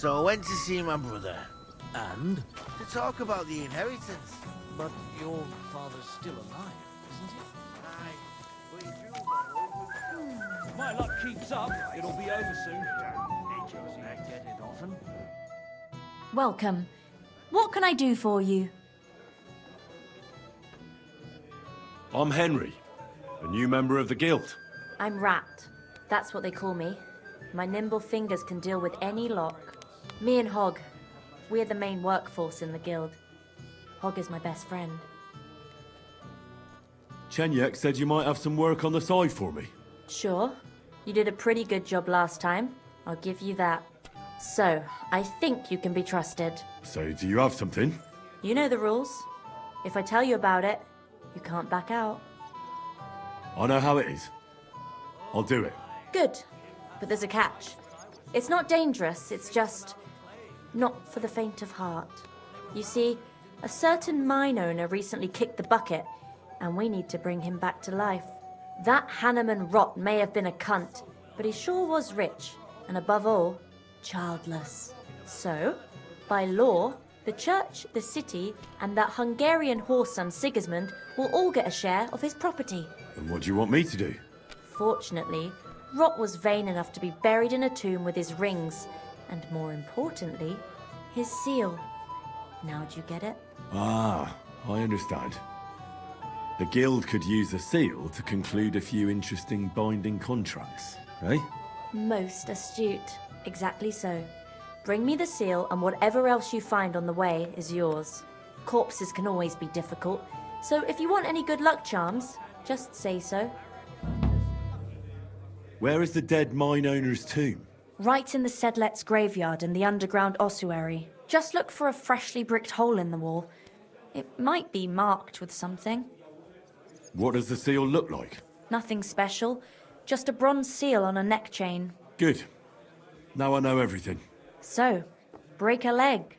So I went to see my brother. And? To talk about the inheritance. But your father's still alive, isn't he? Aye, but he feels like If my luck keeps up, it'll be over soon. I get it often. Welcome. What can I do for you? I'm Henry, a new member of the guild. I'm Rat. That's what they call me. My nimble fingers can deal with any lock. Me and Hog, we're the main workforce in the guild. Hog is my best friend. Chenyek said you might have some work on the side for me. Sure. You did a pretty good job last time. I'll give you that. So, I think you can be trusted. So, do you have something? You know the rules. If I tell you about it, you can't back out. I know how it is. I'll do it. Good. But there's a catch. It's not dangerous, it's just not for the faint of heart. You see, a certain mine owner recently kicked the bucket, and we need to bring him back to life. That Hanneman rot may have been a cunt, but he sure was rich, and above all, childless. So, by law, the church, the city, and that Hungarian horse son Sigismund will all get a share of his property. And what do you want me to do? Fortunately, Rot was vain enough to be buried in a tomb with his rings, and more importantly, his seal. Now do you get it? Ah, I understand. The guild could use the seal to conclude a few interesting binding contracts, eh? Most astute. Exactly so. Bring me the seal, and whatever else you find on the way is yours. Corpses can always be difficult, so if you want any good luck charms, just say so. Where is the dead mine owner's tomb? Right in the Sedlet's graveyard in the underground ossuary. Just look for a freshly bricked hole in the wall. It might be marked with something. What does the seal look like? Nothing special, just a bronze seal on a neck chain. Good. Now I know everything. So, break a leg.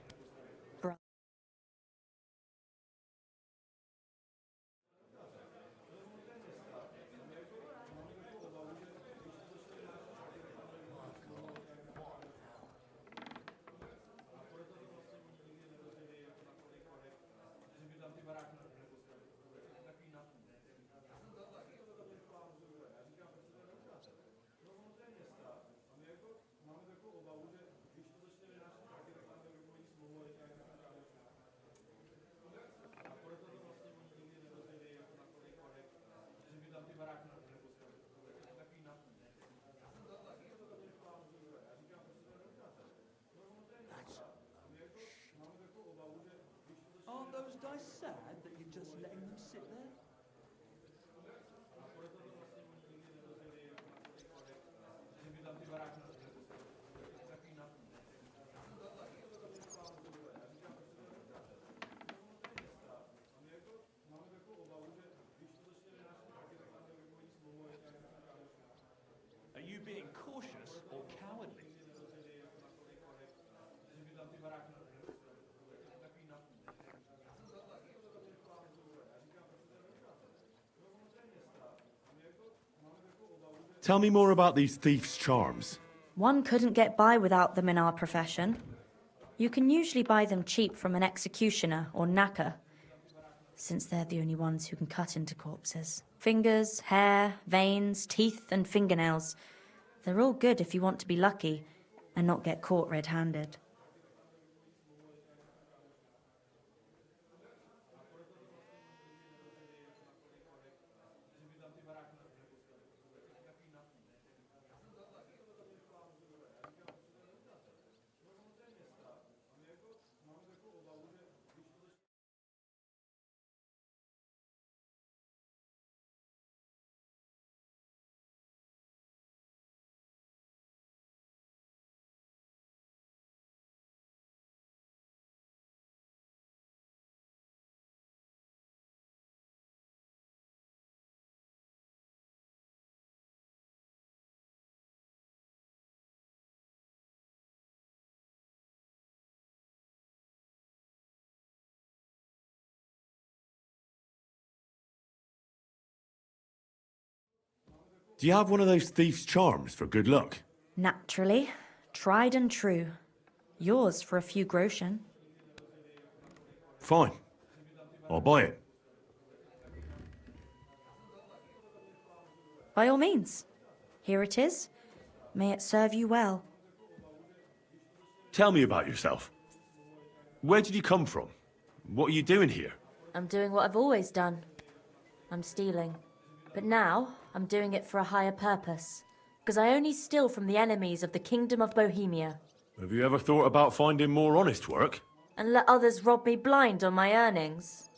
Aren't those dice sad that you're just letting them sit there? Are you being cautious or cowardly? Tell me more about these thieves' charms. One couldn't get by without them in our profession. You can usually buy them cheap from an executioner or knacker, since they're the only ones who can cut into corpses. Fingers, hair, veins, teeth, and fingernails. They're all good if you want to be lucky and not get caught red-handed. Do you have one of those thief's charms for good luck? Naturally. Tried and true. Yours for a few groschen. Fine. I'll buy it. By all means. Here it is. May it serve you well. Tell me about yourself. Where did you come from? What are you doing here? I'm doing what I've always done. I'm stealing. But now, I'm doing it for a higher purpose. Because I only steal from the enemies of the Kingdom of Bohemia. Have you ever thought about finding more honest work? And let others rob me blind on my earnings?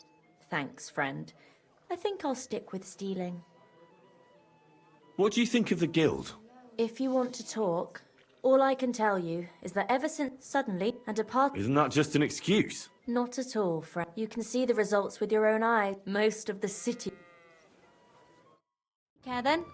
Thanks, friend. I think I'll stick with stealing. What do you think of the guild? If you want to talk, all I can tell you is that ever since suddenly and a part... Isn't that just an excuse? Not at all, friend. You can see the results with your own eyes. Most of the city... Care then?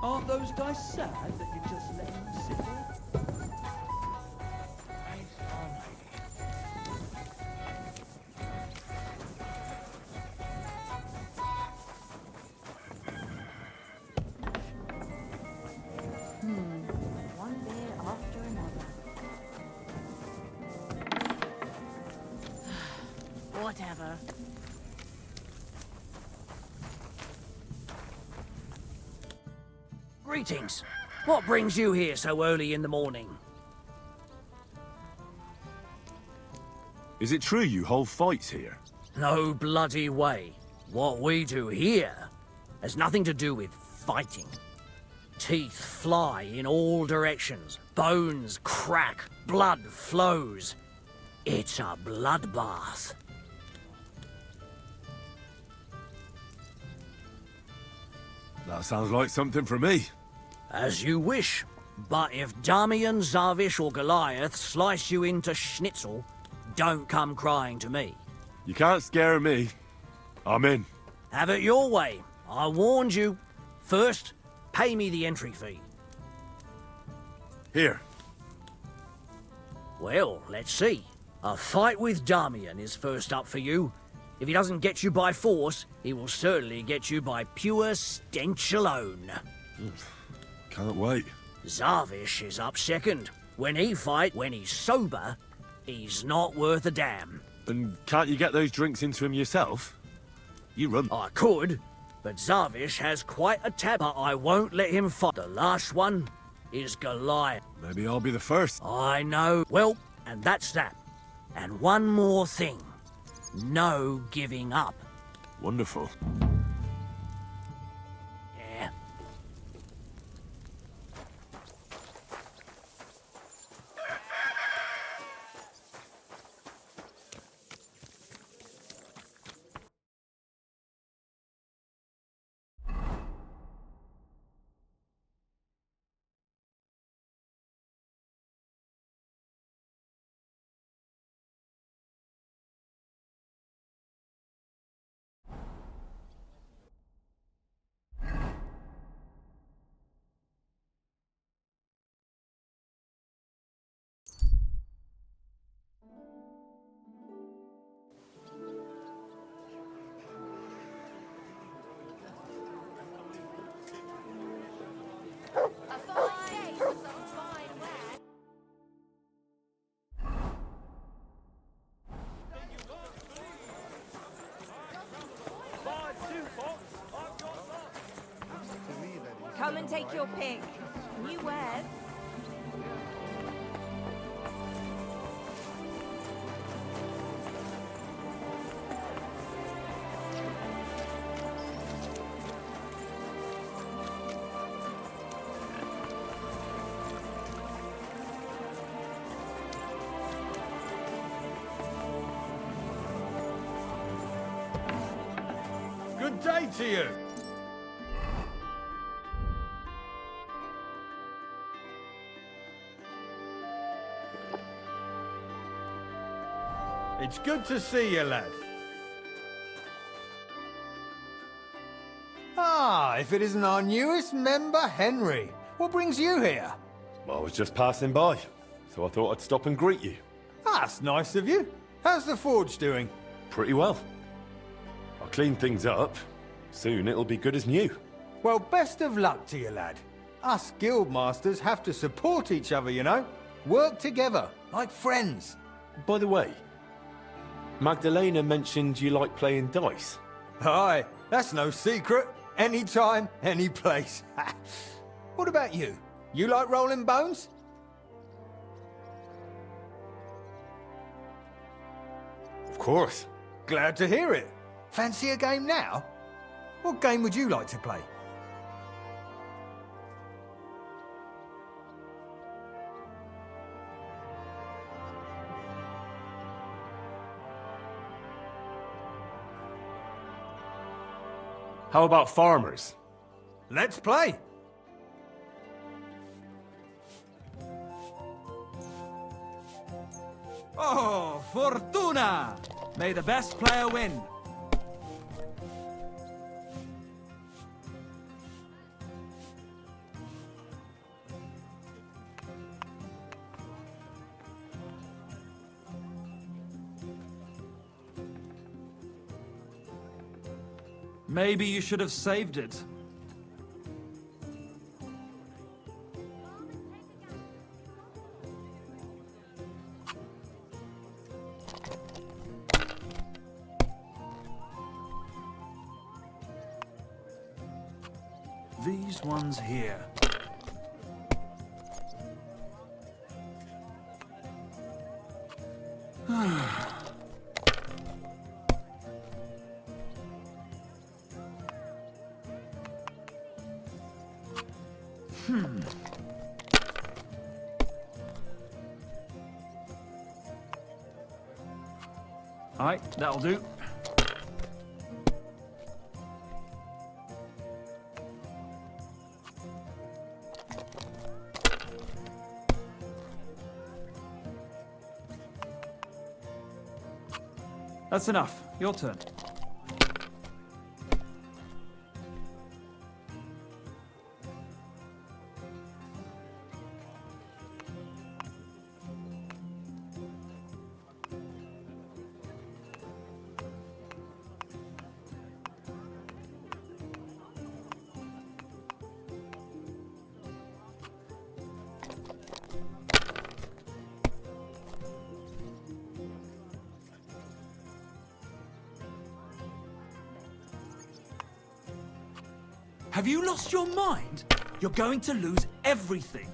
Aren't those guys sad that you just let them sit there? One beer after another. Whatever. Greetings. What brings you here so early in the morning? Is it true you hold fights here? No bloody way. What we do here has nothing to do with fighting. Teeth fly in all directions. Bones crack. Blood flows. It's a bloodbath. That sounds like something for me. As you wish. But if Damian, Zavish or Goliath slice you into schnitzel, don't come crying to me. You can't scare me. I'm in. Have it your way. I warned you. First, pay me the entry fee. Here. Well, let's see. A fight with Damian is first up for you. If he doesn't get you by force, he will certainly get you by pure stench alone. Can't wait. Zavish is up second. When he's sober, he's not worth a damn. And can't you get those drinks into him yourself? You run. I could, but Zavish has quite a tab, but I won't let him fight. The last one is Goliath. Maybe I'll be the first. I know. Well, and that's that. And one more thing. No giving up. Wonderful. take your pick. New wares. Good day to you. It's good to see you, lad. Ah, if it isn't our newest member, Henry. What brings you here? I was just passing by, so I thought I'd stop and greet you. Ah, that's nice of you. How's the forge doing? Pretty well. I cleaned things up. Soon it'll be good as new. Well, best of luck to you, lad. Us guildmasters have to support each other, you know? Work together, like friends. By the way, Magdalena mentioned you like playing dice. Aye, that's no secret. Anytime, any place. What about you? You like rolling bones? Of course. Glad to hear it. Fancy a game now? What game would you like to play? How about farmers? Let's play. Oh, Fortuna! May the best player win. Maybe you should have saved it. These ones here. Alright, that'll do. That's enough. Your turn. Have you lost your mind? You're going to lose everything.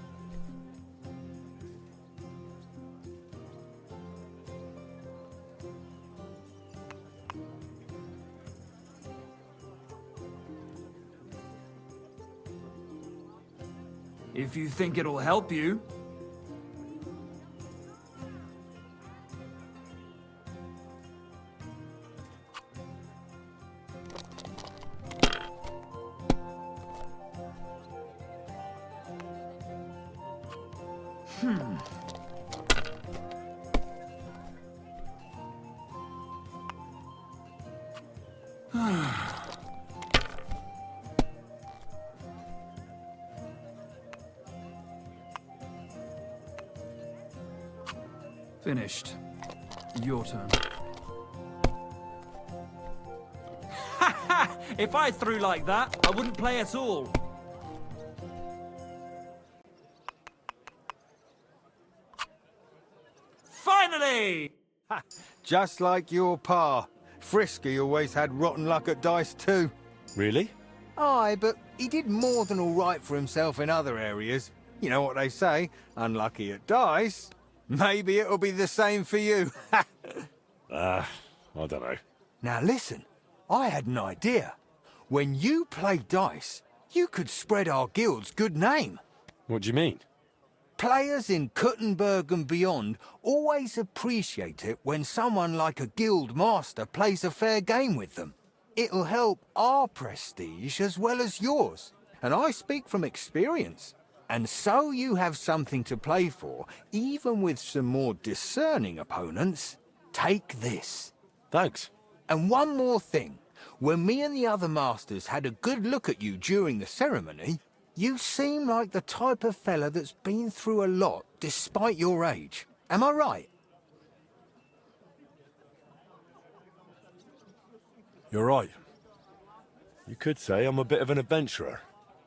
If you think it'll help you. Finished. Your turn. If I threw like that, I wouldn't play at all. Finally! Just like your pa. Frisky always had rotten luck at dice too. Really? Aye, but he did more than all right for himself in other areas. You know what they say, unlucky at dice. Maybe it'll be the same for you. I don't know. Now listen, I had an idea. When you play dice, you could spread our guild's good name. What do you mean? Players in Kuttenberg and beyond always appreciate it when someone like a guild master plays a fair game with them. It'll help our prestige as well as yours, and I speak from experience. And so you have something to play for, even with some more discerning opponents. Take this. Thanks. And one more thing. When me and the other masters had a good look at you during the ceremony, you seem like the type of fella that's been through a lot despite your age. Am I right? You're right. You could say I'm a bit of an adventurer.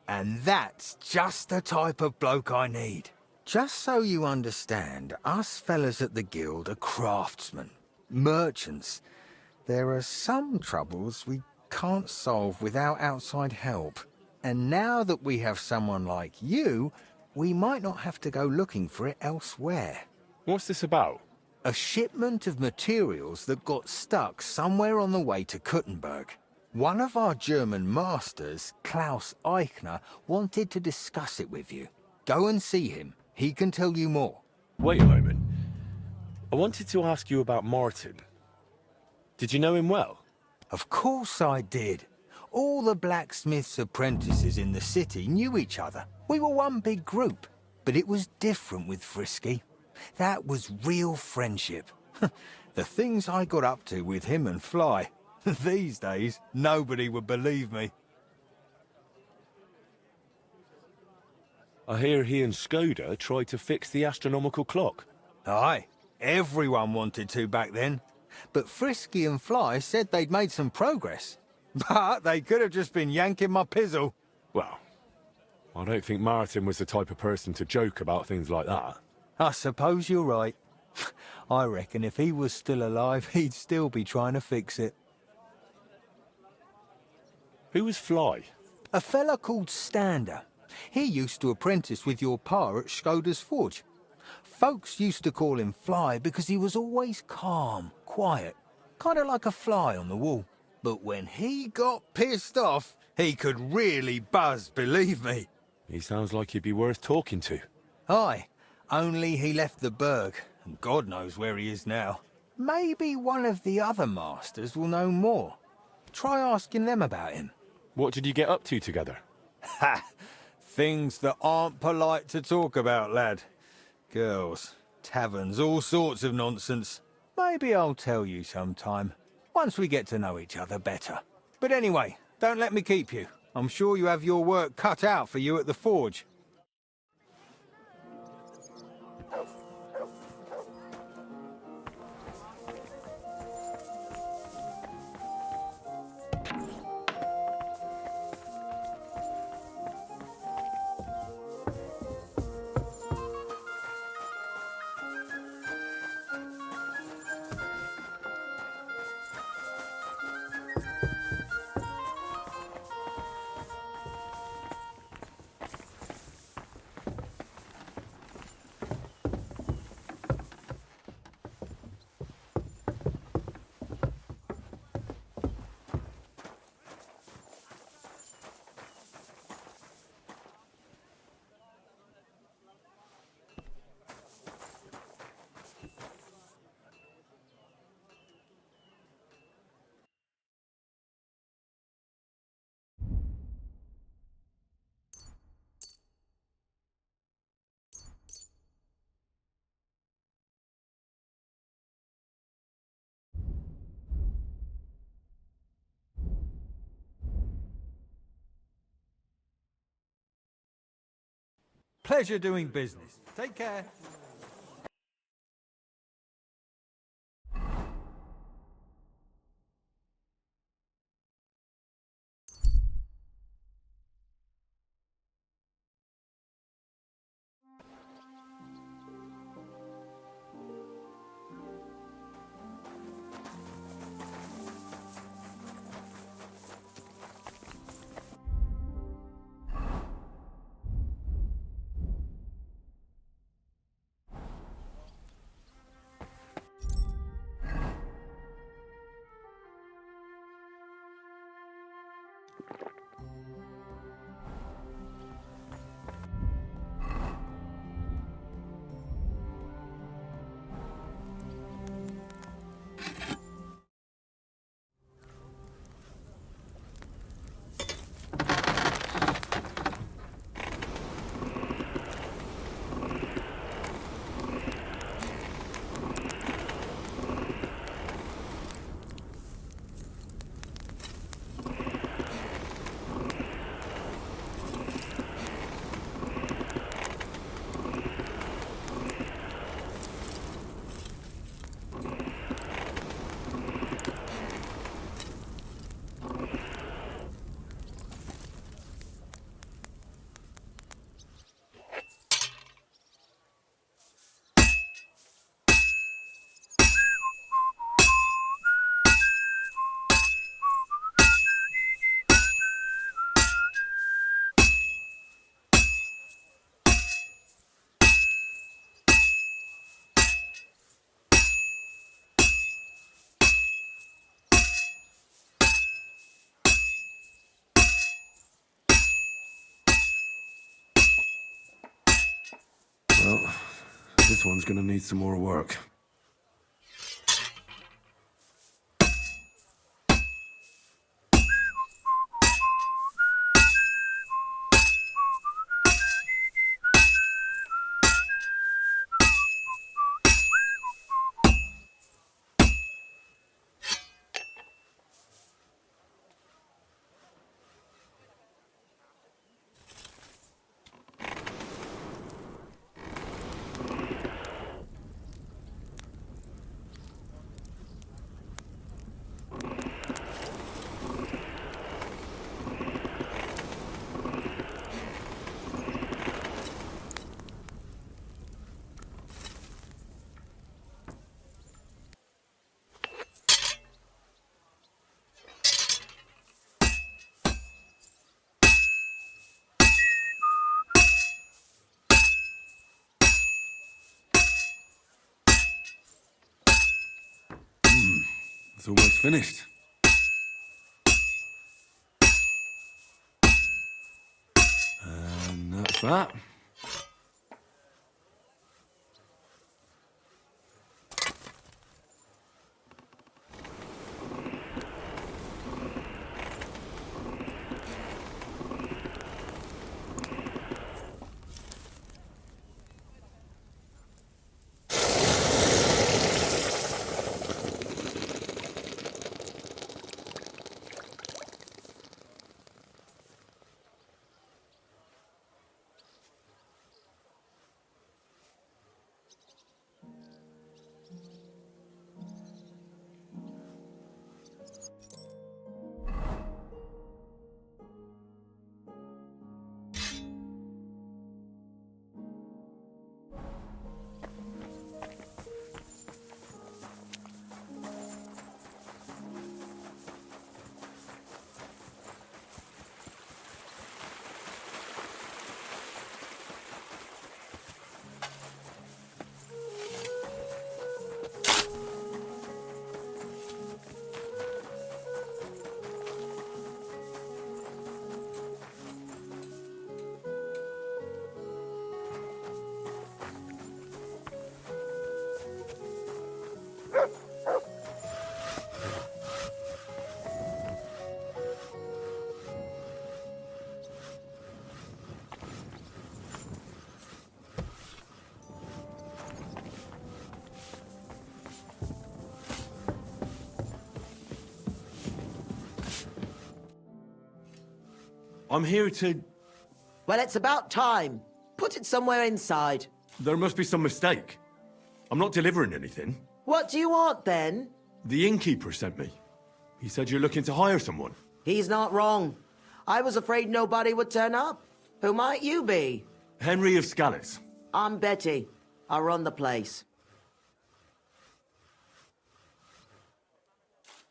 And that's just the type of bloke I need. Just so you understand, us fellas at the guild are craftsmen, merchants. There are some troubles we can't solve without outside help. And now that we have someone like you, we might not have to go looking for it elsewhere. What's this about? A shipment of materials that got stuck somewhere on the way to Kuttenberg. One of our German masters, Klaus Eichner, wanted to discuss it with you. Go and see him. He can tell you more. Wait a moment. I wanted to ask you about Martin. Did you know him well? Of course I did. All the blacksmith's apprentices in the city knew each other. We were one big group. But it was different with Frisky. That was real friendship. The things I got up to with him and Fly. These days, nobody would believe me. I hear he and Skoda tried to fix the astronomical clock. Aye, everyone wanted to back then. But Frisky and Fly said they'd made some progress. But they could have just been yanking my pizzle. Well, I don't think Martin was the type of person to joke about things like that. I suppose you're right. I reckon if he was still alive, he'd still be trying to fix it. Who was Fly? A fella called Stander. He used to apprentice with your pa at Skoda's Forge. Folks used to call him Fly because he was always calm, quiet, kind of like a fly on the wall. But when he got pissed off, he could really buzz, believe me. He sounds like he'd be worth talking to. Aye, only he left the burg, and God knows where he is now. Maybe one of the other masters will know more. Try asking them about him. What did you get up to together? Ha! Things that aren't polite to talk about, lad. Girls, taverns, all sorts of nonsense. Maybe I'll tell you sometime, once we get to know each other better. But anyway, don't let me keep you. I'm sure you have your work cut out for you at the forge. Pleasure doing business. Take care. Well, this one's gonna need some more work. It's almost finished. And that's that. I'm here to... Well, it's about time. Put it somewhere inside. There must be some mistake. I'm not delivering anything. What do you want, then? The innkeeper sent me. He said you're looking to hire someone. He's not wrong. I was afraid nobody would turn up. Who might you be? Henry of Scallis. I'm Betty. I run the place.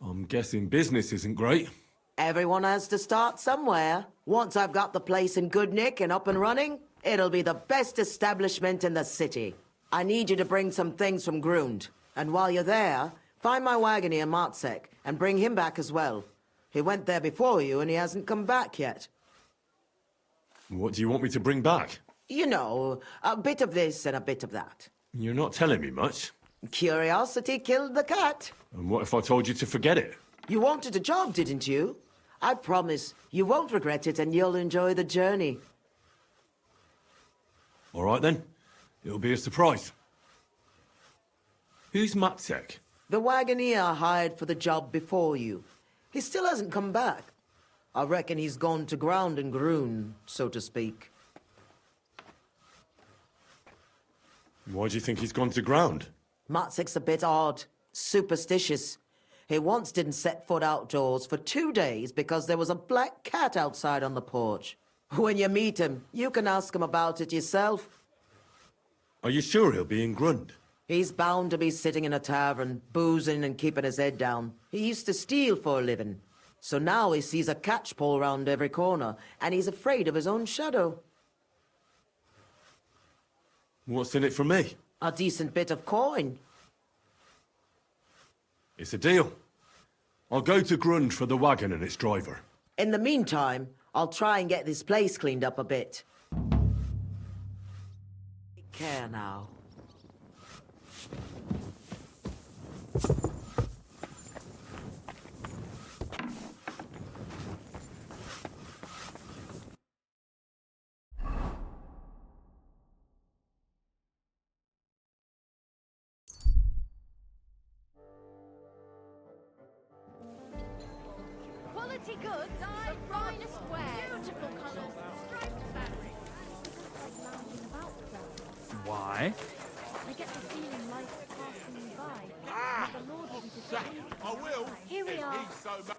I'm guessing business isn't great. Everyone has to start somewhere. Once I've got the place in good nick and up and running, it'll be the best establishment in the city. I need you to bring some things from Grund. And while you're there, find my wagoner Martzek and bring him back as well. He went there before you and he hasn't come back yet. What do you want me to bring back? You know, a bit of this and a bit of that. You're not telling me much. Curiosity killed the cat. And what if I told you to forget it? You wanted a job, didn't you? I promise you won't regret it and you'll enjoy the journey. All right then. It'll be a surprise. Who's Matzek? The wagoner I hired for the job before you. He still hasn't come back. I reckon he's gone to ground and Grun, so to speak. Why do you think he's gone to ground? Matzek's a bit odd, superstitious. He once didn't set foot outdoors for 2 days because there was a black cat outside on the porch. When you meet him, you can ask him about it yourself. Are you sure he'll be in Grund? He's bound to be sitting in a tavern, boozing and keeping his head down. He used to steal for a living. So now he sees a catchpole round every corner, and he's afraid of his own shadow. What's in it for me? A decent bit of coin. It's a deal. I'll go to Grund for the wagon and its driver. In the meantime, I'll try and get this place cleaned up a bit. care now. Quality goods, finest wear, beautiful colours, striped fabric. Why? I get the feeling life passing me by. Ah! The Lord will be disappointed. I will. Here we are. He's so much.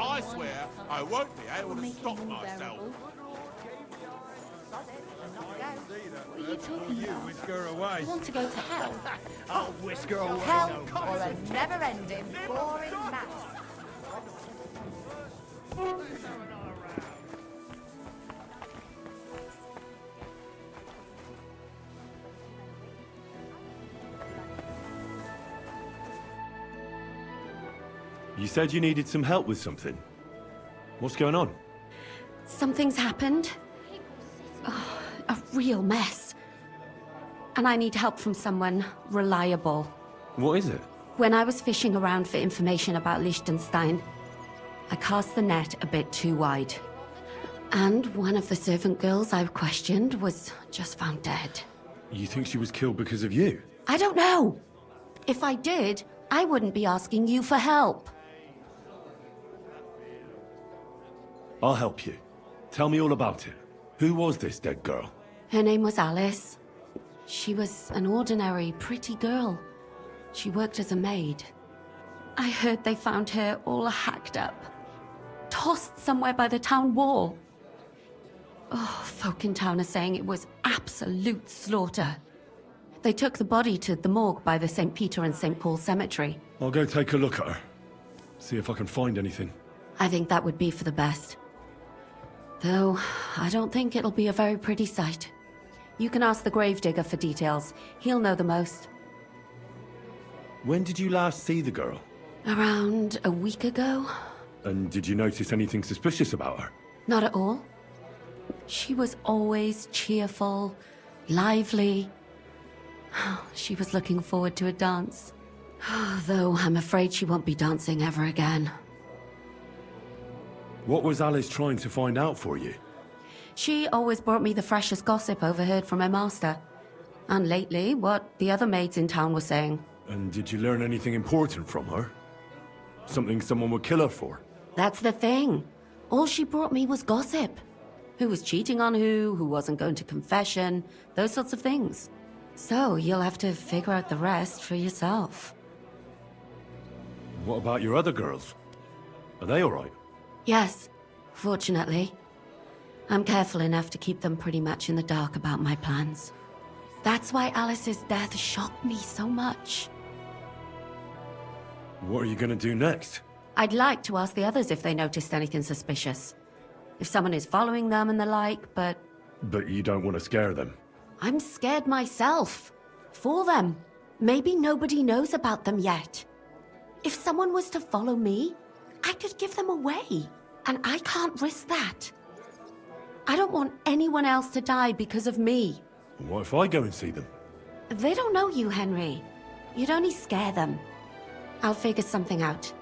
I swear I won't be able to stop myself. What are you talking about? Whisk her away. I want to go to hell. I'll whisk her away. Hell or a never-ending, boring mess. You said you needed some help with something. What's going on? Something's happened. Oh, a real mess. And I need help from someone reliable. What is it? When I was fishing around for information about Liechtenstein, I cast the net a bit too wide. And one of the servant girls I questioned was just found dead. You think she was killed because of you? I don't know. If I did, I wouldn't be asking you for help. I'll help you. Tell me all about it. Who was this dead girl? Her name was Alice. She was an ordinary, pretty girl. She worked as a maid. I heard they found her all hacked up, tossed somewhere by the town wall. Oh, folk in town are saying it was absolute slaughter. They took the body to the morgue by the St. Peter and St. Paul cemetery. I'll go take a look at her. See if I can find anything. I think that would be for the best. Though, I don't think it'll be a very pretty sight. You can ask the gravedigger for details. He'll know the most. When did you last see the girl? Around a week ago? And did you notice anything suspicious about her? Not at all. She was always cheerful, lively. She was looking forward to a dance. Though I'm afraid she won't be dancing ever again. What was Alice trying to find out for you? She always brought me the freshest gossip overheard from her master. And lately, what the other maids in town were saying. And did you learn anything important from her? Something someone would kill her for? That's the thing. All she brought me was gossip. Who was cheating on who wasn't going to confession, those sorts of things. So you'll have to figure out the rest for yourself. What about your other girls? Are they all right? Yes, fortunately. I'm careful enough to keep them pretty much in the dark about my plans. That's why Alice's death shocked me so much. What are you gonna do next? I'd like to ask the others if they noticed anything suspicious. If someone is following them and the like, but... But you don't want to scare them. I'm scared myself. For them. Maybe nobody knows about them yet. If someone was to follow me, I could give them away. And I can't risk that. I don't want anyone else to die because of me. What if I go and see them? They don't know you, Henry. You'd only scare them. I'll figure something out.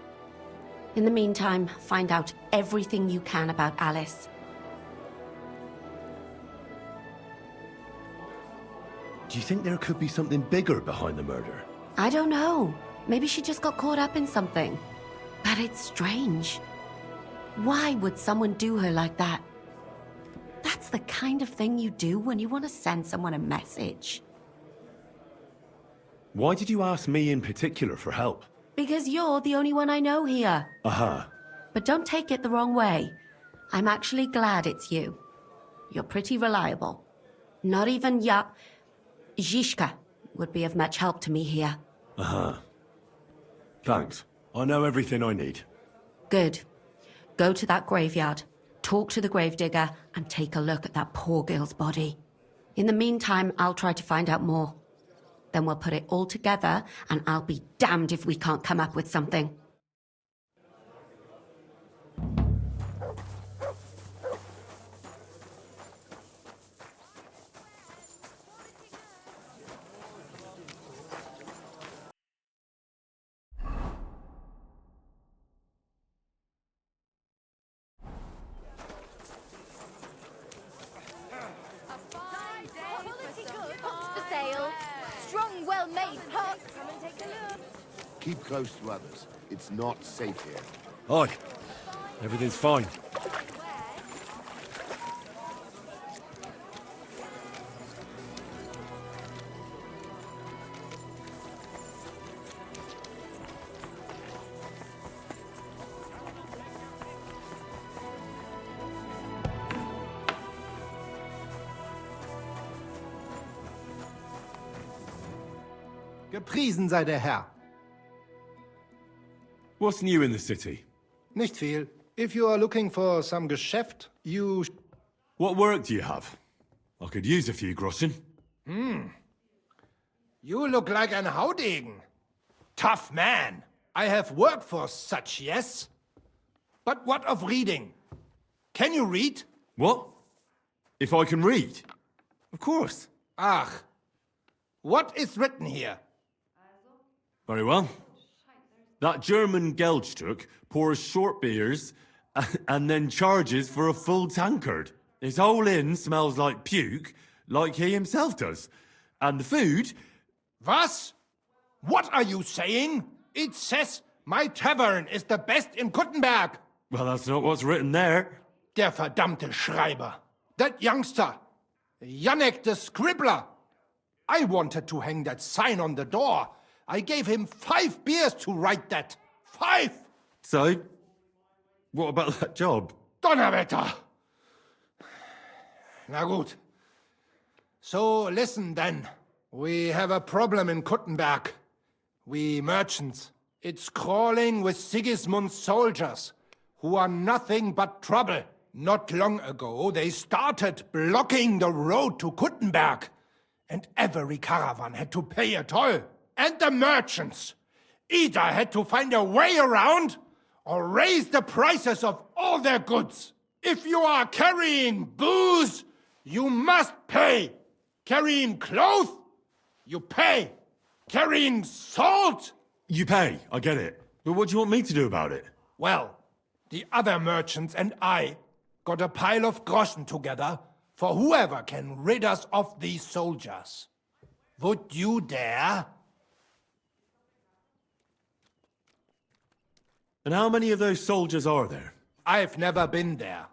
In the meantime, find out everything you can about Alice. Do you think there could be something bigger behind the murder? I don't know. Maybe she just got caught up in something. But it's strange. Why would someone do her like that? That's the kind of thing you do when you want to send someone a message. Why did you ask me in particular for help? Because you're the only one I know here. Aha. But don't take it the wrong way. I'm actually glad it's you. You're pretty reliable. Not even Zhishka would be of much help to me here. Aha. Thanks. I know everything I need. Good. Go to that graveyard. talk to the gravedigger, and take a look at that poor girl's body. In the meantime, I'll try to find out more. Then we'll put it all together, and I'll be damned if we can't come up with something. Strong, well-made pots. Come and take a look. Keep close to others. It's not safe here. Aye. Everything's fine. Gepriesen sei der Herr. What's new in the city? Nicht viel. If you are looking for some Geschäft, you... What work do you have? I could use a few groschen. You look like an Haudegen. Tough man. I have work for such, yes? But what of reading? Can you read? What? If I can read? Of course. Ach. What is written here? Very well. That German Geldstück pours short beers and then charges for a full tankard. His whole inn smells like puke, like he himself does. And the food... Was? What are you saying? It says my tavern is the best in Kuttenberg. Well, that's not what's written there. Der verdammte Schreiber. That youngster. Janek the scribbler. I wanted to hang that sign on the door. I gave him 5 beers to write that. 5! So, what about that job? Donnerwetter! Na gut. So listen then. We have a problem in Kuttenberg. We merchants. It's crawling with Sigismund's soldiers, who are nothing but trouble. Not long ago, they started blocking the road to Kuttenberg, and every caravan had to pay a toll. And the merchants either had to find a way around or raise the prices of all their goods. If you are carrying booze, you must pay. Carrying clothes, you pay. Carrying salt? You pay, I get it. But what do you want me to do about it? Well, the other merchants and I got a pile of groschen together for whoever can rid us of these soldiers. Would you dare? And how many of those soldiers are there? I've never been there.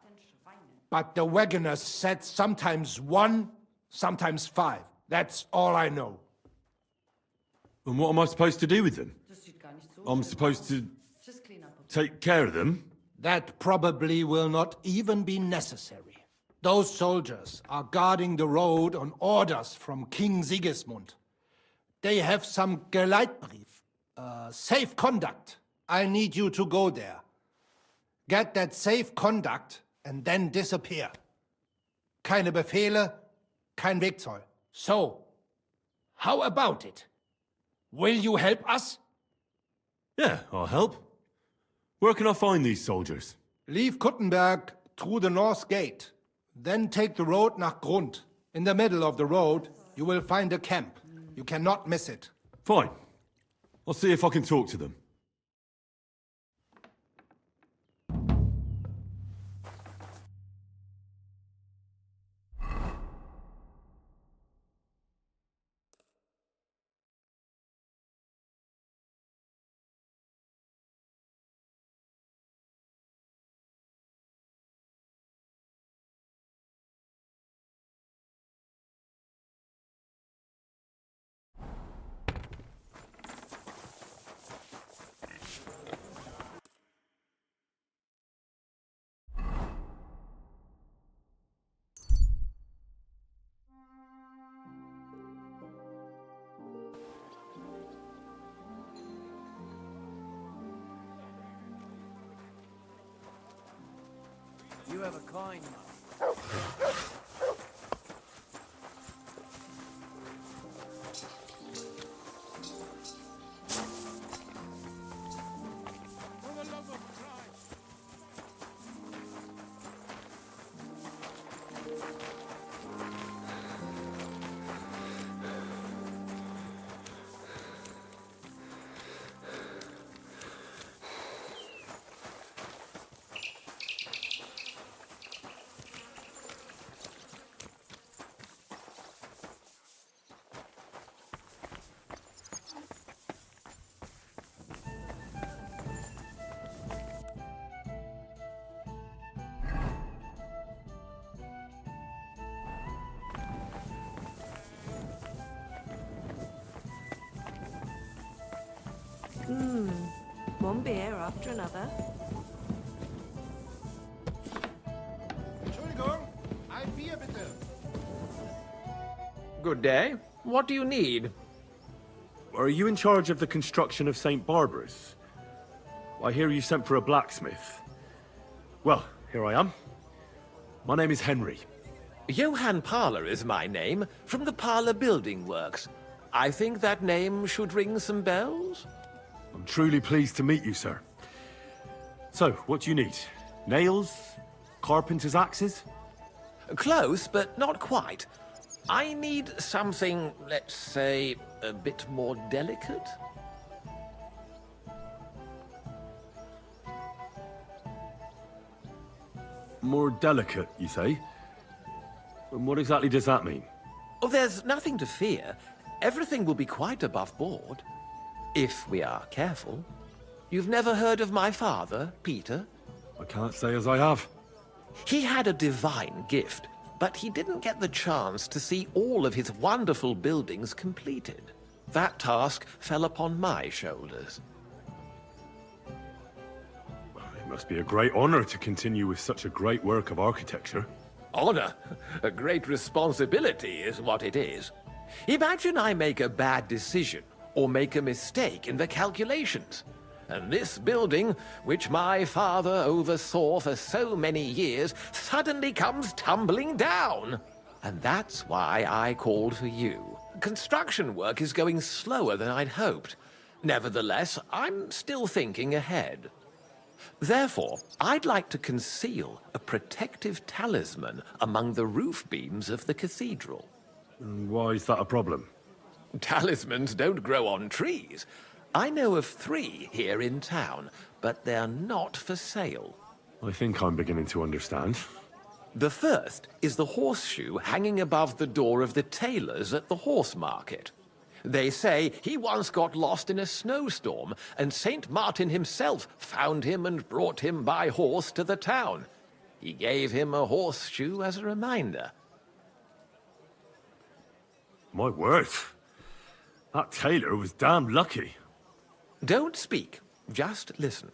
But the wagoners said sometimes 1, sometimes 5. That's all I know. And what am I supposed to do with them? I'm supposed to take care of them? That probably will not even be necessary. Those soldiers are guarding the road on orders from King Sigismund. They have some Geleitbrief, safe conduct. I need you to go there. Get that safe conduct and then disappear. Keine Befehle, kein Wegzoll. So, how about it? Will you help us? Yeah, I'll help. Where can I find these soldiers? Leave Kuttenberg through the north gate. Then take the road nach Grund. In the middle of the road, you will find a camp. You cannot miss it. Fine. I'll see if I can talk to them. have a kind mother. One beer after another. Entschuldigung, ein Bier bitte. Good day. What do you need? Are you in charge of the construction of St. Barbara's? I hear you sent for a blacksmith. Well, here I am. My name is Henry. Johann Parler is my name, from the Parler Building Works. I think that name should ring some bells? I'm truly pleased to meet you, sir. So, what do you need? Nails? Carpenter's axes? Close, but not quite. I need something, let's say, a bit more delicate. More delicate, you say? And what exactly does that mean? Oh, there's nothing to fear. Everything will be quite above board. If we are careful. You've never heard of my father, Peter? I can't say as I have. He had a divine gift, but he didn't get the chance to see all of his wonderful buildings completed. That task fell upon my shoulders. It must be a great honor to continue with such a great work of architecture. Honor? A great responsibility is what it is. Imagine I make a bad decision or make a mistake in the calculations. And this building, which my father oversaw for so many years, suddenly comes tumbling down. And that's why I called for you. Construction work is going slower than I'd hoped. Nevertheless, I'm still thinking ahead. Therefore, I'd like to conceal a protective talisman among the roof beams of the cathedral. And why is that a problem? Talismans don't grow on trees. I know of 3 here in town, but they're not for sale. I think I'm beginning to understand. The first is the horseshoe hanging above the door of the tailors at the horse market. They say he once got lost in a snowstorm, and St. Martin himself found him and brought him by horse to the town. He gave him a horseshoe as a reminder. My word. That tailor was damn lucky. Don't speak, just listen.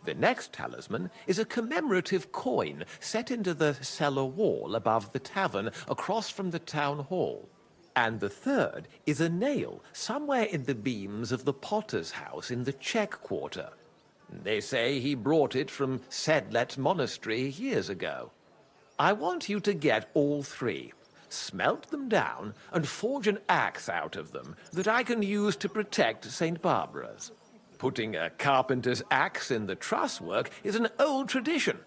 The next talisman is a commemorative coin set into the cellar wall above the tavern across from the town hall. And the third is a nail somewhere in the beams of the potter's house in the Czech Quarter. They say he brought it from Sedlet Monastery years ago. I want you to get all 3. Smelt them down, and forge an axe out of them that I can use to protect St. Barbara's. Putting a carpenter's axe in the truss work is an old tradition.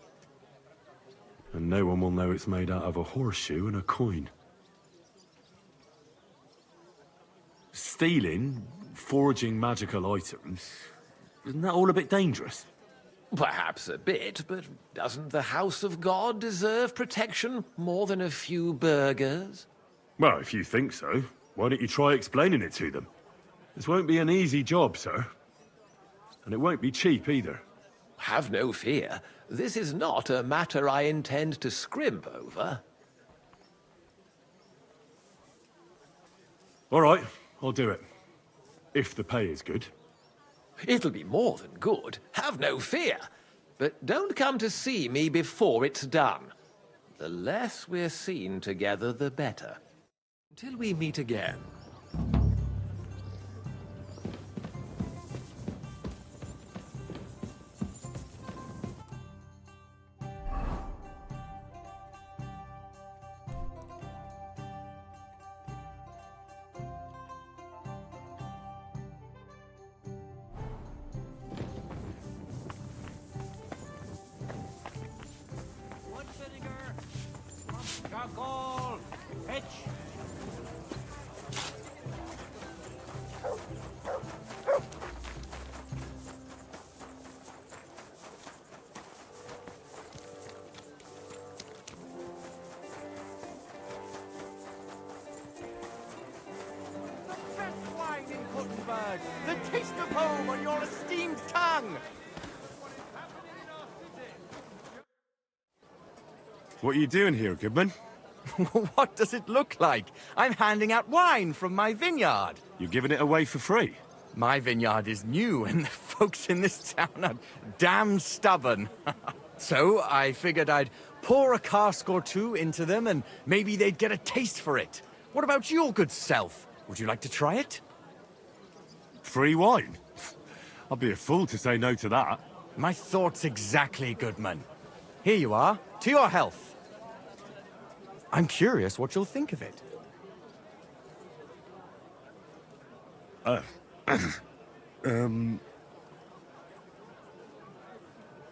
And no one will know it's made out of a horseshoe and a coin. Stealing, forging magical items, isn't that all a bit dangerous? Perhaps a bit, but doesn't the House of God deserve protection more than a few burghers? Well, if you think so, why don't you try explaining it to them? This won't be an easy job, sir. And it won't be cheap either. Have no fear. This is not a matter I intend to scrimp over. All right, I'll do it. If the pay is good. It'll be more than good, have no fear. But don't come to see me before it's done. The less we're seen together, the better. Until we meet again. Caracol! Fetch! The taste of home on your esteemed tongue! What are you doing here, Goodman? What does it look like? I'm handing out wine from my vineyard. You're giving it away for free? My vineyard is new, and the folks in this town are damn stubborn. So I figured I'd pour a cask or two into them, and maybe they'd get a taste for it. What about your good self? Would you like to try it? Free wine? I'd be a fool to say no to that. My thoughts exactly, Goodman. Here you are. To your health. I'm curious what you'll think of it.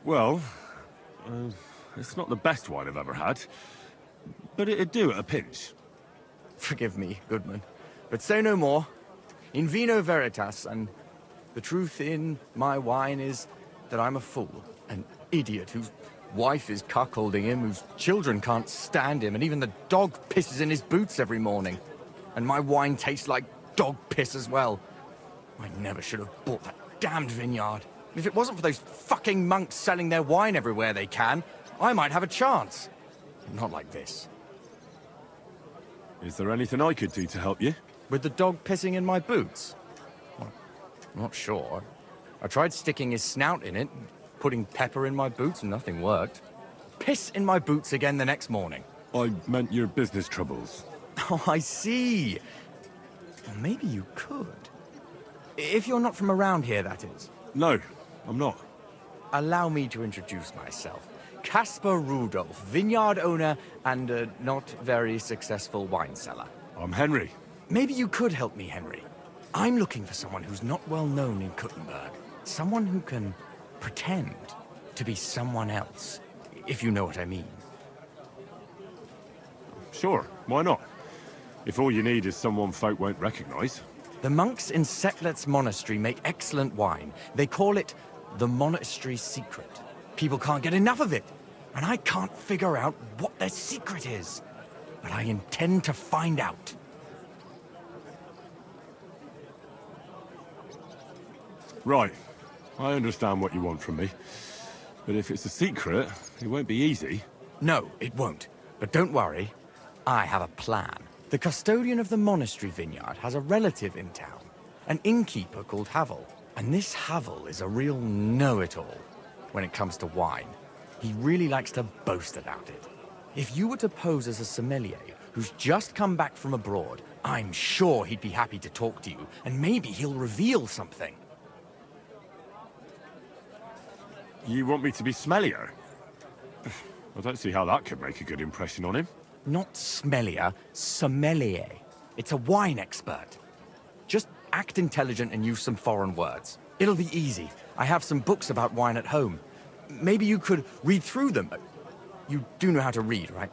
Well, it's not the best wine I've ever had, but it'd do at a pinch. Forgive me, Goodman, but say no more. In vino veritas, and the truth in my wine is that I'm a fool, an idiot whose wife is cuckolding him, whose children can't stand him, and even the dog pisses in his boots every morning. And my wine tastes like dog piss as well. I never should have bought that damned vineyard. If it wasn't for those fucking monks selling their wine everywhere they can, I might have a chance. Not like this. Is there anything I could do to help you? With the dog pissing in my boots? Well, I'm not sure. I tried sticking his snout in it, putting pepper in my boots, and nothing worked. Piss in my boots again the next morning. I meant your business troubles. Oh, I see. Well, maybe you could. If you're not from around here, that is. No, I'm not. Allow me to introduce myself. Caspar Rudolph, vineyard owner and a not very successful wine seller. I'm Henry. Maybe you could help me, Henry. I'm looking for someone who's not well known in Kuttenberg. Someone who can pretend to be someone else, if you know what I mean. Sure, why not? If all you need is someone folk won't recognize. The monks in Setlet's monastery make excellent wine. They call it the monastery secret. People can't get enough of it, and I can't figure out what their secret is. But I intend to find out. Right. I understand what you want from me. But if it's a secret, it won't be easy. No, it won't. But don't worry. I have a plan. The custodian of the monastery vineyard has a relative in town, an innkeeper called Havel. And this Havel is a real know-it-all when it comes to wine. He really likes to boast about it. If you were to pose as a sommelier who's just come back from abroad, I'm sure he'd be happy to talk to you, and maybe he'll reveal something. You want me to be smellier? I don't see how that could make a good impression on him. Not smellier, sommelier. It's a wine expert. Just act intelligent and use some foreign words. It'll be easy. I have some books about wine at home. Maybe you could read through them. You do know how to read, right?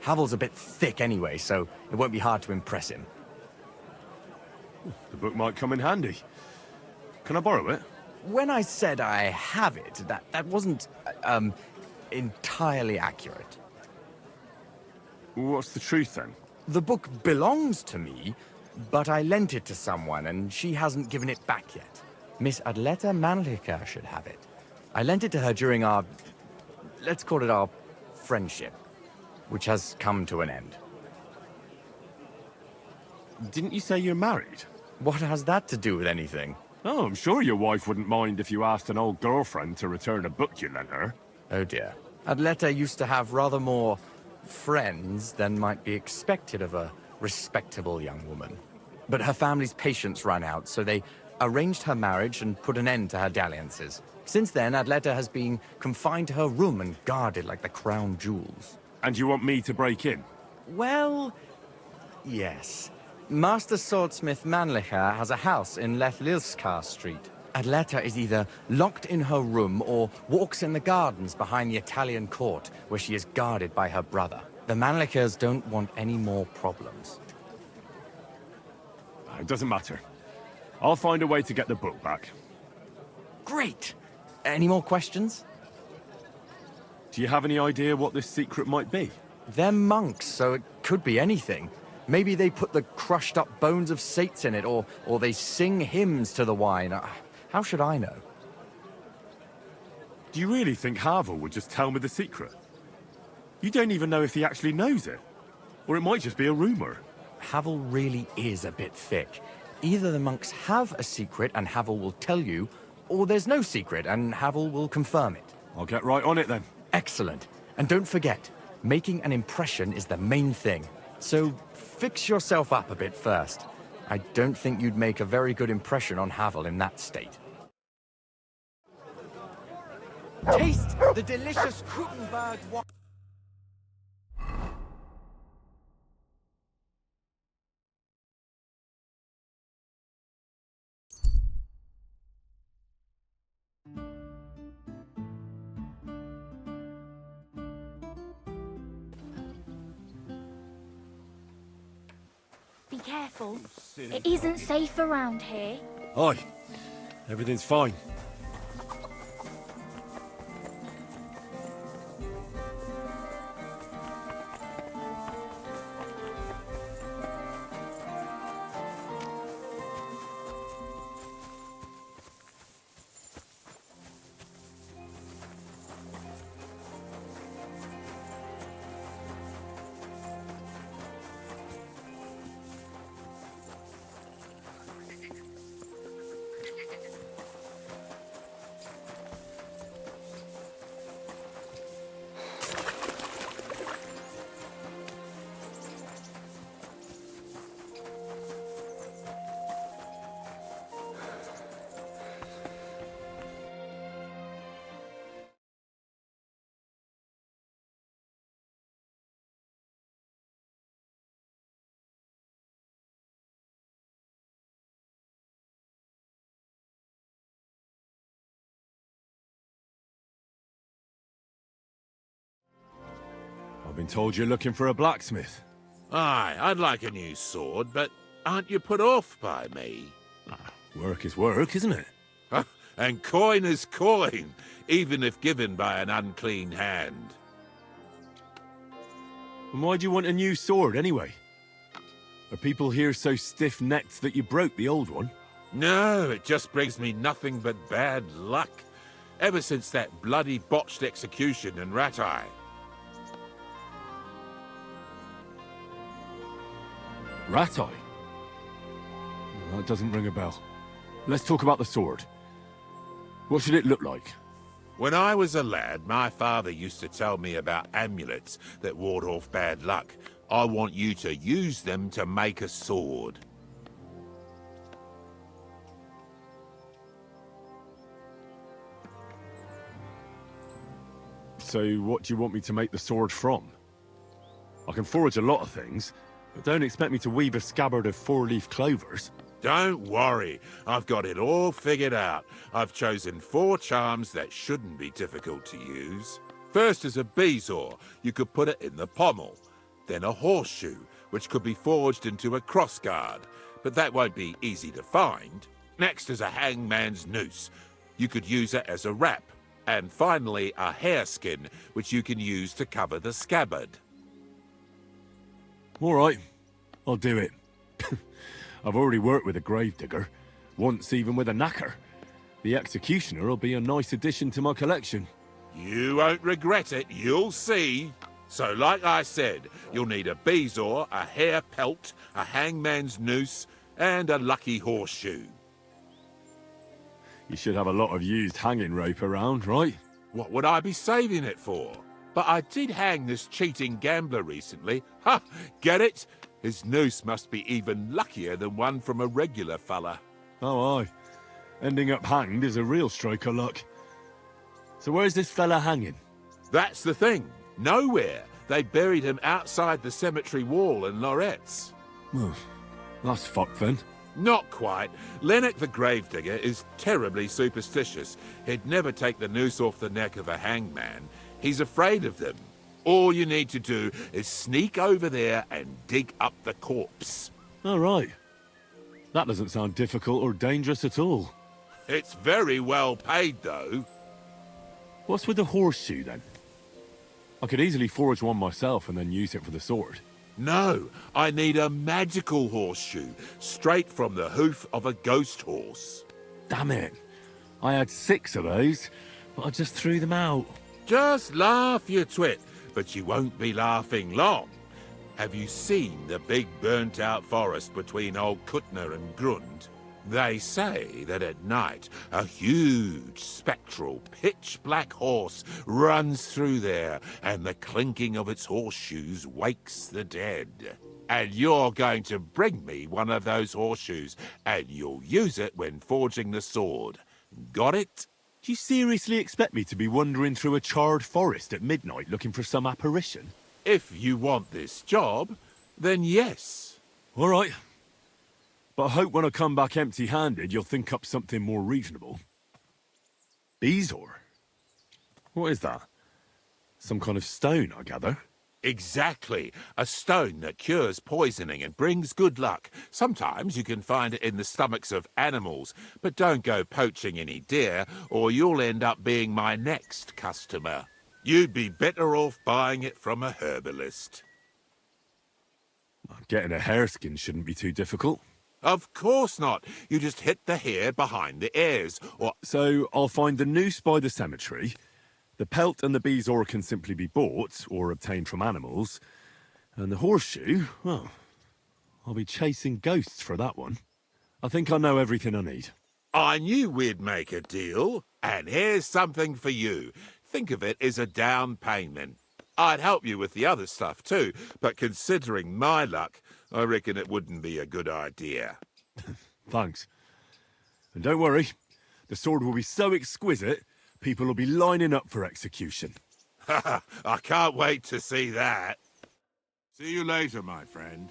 Havel's a bit thick anyway, so it won't be hard to impress him. The book might come in handy. Can I borrow it? When I said I have it, that wasn't, entirely accurate. What's the truth, then? The book belongs to me, but I lent it to someone, and she hasn't given it back yet. Miss Adleta Manlika should have it. I lent it to her during our, let's call it our friendship, which has come to an end. Didn't you say you're married? What has that to do with anything? Oh, I'm sure your wife wouldn't mind if you asked an old girlfriend to return a book you lent her. Oh dear. Adleta used to have rather more friends than might be expected of a respectable young woman. But her family's patience ran out, so they arranged her marriage and put an end to her dalliances. Since then, Adleta has been confined to her room and guarded like the crown jewels. And you want me to break in? Well, yes. Master Swordsmith Manlicher has a house in Lethlilskar Street. Adleta is either locked in her room or walks in the gardens behind the Italian court, where she is guarded by her brother. The Mannlichers don't want any more problems. It doesn't matter. I'll find a way to get the book back. Great! Any more questions? Do you have any idea what this secret might be? They're monks, so it could be anything. Maybe they put the crushed up bones of saints in it, or they sing hymns to the wine. How should I know? Do you really think Havel would just tell me the secret? You don't even know if he actually knows it. Or it might just be a rumor. Havel really is a bit thick. Either the monks have a secret and Havel will tell you, or there's no secret and Havel will confirm it. I'll get right on it then. Excellent. And don't forget, making an impression is the main thing. So fix yourself up a bit first. I don't think you'd make a very good impression on Havel in that state. Taste the delicious Krutenberg wine. Be careful. It isn't safe around here. Aye. Everything's fine. I've been told you're looking for a blacksmith. Aye, I'd like a new sword, but aren't you put off by me? Work is work, isn't it? And coin is coin, even if given by an unclean hand. And why do you want a new sword, anyway? Are people here so stiff-necked that you broke the old one? No, it just brings me nothing but bad luck. Ever since that bloody botched execution in Ratai. Ratai? No, that doesn't ring a bell. Let's talk about the sword. What should it look like? When I was a lad, my father used to tell me about amulets that ward off bad luck. I want you to use them to make a sword. So what do you want me to make the sword from? I can forge a lot of things, but don't expect me to weave a scabbard of four-leaf clovers. Don't worry, I've got it all figured out. I've chosen 4 charms that shouldn't be difficult to use. First is a bezoar. You could put it in the pommel. Then a horseshoe, which could be forged into a crossguard, but that won't be easy to find. Next is a hangman's noose. You could use it as a wrap. And finally, a hareskin, which you can use to cover the scabbard. All right, I'll do it. I've already worked with a gravedigger, once even with a knacker. The executioner will be a nice addition to my collection. You won't regret it, you'll see. So like I said, you'll need a bezoar, a hair pelt, a hangman's noose, and a lucky horseshoe. You should have a lot of used hanging rope around, right? What would I be saving it for? But I did hang this cheating gambler recently. Ha! Get it? His noose must be even luckier than one from a regular fella. Oh, aye. Ending up hanged is a real stroke of luck. So where's this fella hanging? That's the thing. Nowhere. They buried him outside the cemetery wall in Loretz. Well, that's fucked then. Not quite. Lennox the gravedigger is terribly superstitious. He'd never take the noose off the neck of a hangman. He's afraid of them. All you need to do is sneak over there and dig up the corpse. All right. That doesn't sound difficult or dangerous at all. It's very well paid, though. What's with the horseshoe, then? I could easily forge one myself and then use it for the sword. No, I need a magical horseshoe, straight from the hoof of a ghost horse. Damn it. I had 6 of those, but I just threw them out. Just laugh, you twit, but you won't be laughing long. Have you seen the big burnt-out forest between Old Kutner and Grund? They say that at night, a huge, spectral, pitch-black horse runs through there, and the clinking of its horseshoes wakes the dead. And you're going to bring me one of those horseshoes, and you'll use it when forging the sword. Got it? Do you seriously expect me to be wandering through a charred forest at midnight looking for some apparition? If you want this job, then yes. All right. But I hope when I come back empty-handed, you'll think up something more reasonable. Bezoar? What is that? Some kind of stone, I gather? Exactly. A stone that cures poisoning and brings good luck. Sometimes you can find it in the stomachs of animals, but don't go poaching any deer, or you'll end up being my next customer. You'd be better off buying it from a herbalist. Getting a hareskin shouldn't be too difficult. Of course not. You just hit the hair behind the ears, or... So I'll find the noose by the cemetery. The pelt and the bezoar can simply be bought or obtained from animals. And the horseshoe, well, I'll be chasing ghosts for that one. I think I know everything I need. I knew we'd make a deal, and here's something for you. Think of it as a down payment. I'd help you with the other stuff too, but considering my luck, I reckon it wouldn't be a good idea. Thanks. And don't worry, the sword will be so exquisite, people will be lining up for execution. I can't wait to see that. See you later, my friend.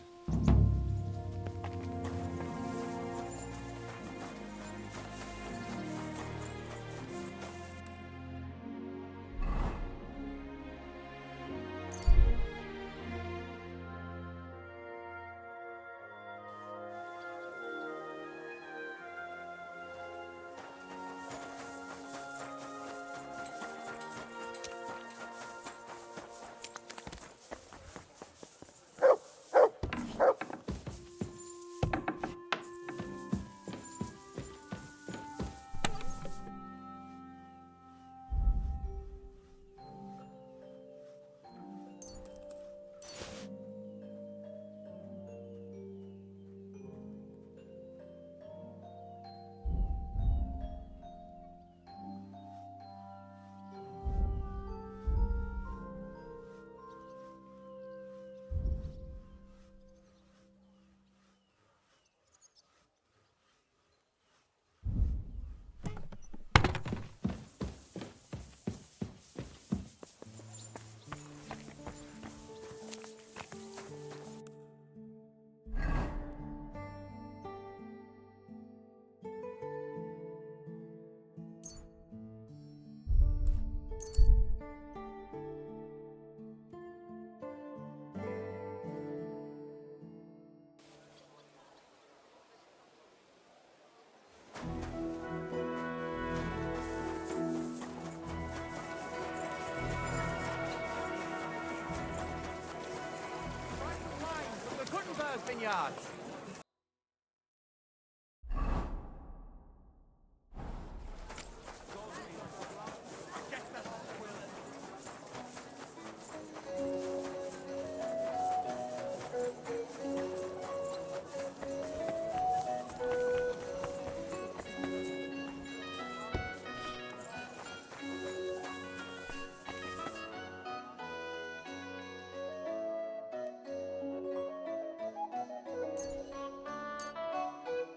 Vineyards.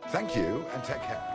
Thank you, and take care.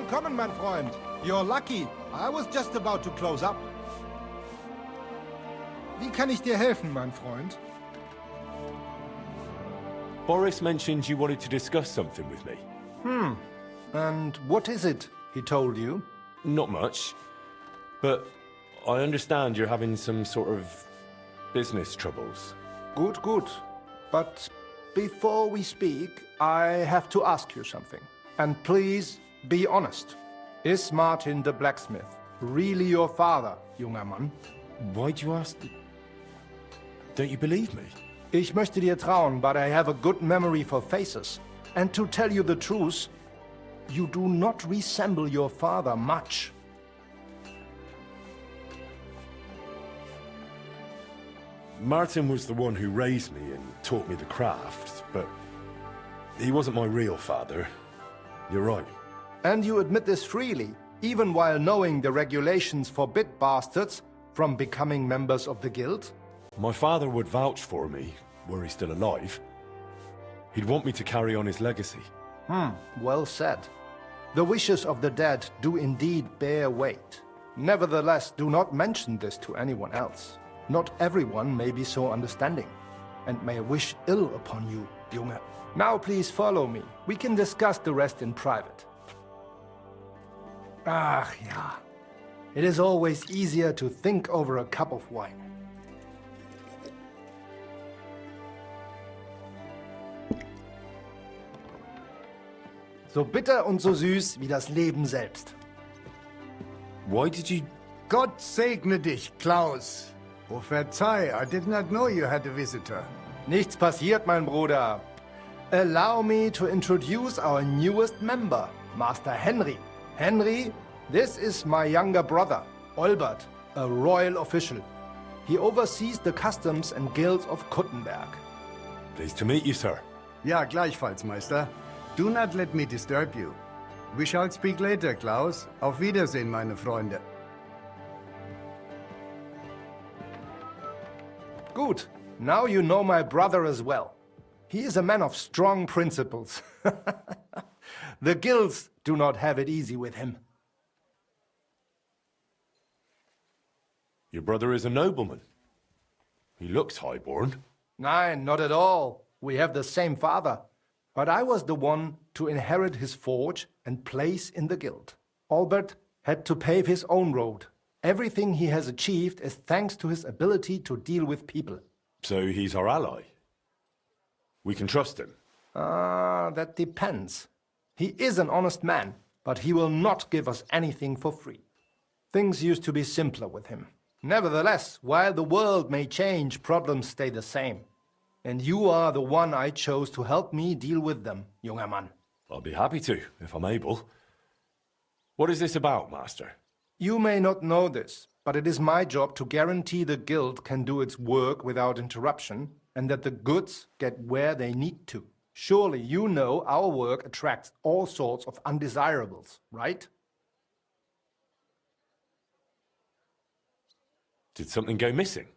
willkommen, mein Freund. You're lucky. I was just about to close up. Wie kann ich dir helfen, mein Freund? Boris mentioned you wanted to discuss something with me. And what is it he told you? Not much, but I understand you're having some sort of business troubles. Good, good. But before we speak, I have to ask you something. And please, be honest. Is Martin the blacksmith really your father, junger Mann? Why'd you ask? Don't you believe me? Ich möchte dir trauen, but I have a good memory for faces. And to tell you the truth, you do not resemble your father much. Martin was the one who raised me and taught me the craft, but he wasn't my real father. You're right. And you admit this freely, even while knowing the regulations forbid bastards from becoming members of the guild? My father would vouch for me, were he still alive. He'd want me to carry on his legacy. Well said. The wishes of the dead do indeed bear weight. Nevertheless, do not mention this to anyone else. Not everyone may be so understanding, and may wish ill upon you, Junge. Now please follow me. We can discuss the rest in private. Ach ja. It is always easier to think over a cup of wine. So bitter und so süß wie das Leben selbst. Why did you... Gott segne dich, Klaus. Oh, verzeih, I did not know you had a visitor. Nichts passiert, mein Bruder. Allow me to introduce our newest member, Master Henry. Henry, this is my younger brother, Olbert, a royal official. He oversees the customs and guilds of Kuttenberg. Pleased to meet you, sir. Ja, gleichfalls, Meister. Do not let me disturb you. We shall speak later, Klaus. Auf Wiedersehen, meine Freunde. Good. Now you know my brother as well. He is a man of strong principles. The guilds do not have it easy with him. Your brother is a nobleman. He looks highborn. Nein, not at all. We have the same father. But I was the one to inherit his forge and place in the guild. Albert had to pave his own road. Everything he has achieved is thanks to his ability to deal with people. So he's our ally. We can trust him. That depends. He is an honest man, but he will not give us anything for free. Things used to be simpler with him. Nevertheless, while the world may change, problems stay the same. And you are the one I chose to help me deal with them, junger Mann. I'll be happy to, if I'm able. What is this about, Master? You may not know this, but it is my job to guarantee the guild can do its work without interruption, and that the goods get where they need to. Surely you know our work attracts all sorts of undesirables, right? Did something go missing?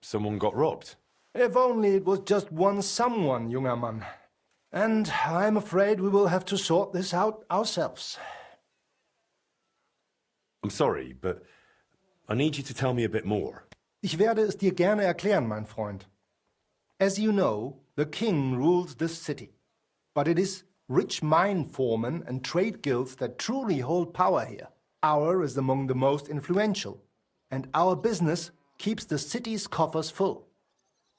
Someone got robbed? If only it was just one someone, junger Mann. And I'm afraid we will have to sort this out ourselves. I'm sorry, but I need you to tell me a bit more. Ich werde es dir gerne erklären, mein Freund. As you know, the king rules this city. But it is rich mine foremen and trade guilds that truly hold power here. Our is among the most influential. And our business keeps the city's coffers full.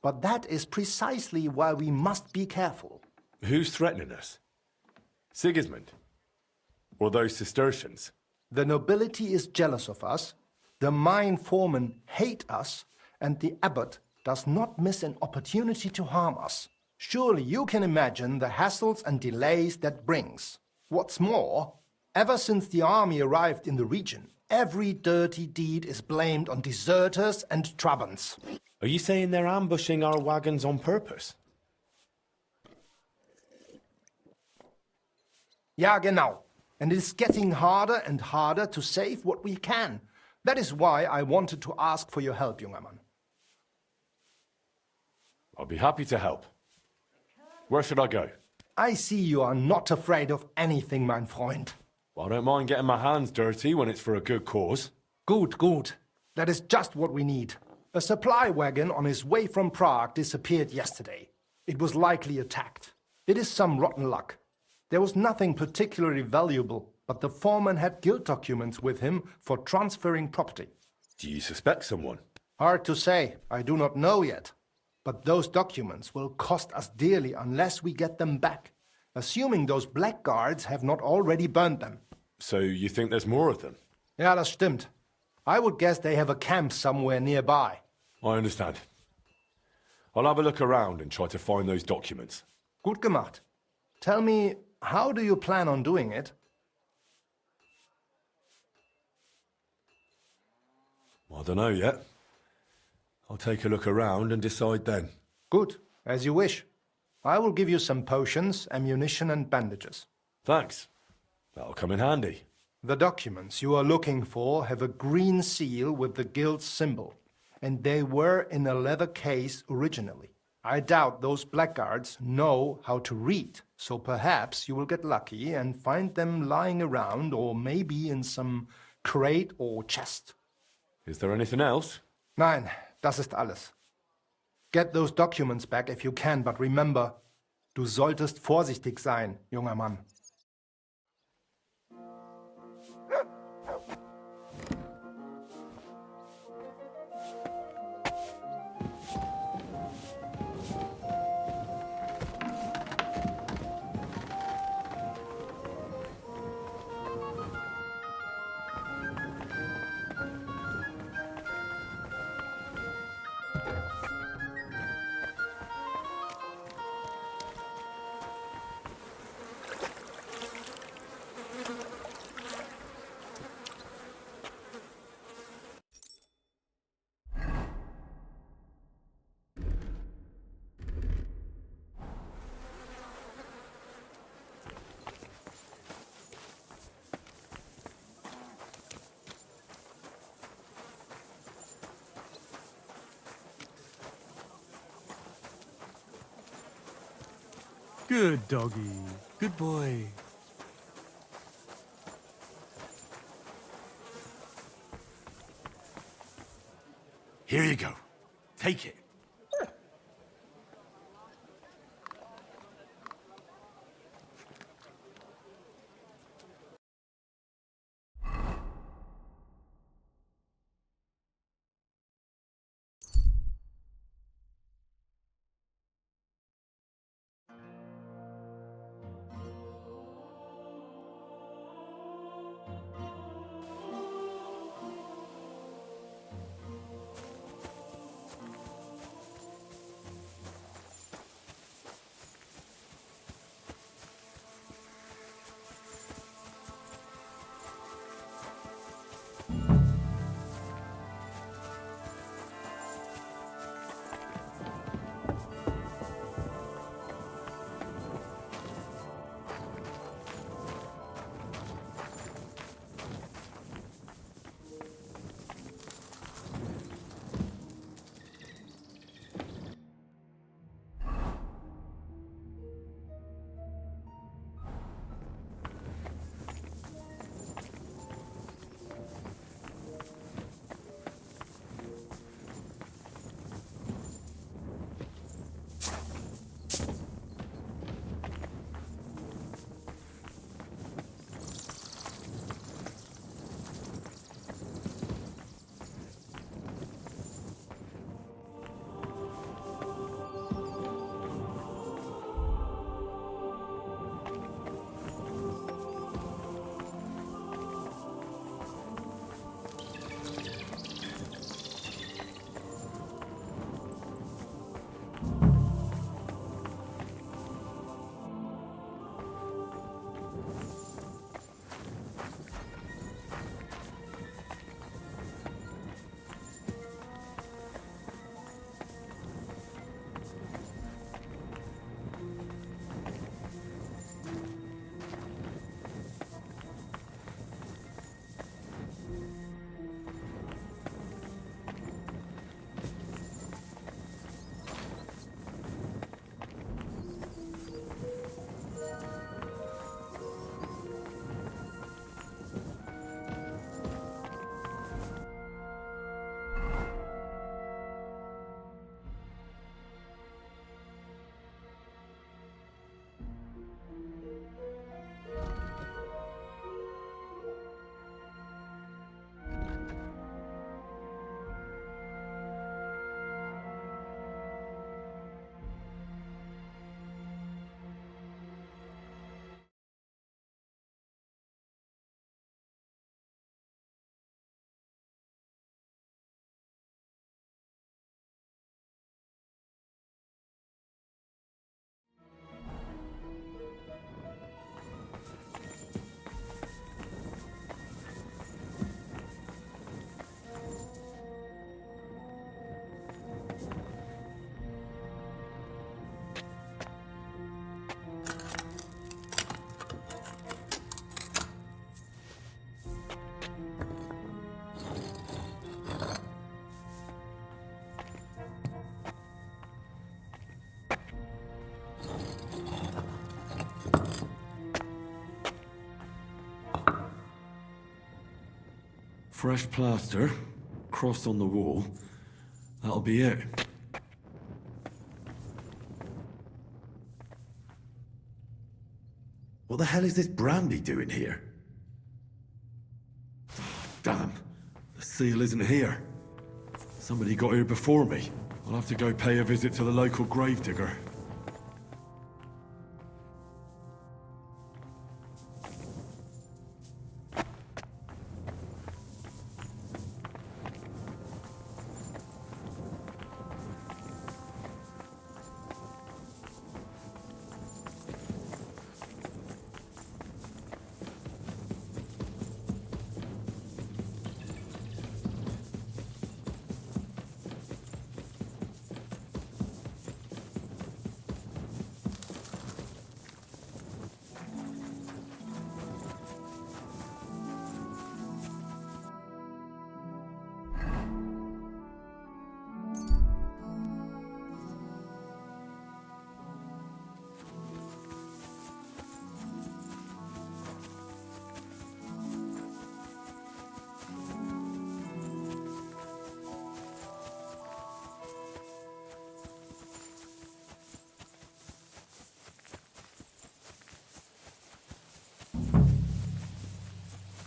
But that is precisely why we must be careful. Who's threatening us? Sigismund? Or those Cistercians? The nobility is jealous of us, the mine foremen hate us, and the abbot does not miss an opportunity to harm us. Surely you can imagine the hassles and delays that brings. What's more, ever since the army arrived in the region, every dirty deed is blamed on deserters and Trabants. Are you saying they're ambushing our wagons on purpose? Ja, genau. And it is getting harder and harder to save what we can. That is why I wanted to ask for your help, junger Mann. I'll be happy to help. Where should I go? I see you are not afraid of anything, mein Freund. Well, I don't mind getting my hands dirty when it's for a good cause. Good, good. That is just what we need. A supply wagon on his way from Prague disappeared yesterday. It was likely attacked. It is some rotten luck. There was nothing particularly valuable, but the foreman had guild documents with him for transferring property. Do you suspect someone? Hard to say. I do not know yet. But those documents will cost us dearly unless we get them back, assuming those blackguards have not already burned them. So you think there's more of them? Ja, das stimmt. I would guess they have a camp somewhere nearby. I understand. I'll have a look around and try to find those documents. Gut gemacht. Tell me, how do you plan on doing it? I don't know yet. I'll take a look around and decide then. Good, as you wish. I will give you some potions, ammunition and bandages. Thanks. That'll come in handy. The documents you are looking for have a green seal with the guild's symbol, and they were in a leather case originally. I doubt those blackguards know how to read, so perhaps you will get lucky and find them lying around or maybe in some crate or chest. Is there anything else? Nein, das ist alles. Get those documents back if you can, but remember, du solltest vorsichtig sein, junger Mann. Good doggy. Good boy. Here you go. Take it. Fresh plaster, cross on the wall. That'll be it. What the hell is this brandy doing here? Damn, the seal isn't here. Somebody got here before me. I'll have to go pay a visit to the local gravedigger.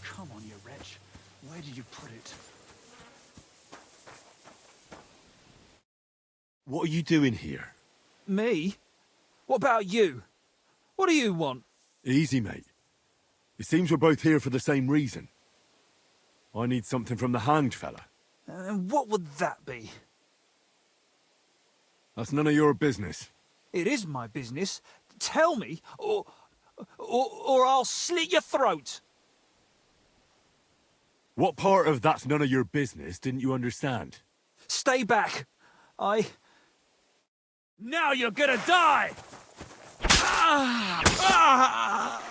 Come on, you wretch. Where did you put it? What are you doing here? Me? What about you? What do you want? Easy, mate. It seems we're both here for the same reason. I need something from the hanged fella. And what would that be? That's none of your business. It is my business. Tell me, or I'll slit your throat. What part of that's none of your business didn't you understand? Stay back. Now you're gonna die! Ah! Ah!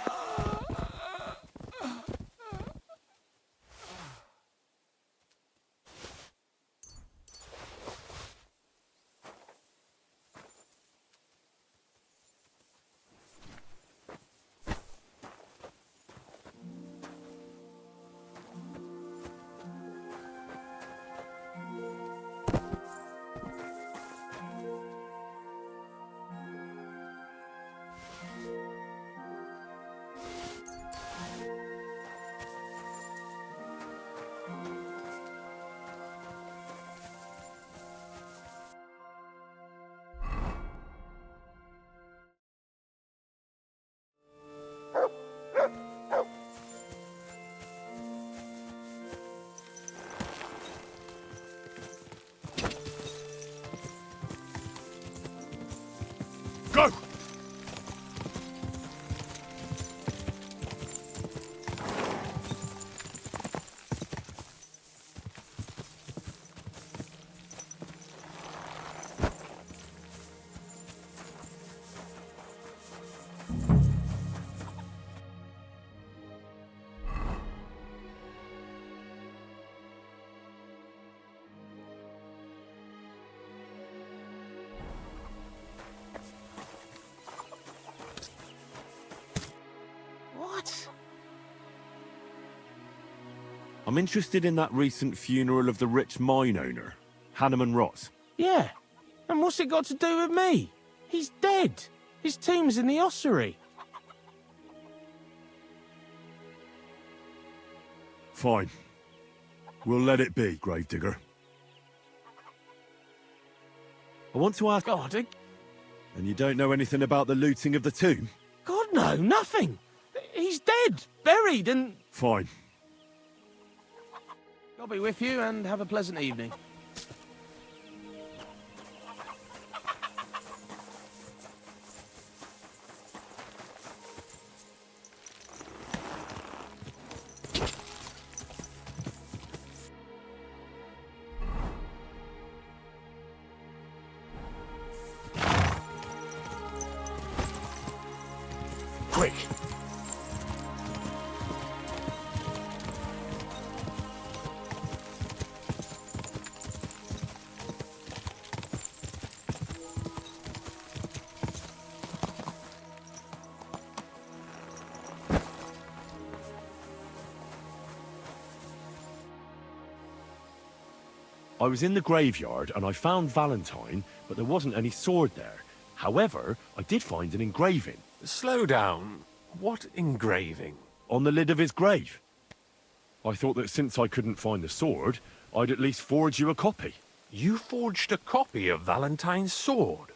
Go! I'm interested in that recent funeral of the rich mine owner, Hanneman Ross. Yeah, and what's it got to do with me? He's dead. His tomb's in the ossuary. Fine. We'll let it be, gravedigger. I want to ask... God, And you don't know anything about the looting of the tomb? God, no, nothing. He's dead, buried, and... Fine. I'll be with you, and have a pleasant evening. Quick! I was in the graveyard and I found Valentine, but there wasn't any sword there. However, I did find an engraving. Slow down. What engraving? On the lid of his grave. I thought that since I couldn't find the sword, I'd at least forge you a copy. You forged a copy of Valentine's sword?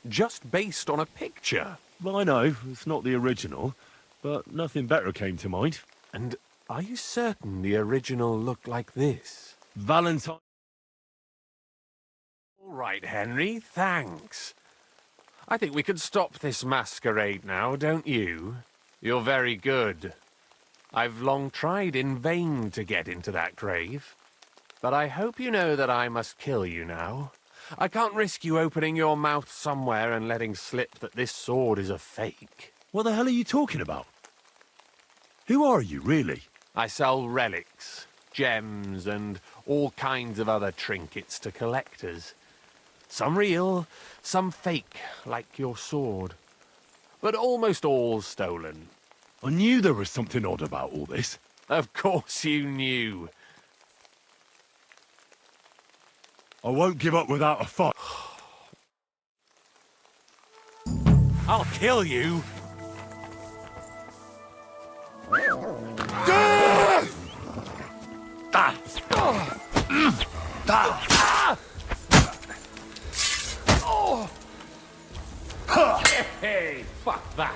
Just based on a picture? Well, I know, it's not the original, but nothing better came to mind. And are you certain the original looked like this? Valentine... All right, Henry, thanks. I think we could stop this masquerade now, don't you? You're very good. I've long tried in vain to get into that grave. But I hope you know that I must kill you now. I can't risk you opening your mouth somewhere and letting slip that this sword is a fake. What the hell are you talking about? Who are you, really? I sell relics, gems, and all kinds of other trinkets to collectors. Some real, some fake, like your sword. But almost all stolen. I knew there was something odd about all this. Of course you knew. I won't give up without a fight. I'll kill you. Hey, fuck that.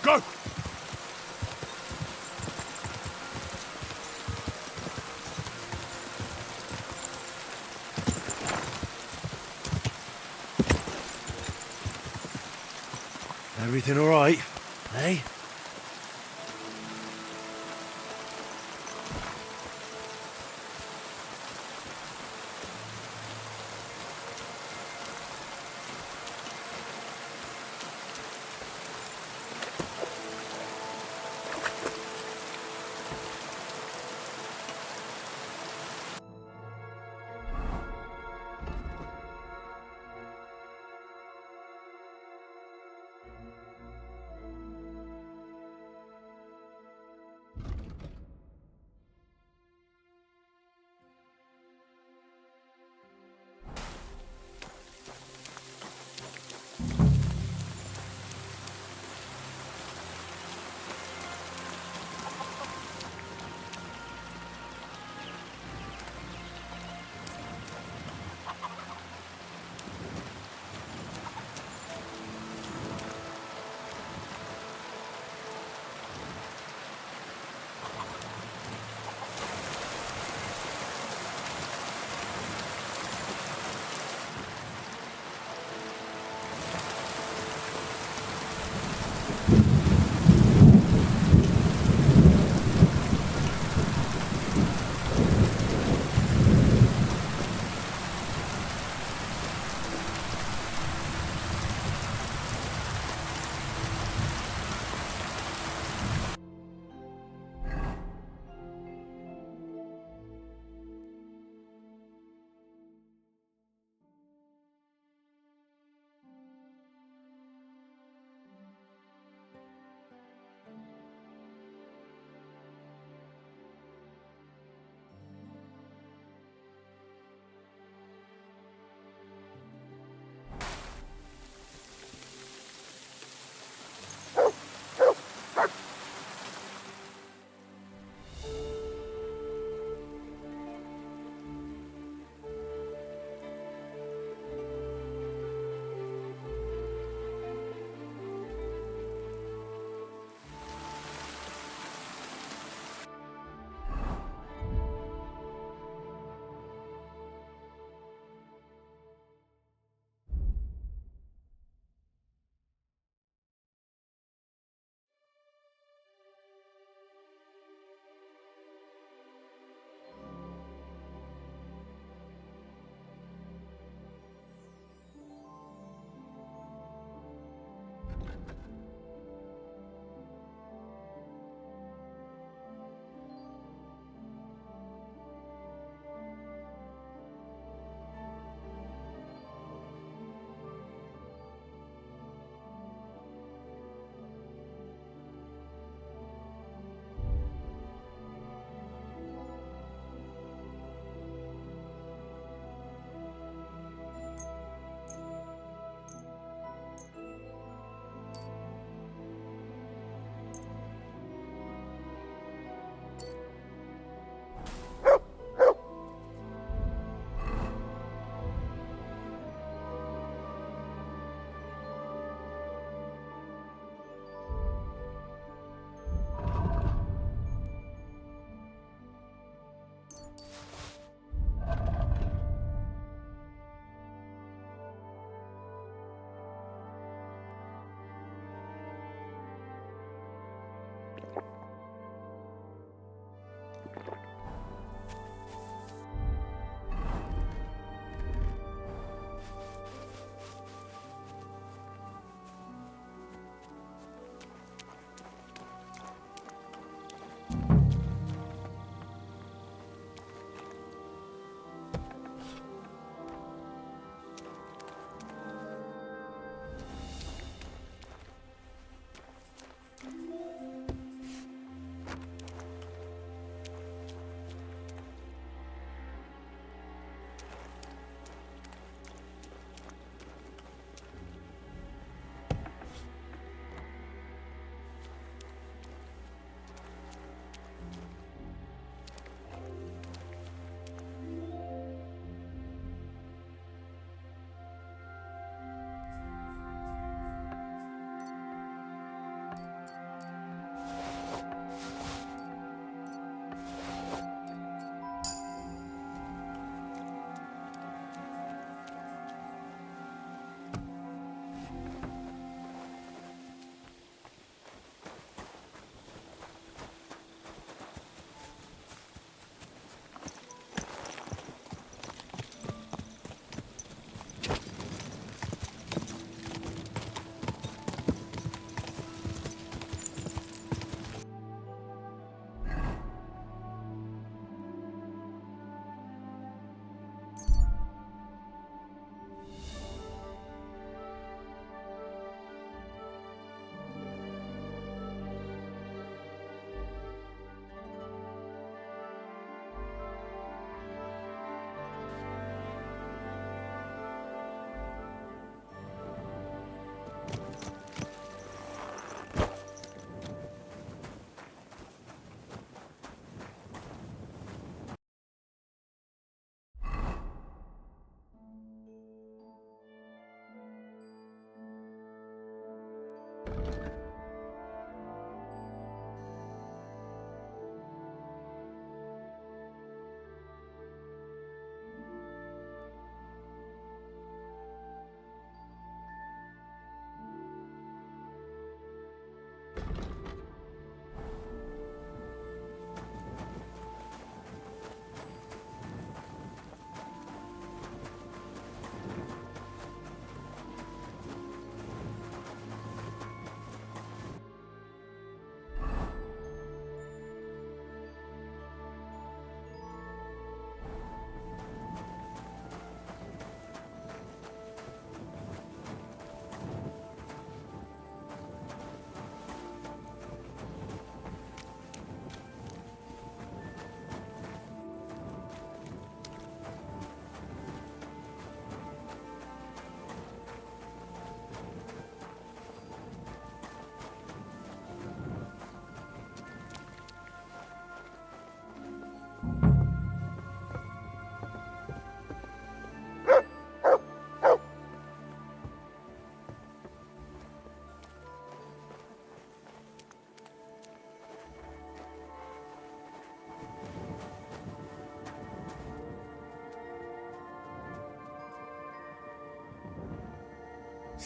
Go! Everything all right, eh?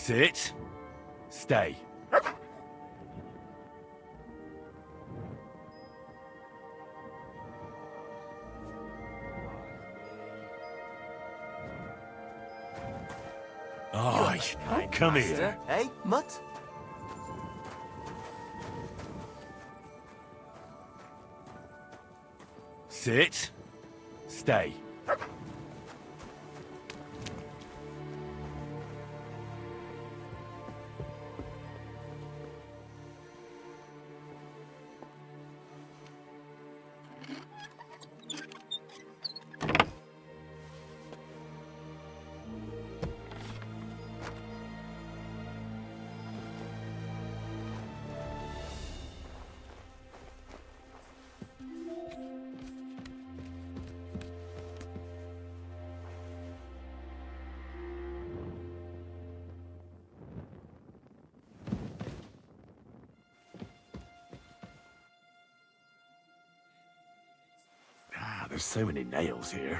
Sit. Stay. Oh, come here. Hey, Mutt? Sit. Stay. There's so many nails here.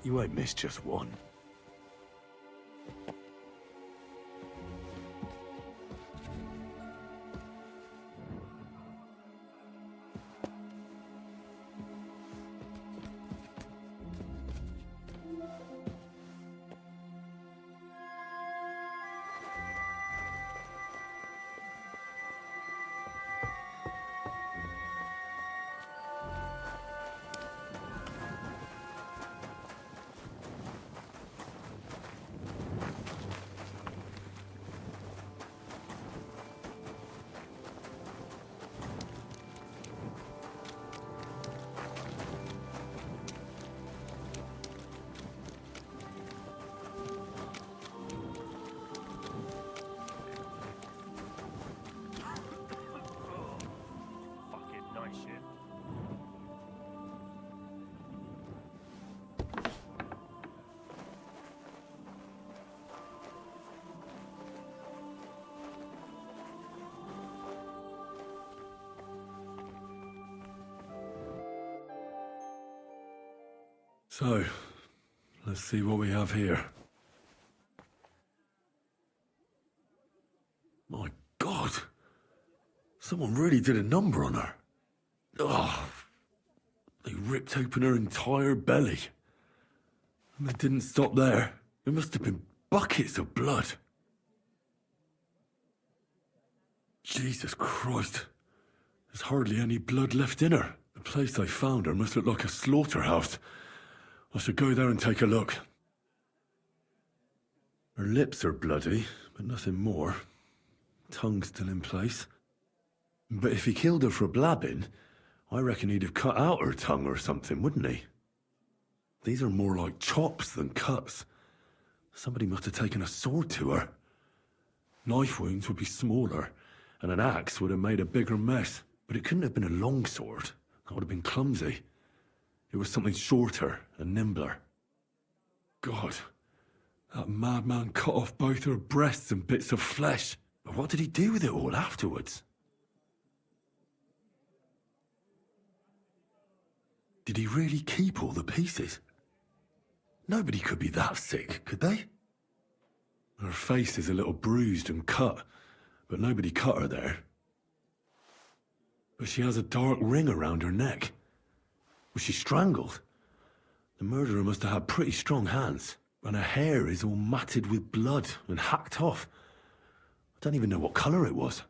You won't miss just one. So, let's see what we have here. My God! Someone really did a number on her. Oh, they ripped open her entire belly. And they didn't stop there. There must have been buckets of blood. Jesus Christ. There's hardly any blood left in her. The place they found her must look like a slaughterhouse. I should go there and take a look. Her lips are bloody, but nothing more. Tongue still in place. But if he killed her for blabbing, I reckon he'd have cut out her tongue or something, wouldn't he? These are more like chops than cuts. Somebody must have taken a sword to her. Knife wounds would be smaller, and an axe would have made a bigger mess. But it couldn't have been a long sword. That would have been clumsy. It was something shorter and nimbler. God, that madman cut off both her breasts and bits of flesh. But what did he do with it all afterwards? Did he really keep all the pieces? Nobody could be that sick, could they? Her face is a little bruised and cut, but nobody cut her there. But she has a dark ring around her neck. Was she strangled? The murderer must have had pretty strong hands, and her hair is all matted with blood and hacked off. I don't even know what colour it was.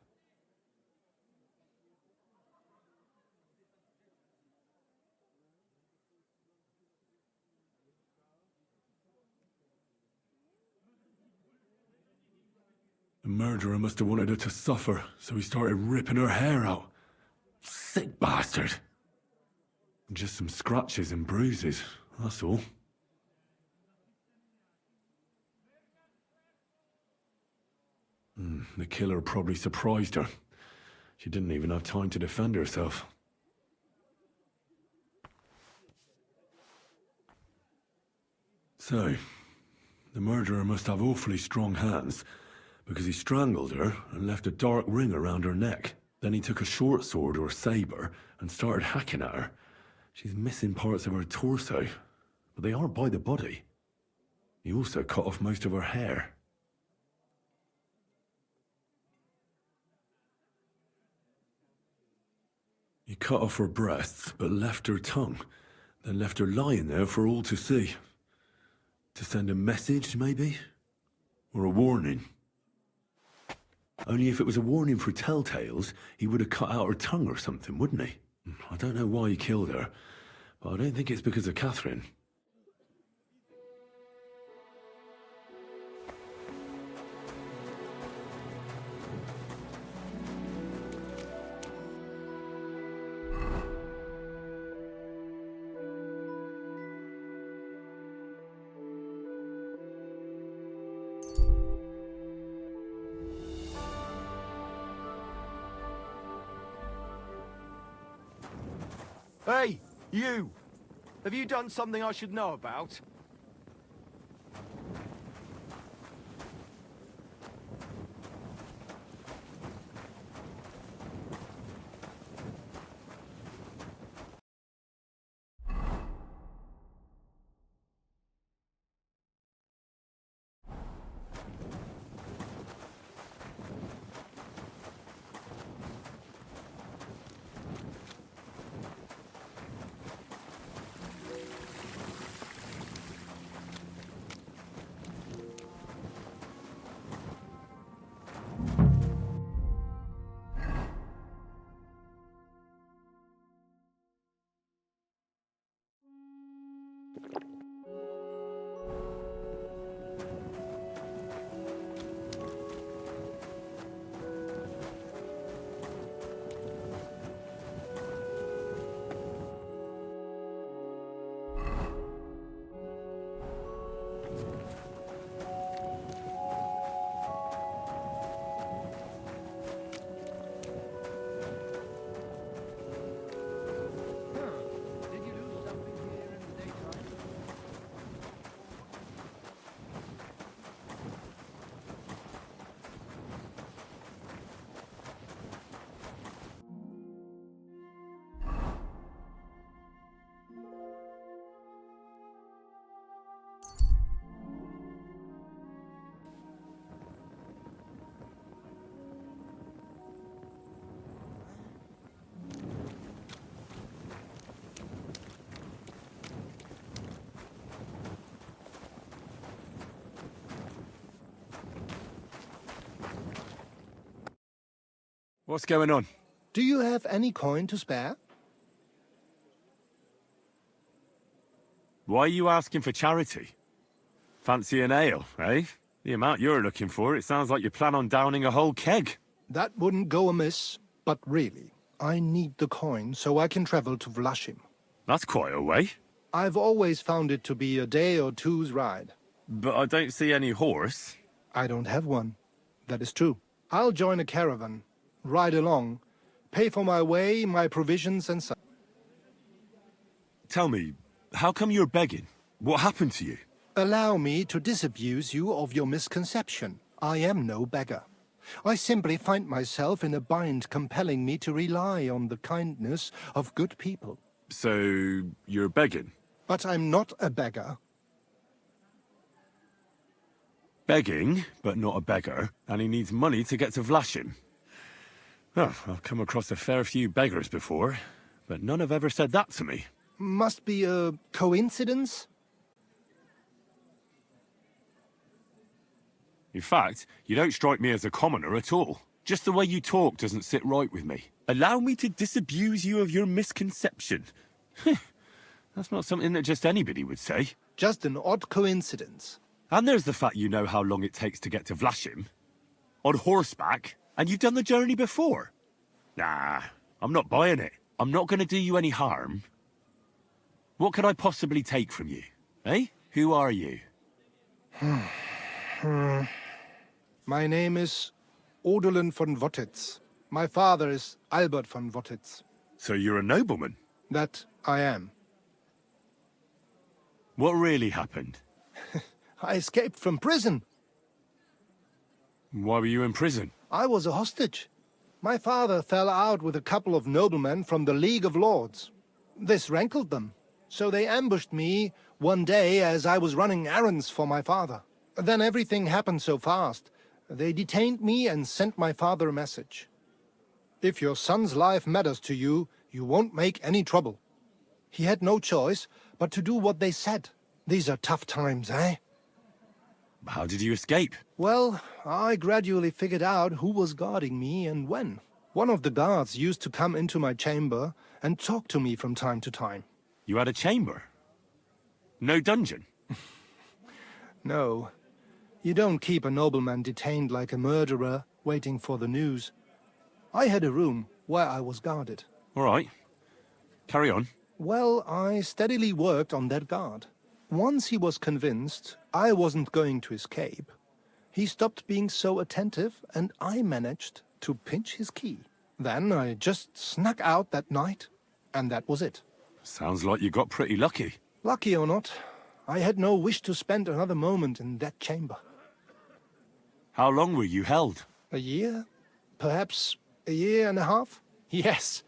The murderer must have wanted her to suffer, so he started ripping her hair out. Sick bastard. Just some scratches and bruises, that's all. The killer probably surprised her. She didn't even have time to defend herself. So, the murderer must have awfully strong hands, because he strangled her and left a dark ring around her neck. Then he took a short sword or saber and started hacking at her. She's missing parts of her torso, but they aren't by the body. He also cut off most of her hair. He cut off her breasts, but left her tongue, then left her lying there for all to see. To send a message, maybe? Or a warning? Only if it was a warning for telltales, he would have cut out her tongue or something, wouldn't he? I don't know why he killed her, but I don't think it's because of Catherine. Hey, you! Have you done something I should know about? What's going on? Do you have any coin to spare? Why are you asking for charity? Fancy an ale, eh? The amount you're looking for, it sounds like you plan on downing a whole keg. That wouldn't go amiss, but really, I need the coin so I can travel to Vlashim. That's quite a way. I've always found it to be a day or two's ride. But I don't see any horse. I don't have one. That is true. I'll join a caravan, ride along, pay for my way, my provisions and such. Tell me, how come you're begging? What happened to you? Allow me to disabuse you of your misconception. I am no beggar. I simply find myself in a bind compelling me to rely on the kindness of good people. So, you're begging? But I'm not a beggar. Begging, but not a beggar, and he needs money to get to Vlashim. Oh, I've come across a fair few beggars before, but none have ever said that to me. Must be a coincidence? In fact, you don't strike me as a commoner at all. Just the way you talk doesn't sit right with me. Allow me to disabuse you of your misconception. That's not something that just anybody would say. Just an odd coincidence. And there's the fact you know how long it takes to get to Vlashim. On horseback, and you've done the journey before. Nah, I'm not buying it. I'm not going to do you any harm. What could I possibly take from you? Eh? Who are you? My name is Odolin von Wottitz. My father is Albert von Wottitz. So you're a nobleman? That I am. What really happened? I escaped from prison. Why were you in prison? I was a hostage. My father fell out with a couple of noblemen from the League of Lords. This rankled them, so they ambushed me one day as I was running errands for my father. Then everything happened so fast. They detained me and sent my father a message. If your son's life matters to you, you won't make any trouble. He had no choice but to do what they said. These are tough times, eh? How did you escape? Well, I gradually figured out who was guarding me and when. One of the guards used to come into my chamber and talk to me from time to time. You had a chamber? No dungeon? No. You don't keep a nobleman detained like a murderer, waiting for the news. I had a room where I was guarded. All right. Carry on. Well, I steadily worked on that guard. Once he was convinced I wasn't going to escape, he stopped being so attentive and I managed to pinch his key. Then I just snuck out that night, and that was it. Sounds like you got pretty lucky. Lucky or not, I had no wish to spend another moment in that chamber. How long were you held? A year? Perhaps a year and a half? Yes,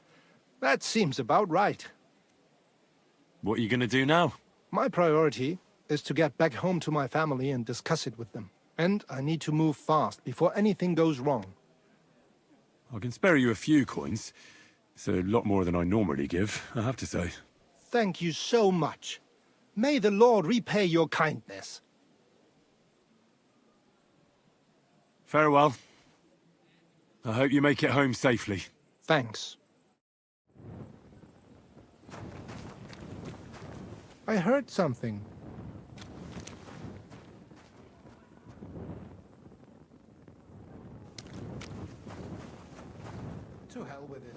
that seems about right. What are you going to do now? My priority is to get back home to my family and discuss it with them. And I need to move fast before anything goes wrong. I can spare you a few coins. It's a lot more than I normally give, I have to say. Thank you so much. May the Lord repay your kindness. Farewell. I hope you make it home safely. Thanks. I heard something. To hell with it.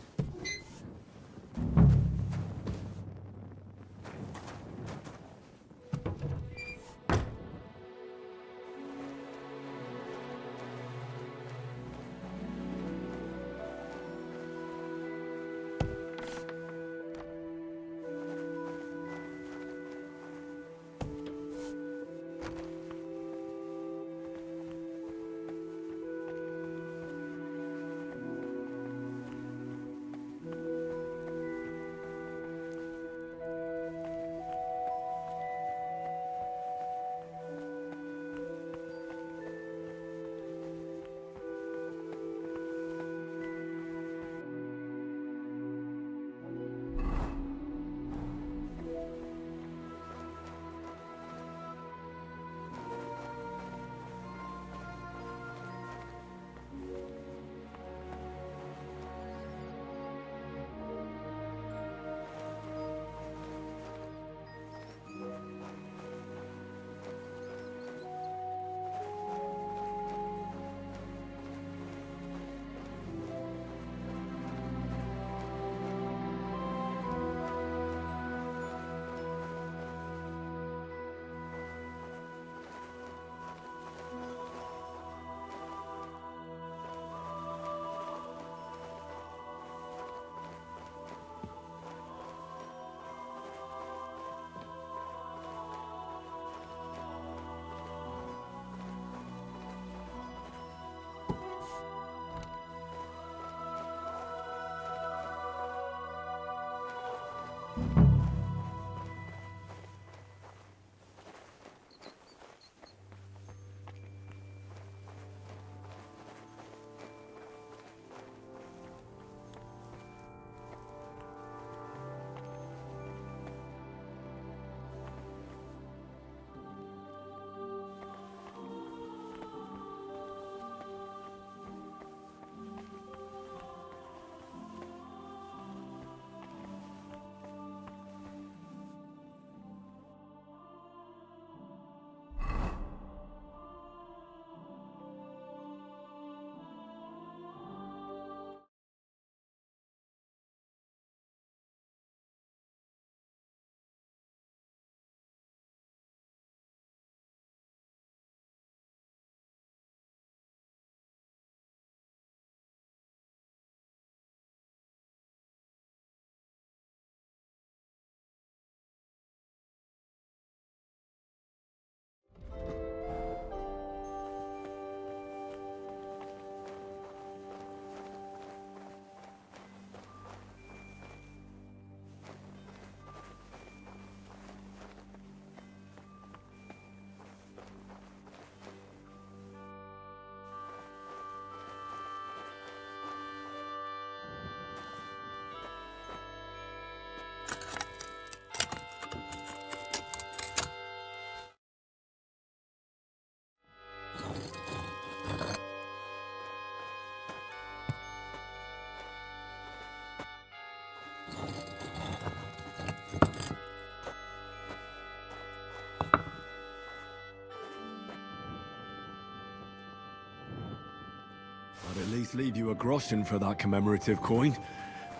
I'd at least leave you a groschen for that commemorative coin.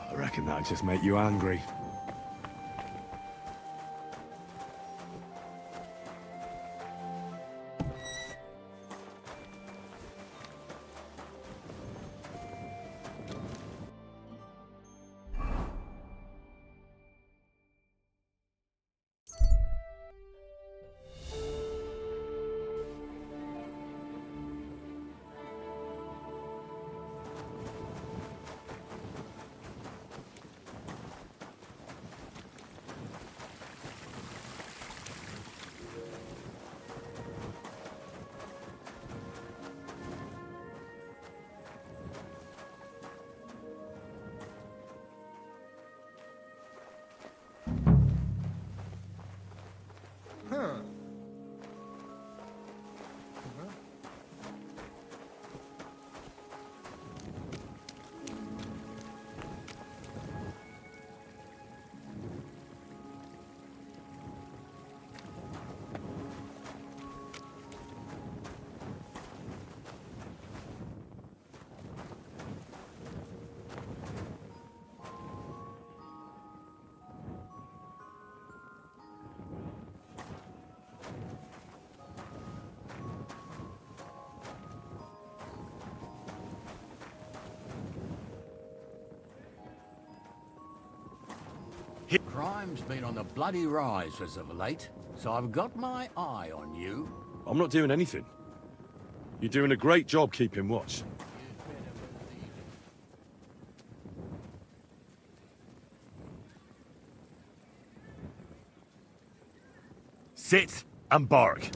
I reckon that'd just make you angry. Crime's been on the bloody rise as of late, so I've got my eye on you. I'm not doing anything. You're doing a great job keeping watch. Sit and bark.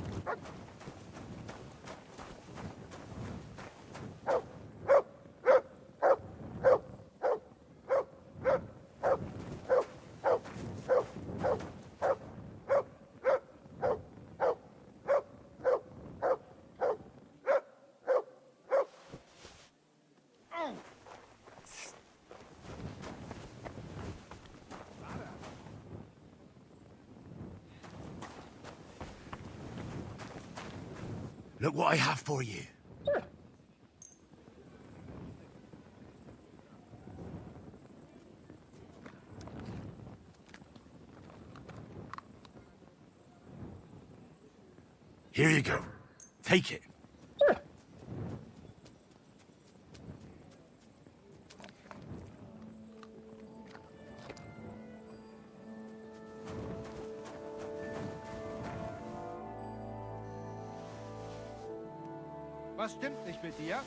Look what I have for you. Here you go. Take it. Was stimmt nicht mit dir?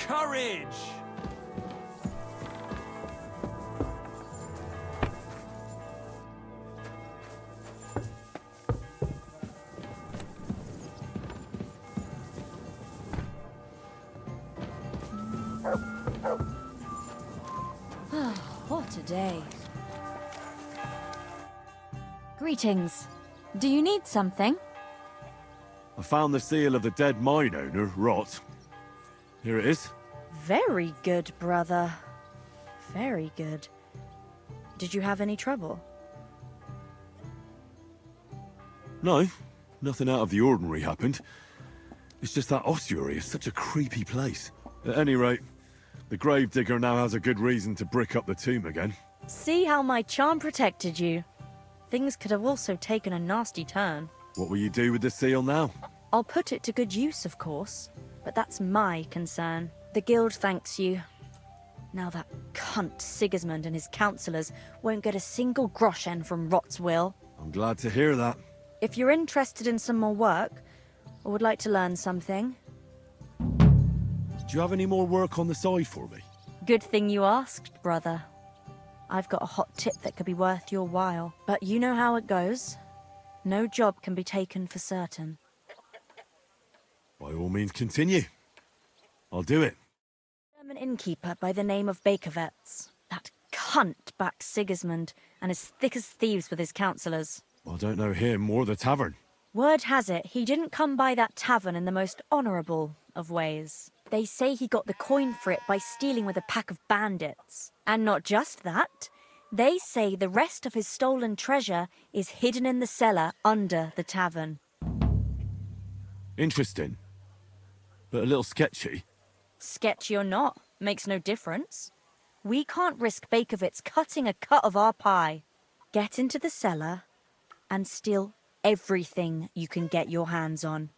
Courage! What a day. Greetings. Do you need something? I found the seal of the dead mine owner, Rot. Here it is. Very good, brother. Very good. Did you have any trouble? No, nothing out of the ordinary happened. It's just that ossuary is such a creepy place. At any rate, the gravedigger now has a good reason to brick up the tomb again. See how my charm protected you. Things could have also taken a nasty turn. What will you do with the seal now? I'll put it to good use, of course, but that's my concern. The guild thanks you. Now that cunt Sigismund and his councillors won't get a single groschen from Rot's will. I'm glad to hear that. If you're interested in some more work, or would like to learn something... Do you have any more work on the side for me? Good thing you asked, brother. I've got a hot tip that could be worth your while. But you know how it goes. No job can be taken for certain. By all means, continue. I'll do it. I'm an innkeeper by the name of Bakervetz. That cunt backed Sigismund, and is thick as thieves with his councillors. I don't know him or the tavern. Word has it, he didn't come by that tavern in the most honourable of ways. They say he got the coin for it by stealing with a pack of bandits. And not just that, they say the rest of his stolen treasure is hidden in the cellar under the tavern. Interesting. But a little sketchy. Sketchy or not, makes no difference. We can't risk Bakervetz cutting a cut of our pie. Get into the cellar and steal everything you can get your hands on.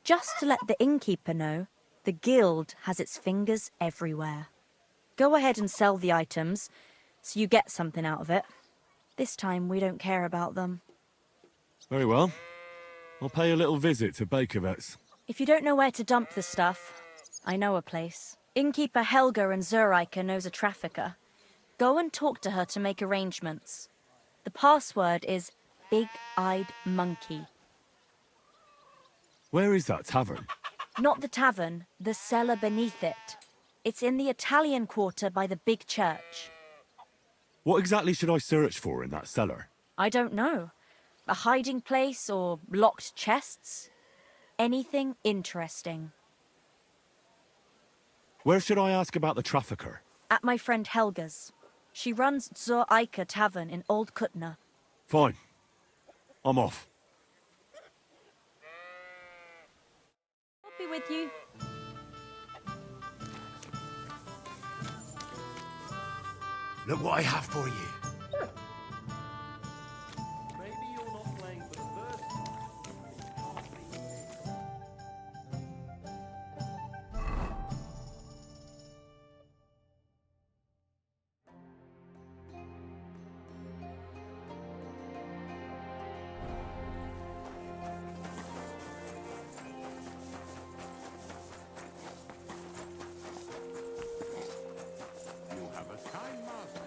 Just to let the innkeeper know, the guild has its fingers everywhere. Go ahead and sell the items, so you get something out of it. This time we don't care about them. Very well. I'll pay a little visit to Bakervetz. If you don't know where to dump the stuff, I know a place. Innkeeper Helga in Zurich knows a trafficker. Go and talk to her to make arrangements. The password is Big-Eyed Monkey. Where is that tavern? Not the tavern, the cellar beneath it. It's in the Italian quarter by the big church. What exactly should I search for in that cellar? I don't know. A hiding place or locked chests? Anything interesting. Where should I ask about the trafficker? At my friend Helga's. She runs Zur Eike Tavern in Old Kutna. Fine. I'm off. I'll be with you. Look what I have for you. Maybe you're not playing for the first time. You have a kind master.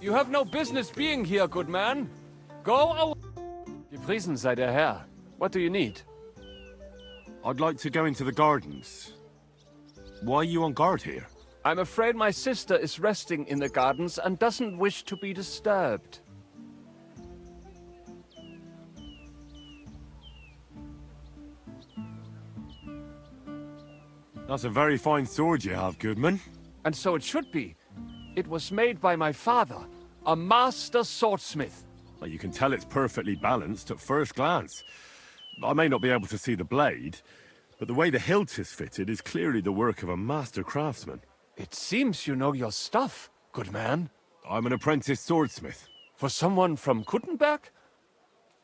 You have no business being here, good man. Go away. Gepriesen sei der Herr. What do you need? I'd like to go into the gardens. Why are you on guard here? I'm afraid my sister is resting in the gardens and doesn't wish to be disturbed. That's a very fine sword you have, Goodman. And so it should be. It was made by my father, a master swordsmith. Well, you can tell it's perfectly balanced at first glance. I may not be able to see the blade, but the way the hilt is fitted is clearly the work of a master craftsman. It seems you know your stuff, good man. I'm an apprentice swordsmith. For someone from Kuttenberg?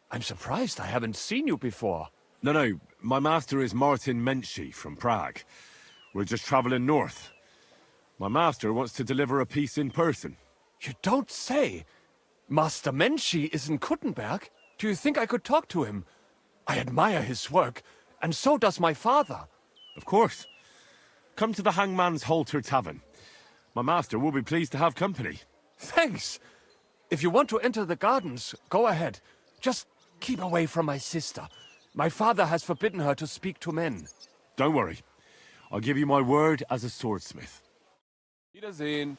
I'm surprised I haven't seen you before. No, my master is Martin Menschy from Prague. We're just traveling north. My master wants to deliver a piece in person. You don't say! Master Menschy is in Kuttenberg? Do you think I could talk to him? I admire his work, and so does my father. Of course. Come to the Hangman's Halter Tavern. My master will be pleased to have company. Thanks! If you want to enter the gardens, go ahead. Just keep away from my sister. My father has forbidden her to speak to men. Don't worry. I'll give you my word as a swordsmith. Wiedersehen.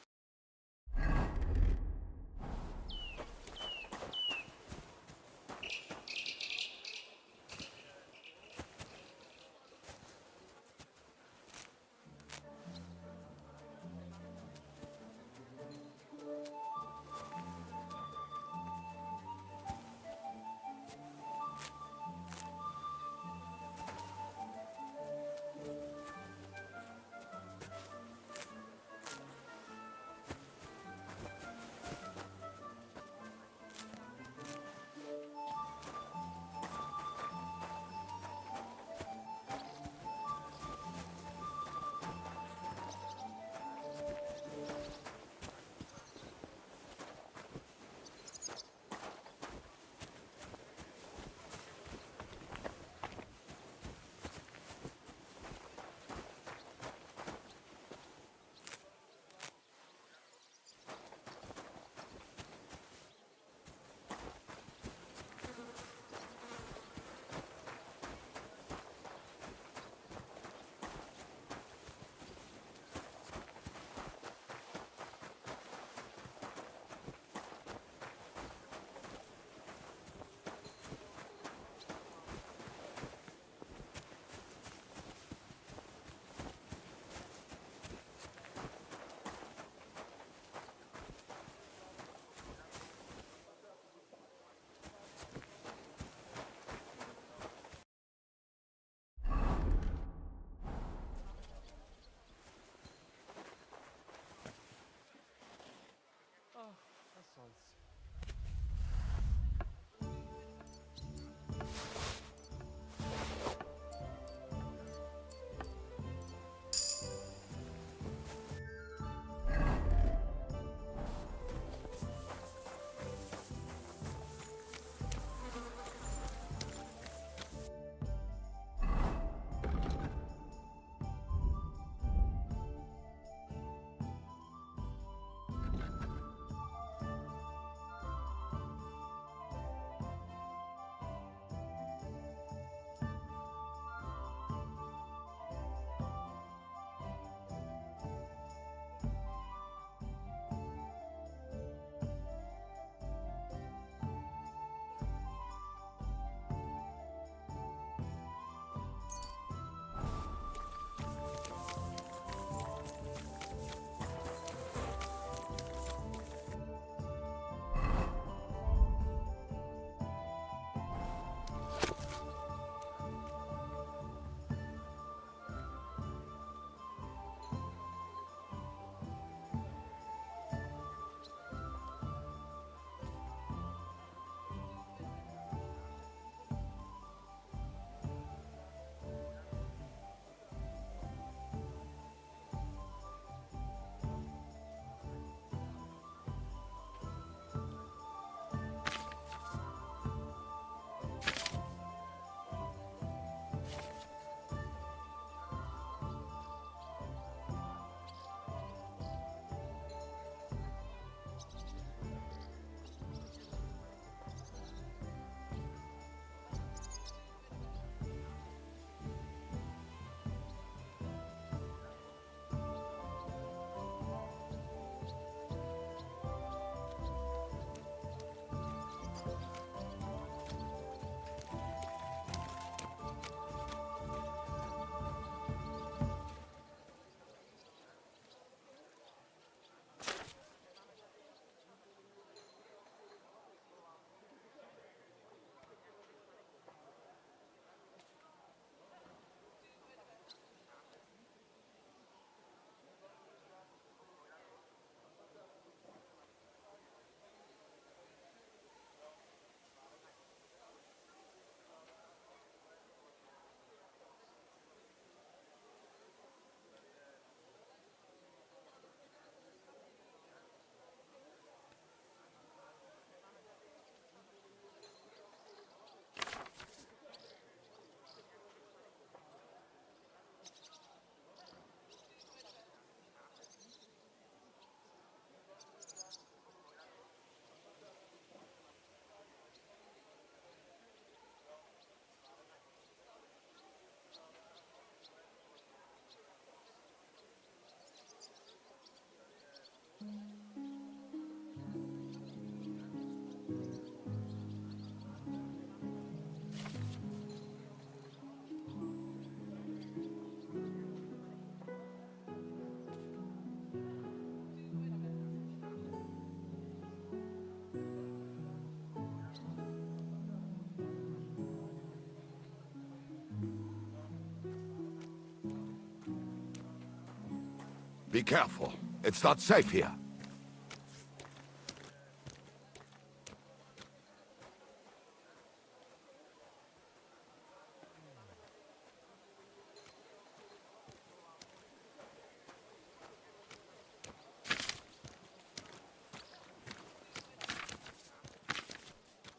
Be careful. It's not safe here.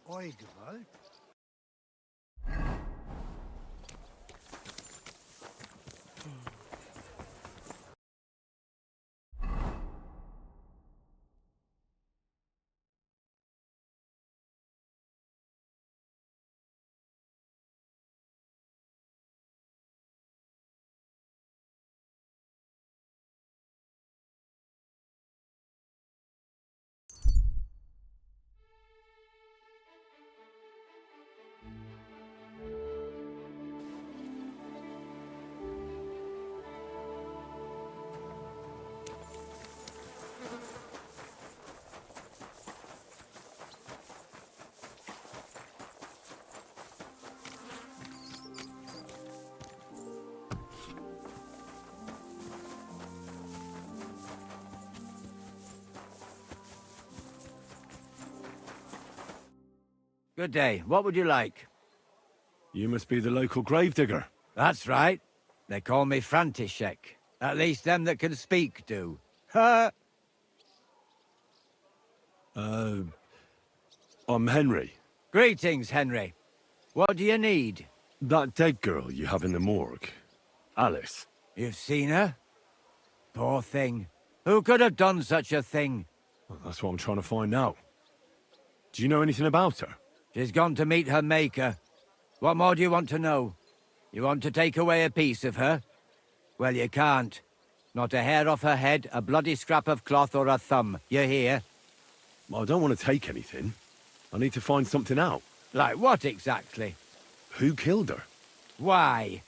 Oi, Gewalt. Good day. What would you like? You must be the local gravedigger. That's right. They call me František. At least them that can speak do. Ha! I'm Henry. Greetings, Henry. What do you need? That dead girl you have in the morgue. Alice. You've seen her? Poor thing. Who could have done such a thing? Well, that's what I'm trying to find out. Do you know anything about her? She's gone to meet her maker. What more do you want to know? You want to take away a piece of her? Well, you can't. Not a hair off her head, a bloody scrap of cloth, or a thumb. You hear? Well, I don't want to take anything. I need to find something out. Like what exactly? Who killed her? Why?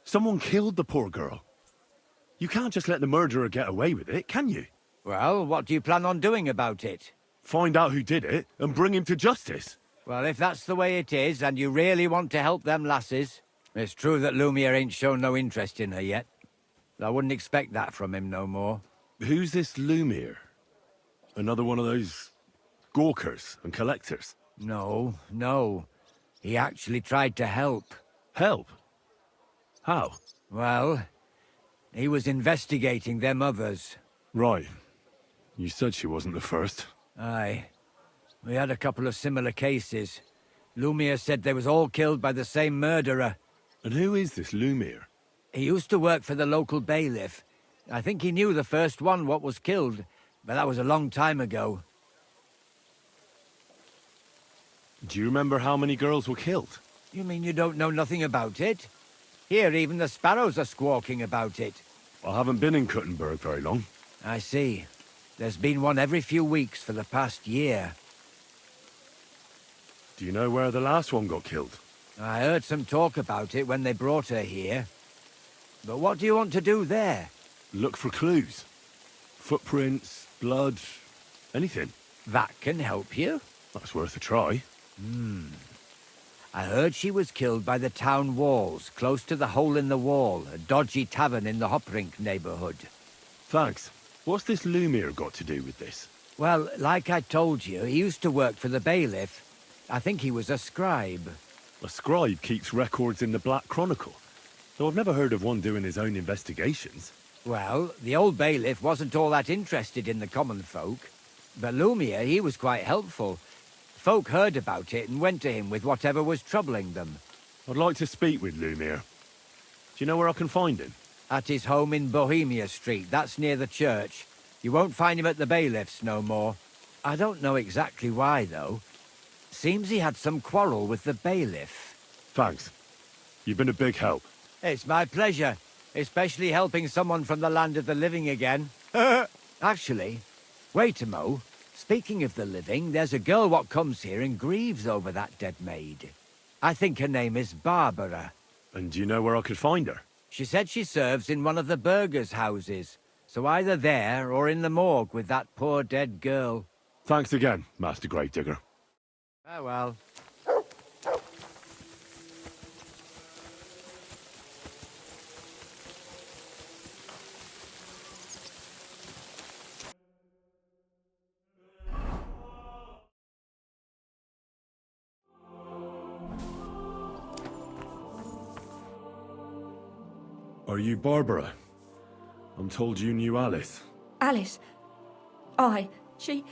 Someone killed the poor girl. You can't just let the murderer get away with it, can you? Well, what do you plan on doing about it? Find out who did it and bring him to justice. Well, if that's the way it is, and you really want to help them lasses, it's true that Lumiere ain't shown no interest in her yet. I wouldn't expect that from him no more. Who's this Lumiere? Another one of those gawkers and collectors? No. He actually tried to help. Help? How? Well, he was investigating them others. Right. You said she wasn't the first. Aye. We had a couple of similar cases. Lumiere said they was all killed by the same murderer. And who is this Lumiere? He used to work for the local bailiff. I think he knew the first one what was killed, but that was a long time ago. Do you remember how many girls were killed? You mean you don't know nothing about it? Here, even the sparrows are squawking about it. I haven't been in Kuttenberg very long. I see. There's been one every few weeks for the past year. Do you know where the last one got killed? I heard some talk about it when they brought her here. But what do you want to do there? Look for clues. Footprints, blood, anything. That can help you? That's worth a try. I heard she was killed by the town walls, close to the Hole in the Wall, a dodgy tavern in the Hoprink neighborhood. Thanks. What's this Lumiere got to do with this? Well, like I told you, he used to work for the bailiff. I think he was a scribe. A scribe keeps records in the Black Chronicle, though I've never heard of one doing his own investigations. Well, the old bailiff wasn't all that interested in the common folk. But Lumiere, he was quite helpful. Folk heard about it and went to him with whatever was troubling them. I'd like to speak with Lumiere. Do you know where I can find him? At his home in Bohemia Street, that's near the church. You won't find him at the bailiff's no more. I don't know exactly why, though. Seems he had some quarrel with the bailiff. Thanks. You've been a big help. It's my pleasure, especially helping someone from the land of the living again. Actually, wait a mo. Speaking of the living, there's a girl what comes here and grieves over that dead maid. I think her name is Barbara. And do you know where I could find her? She said she serves in one of the burgers' houses, so either there or in the morgue with that poor dead girl. Thanks again, Master Gravedigger. Oh well. Are you Barbara? I'm told you knew Alice. Alice. Aye. She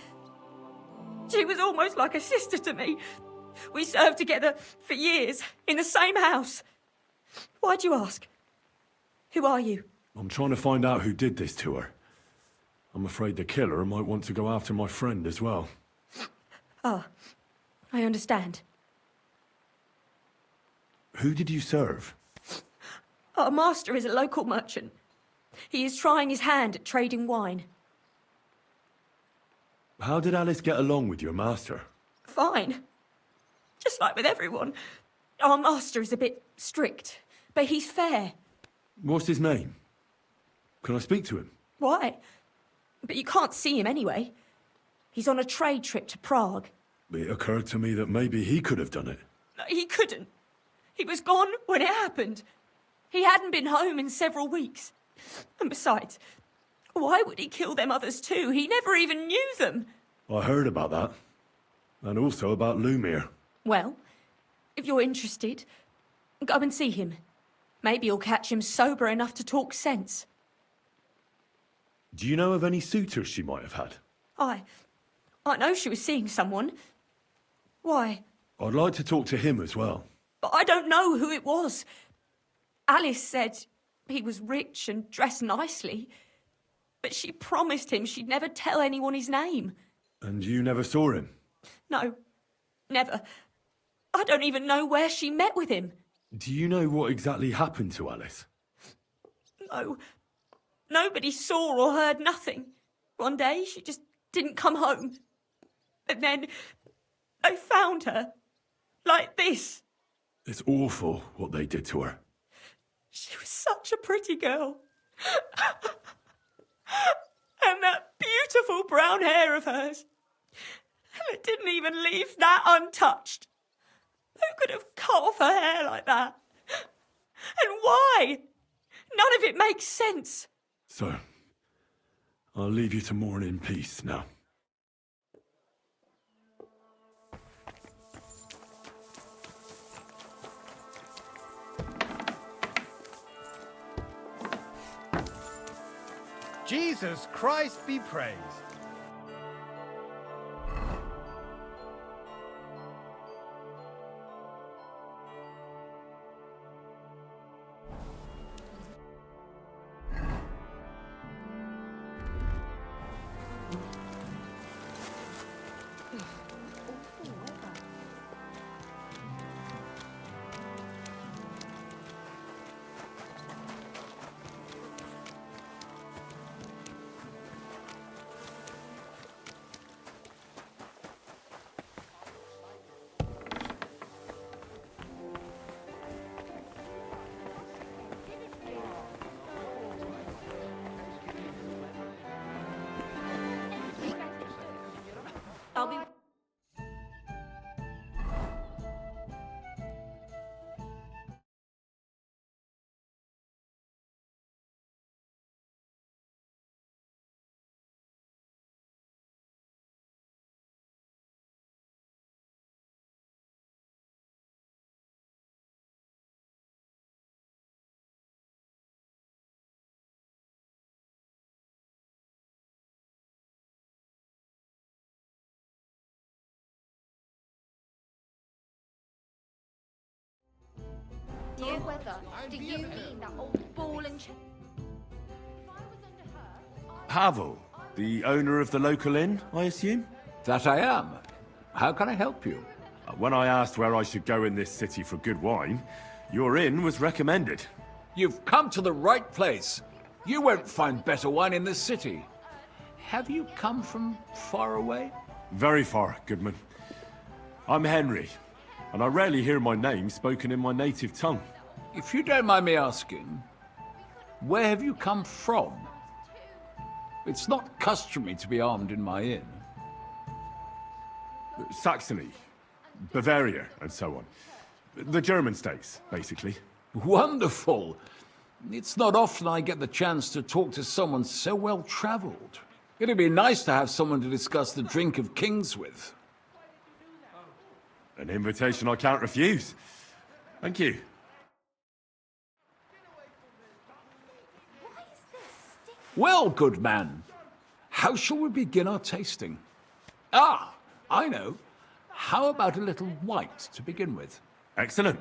was almost like a sister to me. We served together for years, in the same house. Why'd you ask? Who are you? I'm trying to find out who did this to her. I'm afraid the killer might want to go after my friend as well. Ah, I understand. Who did you serve? Our master is a local merchant. He is trying his hand at trading wine. How did Alice get along with your master? Fine. Just like with everyone. Our master is a bit strict, but he's fair. What's his name? Can I speak to him? Why? But you can't see him anyway. He's on a trade trip to Prague. It occurred to me that maybe he could have done it. He couldn't. He was gone when it happened. He hadn't been home in several weeks. And besides, why would he kill them others too? He never even knew them. I heard about that. And also about Lumir. Well, if you're interested, go and see him. Maybe you'll catch him sober enough to talk sense. Do you know of any suitors she might have had? I know she was seeing someone. Why? I'd like to talk to him as well. But I don't know who it was. Alice said he was rich and dressed nicely. But she promised him she'd never tell anyone his name. And you never saw him? No, never. I don't even know where she met with him. Do you know what exactly happened to Alice? No. Nobody saw or heard nothing. One day she just didn't come home. And then they found her. Like this. It's awful what they did to her. She was such a pretty girl. And that beautiful brown hair of hers. And it didn't even leave that untouched. Who could have cut off her hair like that? And why? None of it makes sense. So, I'll leave you to mourn in peace now. Jesus Christ be praised. I'll be... Do you mean that old ball and chain? Havel, the owner of the local inn, I assume? That I am. How can I help you? When I asked where I should go in this city for good wine, your inn was recommended. You've come to the right place. You won't find better wine in this city. Have you come from far away? Very far, Goodman. I'm Henry, and I rarely hear my name spoken in my native tongue. If you don't mind me asking, where have you come from? It's not customary to be armed in my inn. Saxony, Bavaria, and so on. The German states, basically. Wonderful! It's not often I get the chance to talk to someone so well-traveled. It'd be nice to have someone to discuss the drink of kings with. An invitation I can't refuse. Thank you. Well, good man, how shall we begin our tasting? Ah, I know. How about a little white to begin with? Excellent.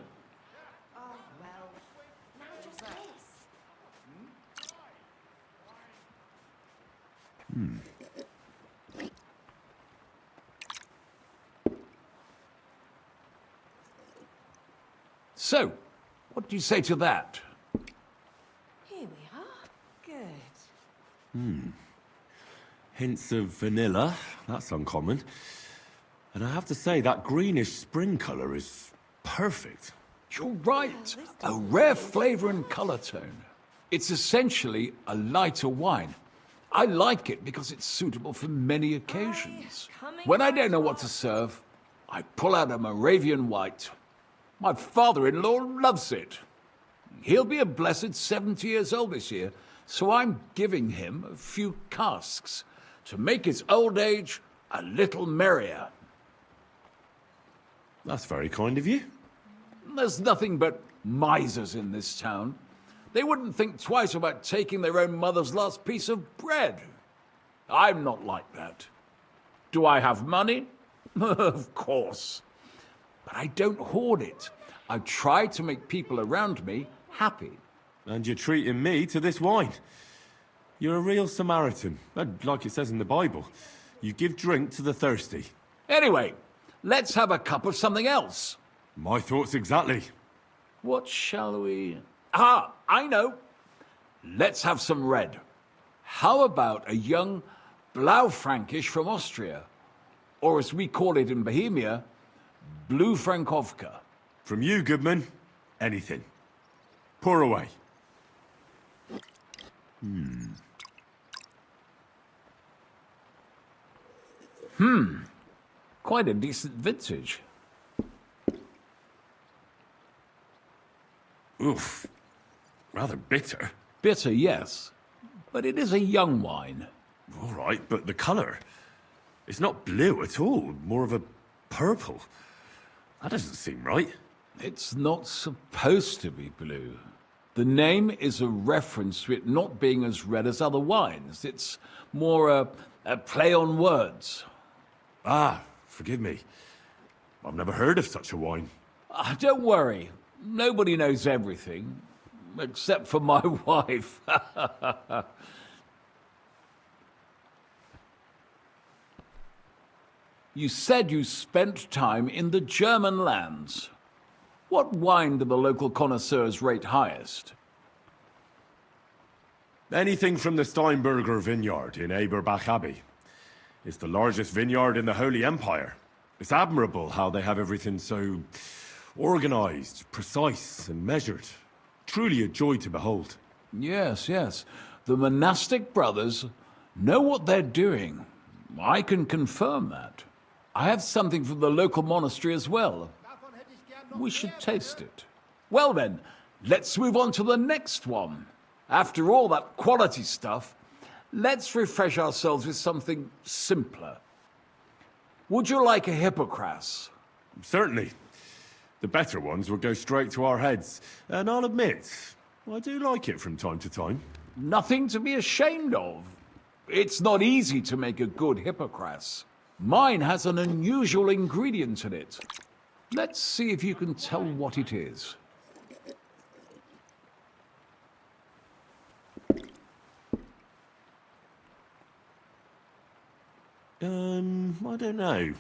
So, what do you say to that? Here we are. Good. Hints of vanilla. That's uncommon. And I have to say, that greenish spring colour is perfect. You're right. A rare flavour and colour tone. It's essentially a lighter wine. I like it because it's suitable for many occasions. When I don't know what to serve, I pull out a Moravian white. My father-in-law loves it. He'll be a blessed 70 years old this year, so I'm giving him a few casks to make his old age a little merrier. That's very kind of you. There's nothing but misers in this town. They wouldn't think twice about taking their own mother's last piece of bread. I'm not like that. Do I have money? Of course. But I don't hoard it. I try to make people around me happy. And you're treating me to this wine. You're a real Samaritan. And like it says in the Bible, you give drink to the thirsty. Anyway, let's have a cup of something else. My thoughts exactly. What shall we... Ah, I know. Let's have some red. How about a young Blaufränkisch from Austria? Or as we call it in Bohemia, Blue Frankovka. From you, Goodman, anything. Pour away. Quite a decent vintage. Oof. Rather bitter. Bitter, yes. But it is a young wine. All right, but the colour. It's not blue at all. More of a purple. That doesn't seem right. It's not supposed to be blue. The name is a reference to it not being as red as other wines. It's more a play on words. Ah, forgive me. I've never heard of such a wine. Don't worry. Nobody knows everything. Except for my wife. You said you spent time in the German lands. What wine do the local connoisseurs rate highest? Anything from the Steinberger vineyard in Eberbach Abbey. It's the largest vineyard in the Holy Empire. It's admirable how they have everything so organized, precise, and measured. Truly a joy to behold. Yes, yes. The monastic brothers know what they're doing. I can confirm that. I have something from the local monastery as well. We should taste it. Well then, let's move on to the next one. After all that quality stuff, let's refresh ourselves with something simpler. Would you like a Hippocras? Certainly. The better ones will go straight to our heads. And I'll admit, I do like it from time to time. Nothing to be ashamed of. It's not easy to make a good Hippocras. Mine has an unusual ingredient in it. Let's see if you can tell what it is. I don't know.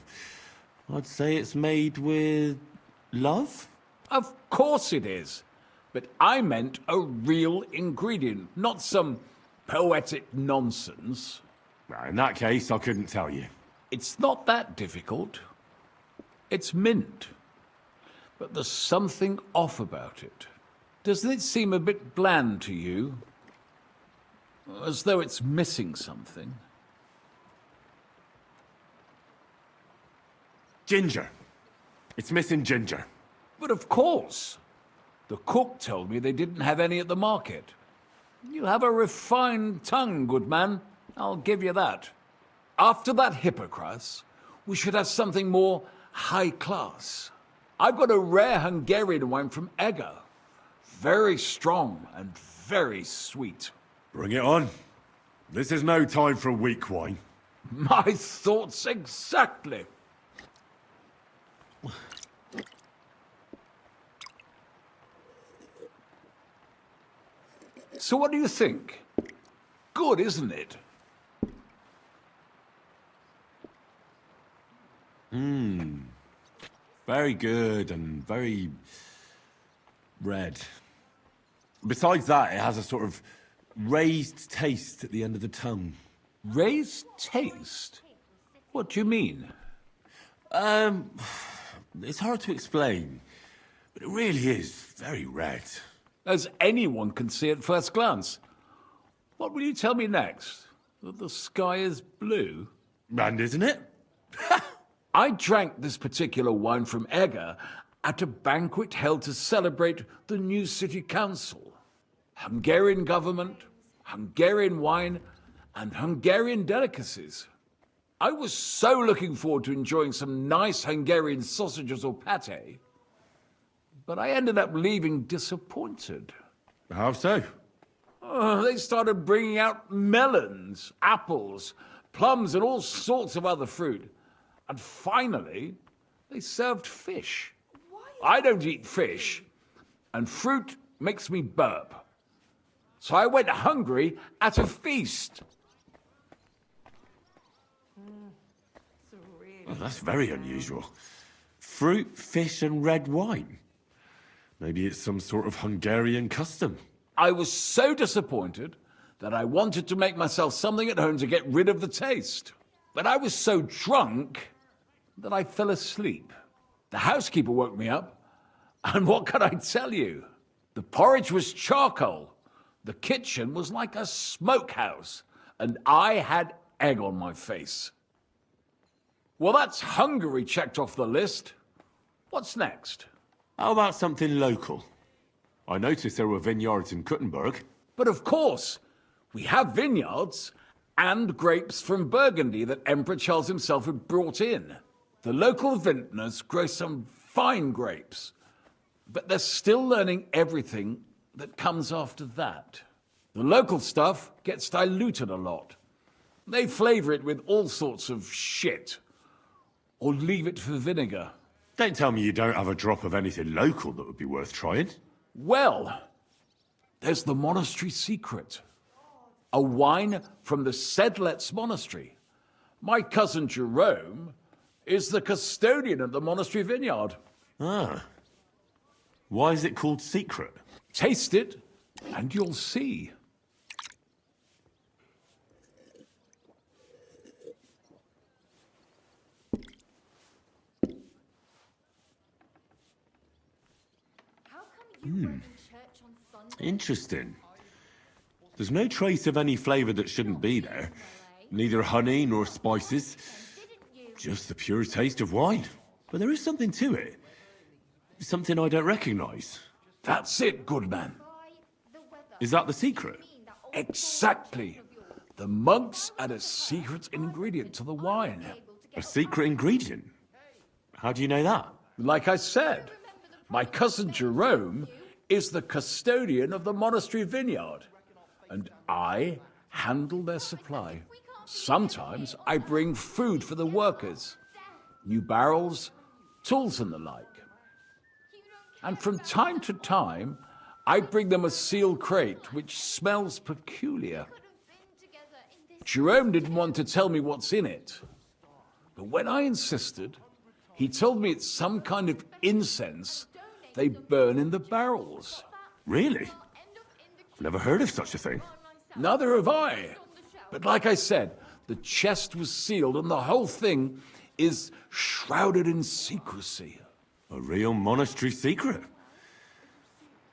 I'd say it's made with love? Of course it is. But I meant a real ingredient, not some poetic nonsense. In that case, I couldn't tell you. It's not that difficult. It's mint. But there's something off about it. Doesn't it seem a bit bland to you? As though it's missing something? Ginger. It's missing ginger. But of course. The cook told me they didn't have any at the market. You have a refined tongue, good man. I'll give you that. After that Hippocras, we should have something more high class. I've got a rare Hungarian wine from Eger. Very strong and very sweet. Bring it on. This is no time for weak wine. My thoughts exactly. So what do you think? Good, isn't it? Very good and very red. Besides that, it has a sort of raised taste at the end of the tongue. Raised taste? What do you mean? It's hard to explain, but it really is very red. As anyone can see at first glance. What will you tell me next? That the sky is blue? And isn't it? I drank this particular wine from Egger at a banquet held to celebrate the new city council. Hungarian government, Hungarian wine, and Hungarian delicacies. I was so looking forward to enjoying some nice Hungarian sausages or pate, but I ended up leaving disappointed. How so? They started bringing out melons, apples, plums, and all sorts of other fruit. And finally, they served fish. I don't eat fish, and fruit makes me burp. So I went hungry at a feast. Well, that's very unusual. Fruit, fish, and red wine. Maybe it's some sort of Hungarian custom. I was so disappointed that I wanted to make myself something at home to get rid of the taste. But I was so drunk that I fell asleep. The housekeeper woke me up, and what can I tell you? The porridge was charcoal. The kitchen was like a smokehouse, and I had egg on my face. Well, that's Hungary checked off the list. What's next? How about something local? I noticed there were vineyards in Kuttenberg. But of course, we have vineyards and grapes from Burgundy that Emperor Charles himself had brought in. The local vintners grow some fine grapes, but they're still learning everything that comes after that. The local stuff gets diluted a lot. They flavor it with all sorts of shit, or leave it for vinegar. Don't tell me you don't have a drop of anything local that would be worth trying. Well, there's the monastery secret. A wine from the Sedlets Monastery. My cousin Jerome is the custodian of the monastery vineyard. Ah. Why is it called secret? Taste it, and you'll see. Interesting. There's no trace of any flavour that shouldn't be there. Neither honey nor spices. Just the pure taste of wine. But there is something to it. Something I don't recognise. That's it, good man. Is that the secret? Exactly. The monks add a secret ingredient to the wine. A secret ingredient? How do you know that? Like I said, my cousin Jerome is the custodian of the monastery vineyard, and I handle their supply. Sometimes I bring food for the workers, new barrels, tools and the like. And from time to time, I bring them a sealed crate which smells peculiar. Jerome didn't want to tell me what's in it, but when I insisted, he told me it's some kind of incense they burn in the barrels. Really? I've never heard of such a thing. Neither have I. But like I said, the chest was sealed and the whole thing is shrouded in secrecy. A real monastery secret.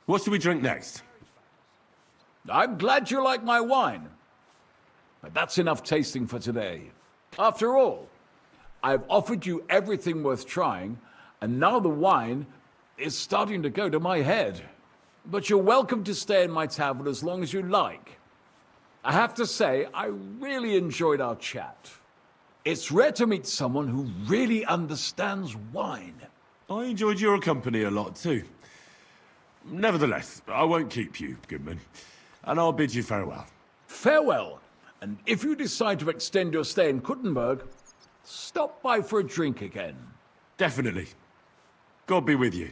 What should we drink next? I'm glad you like my wine. But that's enough tasting for today. After all, I've offered you everything worth trying, and now the wine is starting to go to my head. But you're welcome to stay in my tavern as long as you like. I have to say, I really enjoyed our chat. It's rare to meet someone who really understands wine. I enjoyed your company a lot too. Nevertheless, I won't keep you, Goodman, and I'll bid you farewell. Farewell, And if you decide to extend your stay in Kuttenberg, stop by for a drink again. Definitely. God be with you.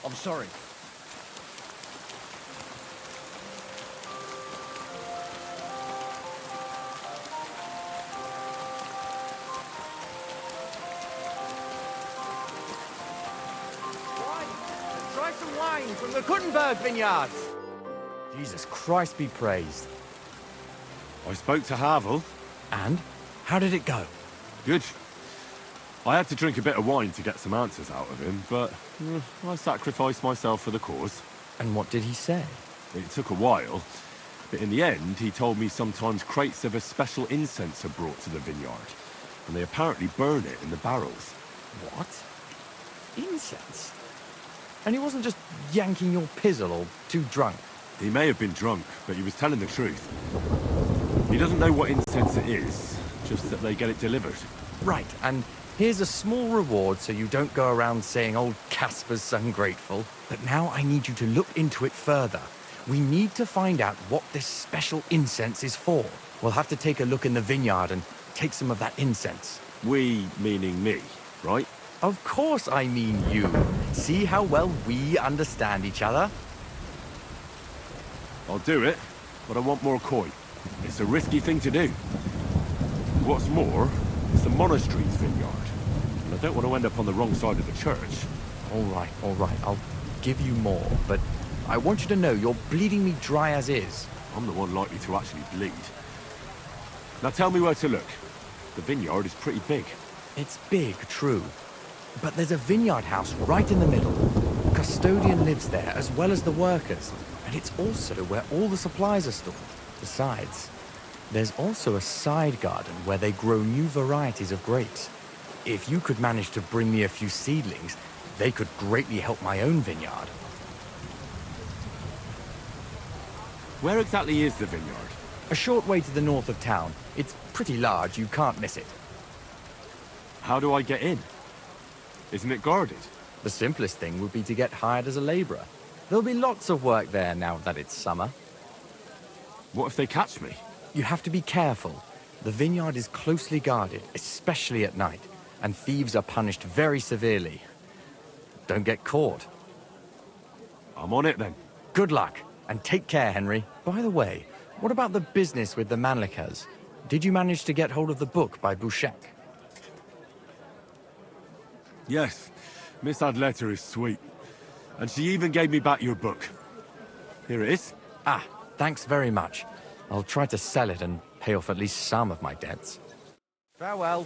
I'm sorry. Try some wine from the Kuttenberg vineyards. Jesus Christ be praised. I spoke to Havel. And? How did it go? Good. I had to drink a bit of wine to get some answers out of him, but I sacrificed myself for the cause. And what did he say? It took a while, but in the end, he told me sometimes crates of a special incense are brought to the vineyard, and they apparently burn it in the barrels. What? Incense? And he wasn't just yanking your pizzle or too drunk? He may have been drunk, but he was telling the truth. He doesn't know what incense it is, just that they get it delivered. Right, and here's a small reward so you don't go around saying old Casper's ungrateful. But now I need you to look into it further. We need to find out what this special incense is for. We'll have to take a look in the vineyard and take some of that incense. We, meaning me, right? Of course I mean you. See how well we understand each other? I'll do it, but I want more coin. It's a risky thing to do. What's more, it's the monastery's vineyard, and I don't want to end up on the wrong side of the church. All right, I'll give you more, but I want you to know you're bleeding me dry as is. I'm the one likely to actually bleed. Now tell me where to look. The vineyard is pretty big. It's big, true. But there's a vineyard house right in the middle. A custodian lives there, as well as the workers. And it's also where all the supplies are stored. Besides, there's also a side garden where they grow new varieties of grapes. If you could manage to bring me a few seedlings, they could greatly help my own vineyard. Where exactly is the vineyard? A short way to the north of town. It's pretty large, you can't miss it. How do I get in? Isn't it guarded? The simplest thing would be to get hired as a laborer. There'll be lots of work there now that it's summer. What if they catch me? You have to be careful. The vineyard is closely guarded, especially at night, and thieves are punished very severely. Don't get caught. I'm on it then. Good luck, and take care, Henry. By the way, what about the business with the Manlikas? Did you manage to get hold of the book by Bouchek? Yes, Miss Adletter is sweet. And she even gave me back your book. Here it is. Ah, thanks very much. I'll try to sell it and pay off at least some of my debts. Farewell.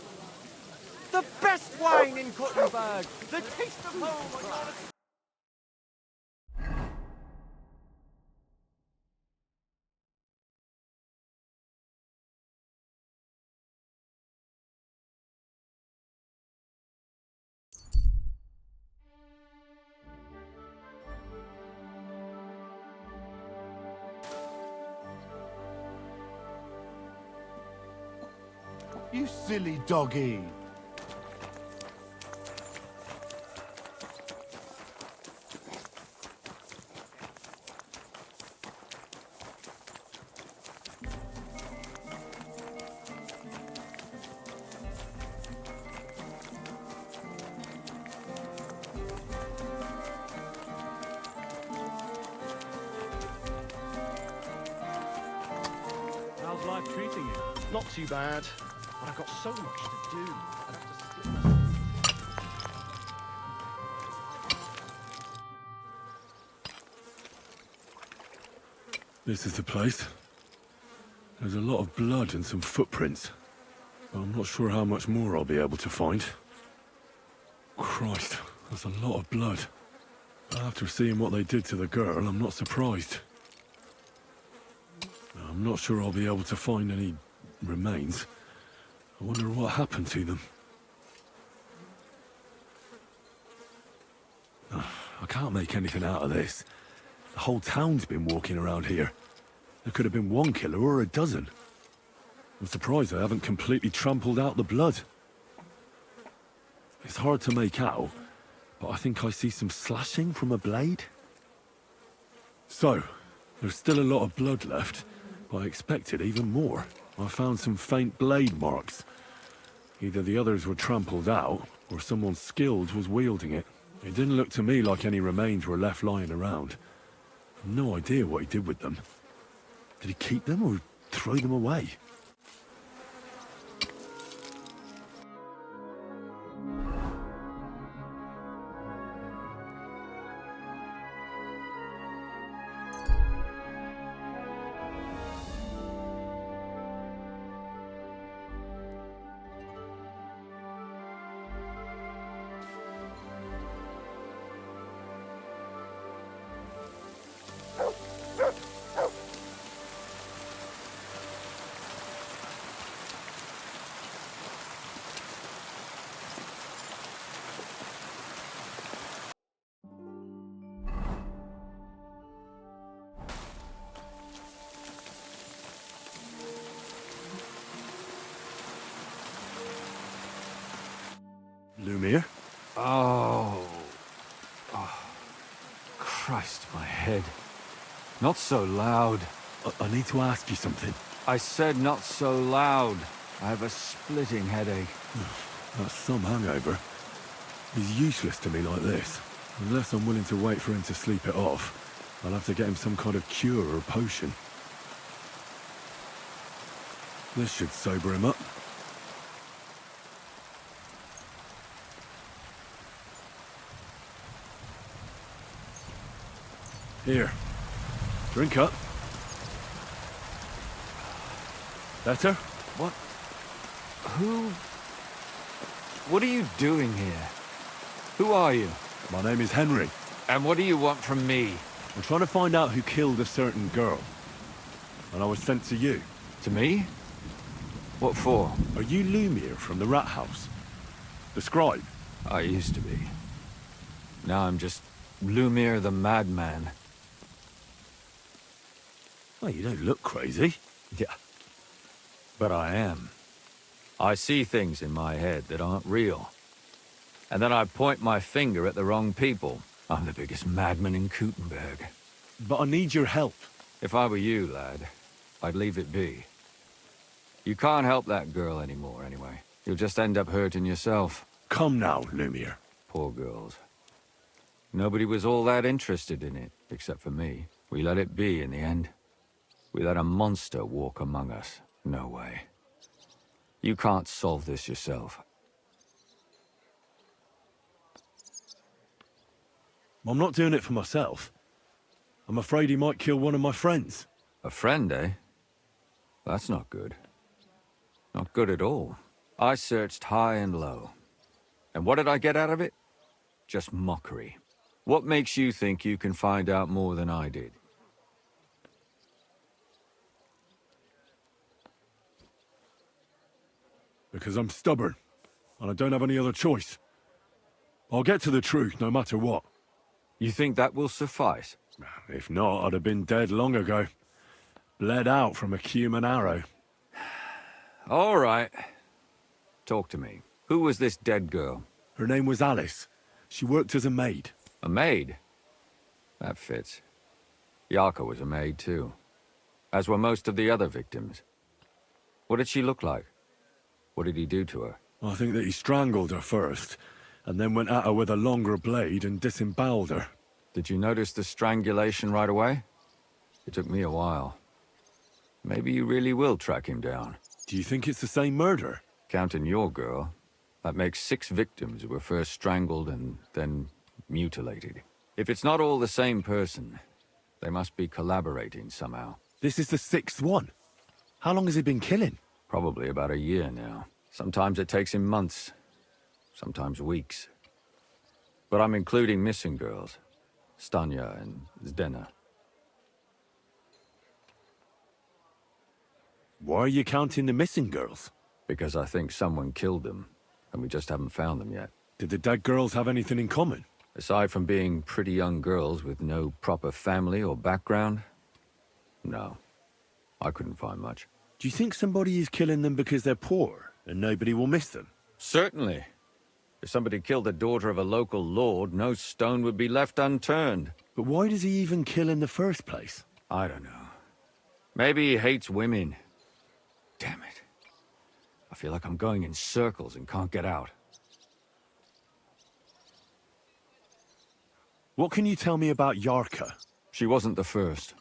The best wine in Kuttenberg! The taste of home! You silly doggy. How's life treating you? Not too bad, but I've got so much to do. I'd have to This is the place. There's a lot of blood and some footprints. But I'm not sure how much more I'll be able to find. Christ, that's a lot of blood. After seeing what they did to the girl, I'm not surprised. I'm not sure I'll be able to find any remains. I wonder what happened to them. I can't make anything out of this. The whole town's been walking around here. There could have been one killer or a dozen. I'm surprised I haven't completely trampled out the blood. It's hard to make out, but I think I see some slashing from a blade. So, there's still a lot of blood left, but I expected even more. I found some faint blade marks. Either the others were trampled out, or someone skilled was wielding it. It didn't look to me like any remains were left lying around. No idea what he did with them. Did he keep them or throw them away? Lumir? Oh. Christ, my head. Not so loud. I need to ask you something. I said not so loud. I have a splitting headache. That's some hangover. He's useless to me like this. Unless I'm willing to wait for him to sleep it off, I'll have to get him some kind of cure or potion. This should sober him up. Here. Drink up. Better? What? Who? What are you doing here? Who are you? My name is Henry. And what do you want from me? I'm trying to find out who killed a certain girl. And I was sent to you. To me? What for? Are you Lumir from the rat house? The scribe? I used to be. Now I'm just Lumir the madman. Well, you don't look crazy. Yeah. But I am. I see things in my head that aren't real. And then I point my finger at the wrong people. I'm the biggest madman in Kuttenberg. But I need your help. If I were you, lad, I'd leave it be. You can't help that girl anymore, anyway. You'll just end up hurting yourself. Come now, Lumir. Poor girls. Nobody was all that interested in it, except for me. We let it be in the end. We let a monster walk among us. No way. You can't solve this yourself. I'm not doing it for myself. I'm afraid he might kill one of my friends. A friend, eh? That's not good. Not good at all. I searched high and low. And what did I get out of it? Just mockery. What makes you think you can find out more than I did? Because I'm stubborn, and I don't have any other choice. I'll get to the truth no matter what. You think that will suffice? If not, I'd have been dead long ago. Bled out from a human arrow. All right. Talk to me. Who was this dead girl? Her name was Alice. She worked as a maid. A maid? That fits. Yarka was a maid too. As were most of the other victims. What did she look like? What did he do to her? I think that he strangled her first, and then went at her with a longer blade and disemboweled her. Did you notice the strangulation right away? It took me a while. Maybe you really will track him down. Do you think it's the same murder? Counting your girl, that makes 6 victims who were first strangled and then mutilated. If it's not all the same person, they must be collaborating somehow. This is the 6th one. How long has he been killing? Probably about a year now. Sometimes it takes him months, sometimes weeks. But I'm including missing girls, Stanya and Zdena. Why are you counting the missing girls? Because I think someone killed them, and we just haven't found them yet. Did the dead girls have anything in common? Aside from being pretty young girls with no proper family or background, no. I couldn't find much. Do you think somebody is killing them because they're poor, and nobody will miss them? Certainly. If somebody killed the daughter of a local lord, no stone would be left unturned. But why does he even kill in the first place? I don't know. Maybe he hates women. Damn it. I feel like I'm going in circles and can't get out. What can you tell me about Yarka? She wasn't the first.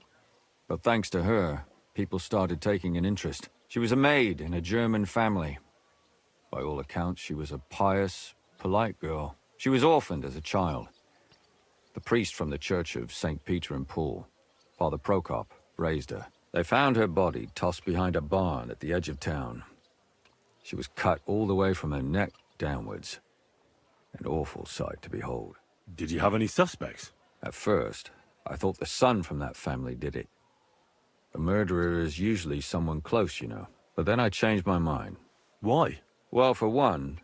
But thanks to her, people started taking an interest. She was a maid in a German family. By all accounts, she was a pious, polite girl. She was orphaned as a child. The priest from the Church of St. Peter and Paul, Father Prokop, raised her. They found her body tossed behind a barn at the edge of town. She was cut all the way from her neck downwards. An awful sight to behold. Did you have any suspects? At first, I thought the son from that family did it. A murderer is usually someone close, you know. But then I changed my mind. Why? Well, for one,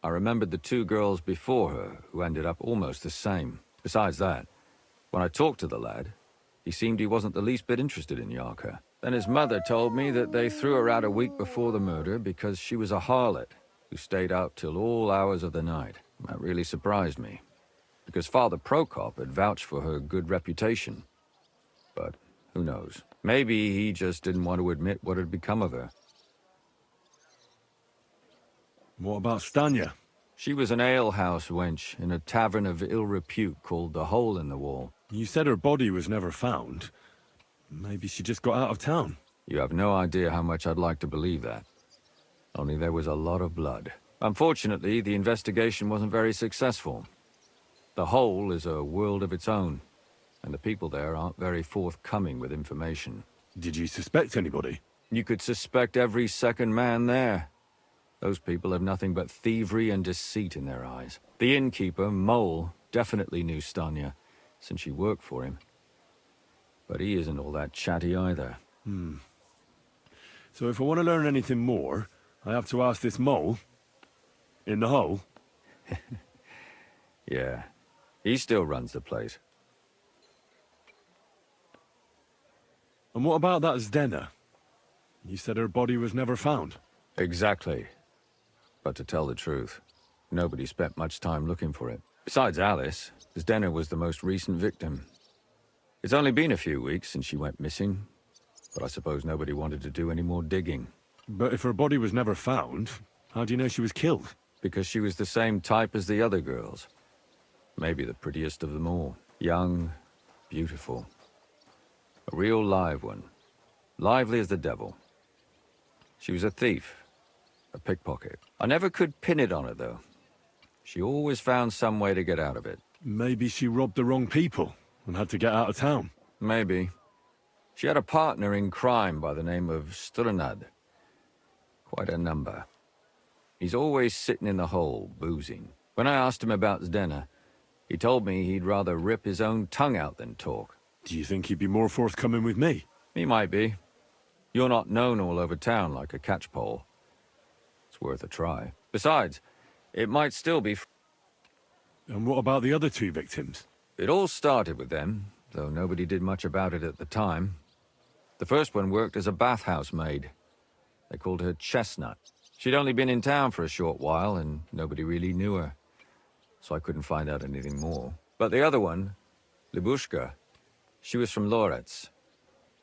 I remembered the two girls before her who ended up almost the same. Besides that, when I talked to the lad, he seemed he wasn't the least bit interested in Yarka. Then his mother told me that they threw her out a week before the murder because she was a harlot who stayed out till all hours of the night. That really surprised me, because Father Prokop had vouched for her good reputation. But who knows? Maybe he just didn't want to admit what had become of her. What about Stanya? She was an alehouse wench in a tavern of ill repute called the Hole in the Wall. You said her body was never found. Maybe she just got out of town. You have no idea how much I'd like to believe that. Only there was a lot of blood. Unfortunately, the investigation wasn't very successful. The Hole is a world of its own, and the people there aren't very forthcoming with information. Did you suspect anybody? You could suspect every second man there. Those people have nothing but thievery and deceit in their eyes. The innkeeper, Meel, definitely knew Stanya, since she worked for him. But he isn't all that chatty either. So if I want to learn anything more, I have to ask this Meel in the hole? Yeah, he still runs the place. And what about that Zdena? You said her body was never found. Exactly. But to tell the truth, nobody spent much time looking for it. Besides Alice, Zdena was the most recent victim. It's only been a few weeks since she went missing, but I suppose nobody wanted to do any more digging. But if her body was never found, how do you know she was killed? Because she was the same type as the other girls. Maybe the prettiest of them all. Young, beautiful. A real live one. Lively as the devil. She was a thief. A pickpocket. I never could pin it on her, though. She always found some way to get out of it. Maybe she robbed the wrong people and had to get out of town. Maybe. She had a partner in crime by the name of Strunad. Quite a number. He's always sitting in the hole, boozing. When I asked him about Zdena, he told me he'd rather rip his own tongue out than talk. Do you think he'd be more forthcoming with me? He might be. You're not known all over town like a catchpole. It's worth a try. Besides, it might still be... And what about the other two victims? It all started with them, though nobody did much about it at the time. The first one worked as a bathhouse maid. They called her Chestnut. She'd only been in town for a short while, and nobody really knew her. So I couldn't find out anything more. But the other one, Libushka, she was from Loretz.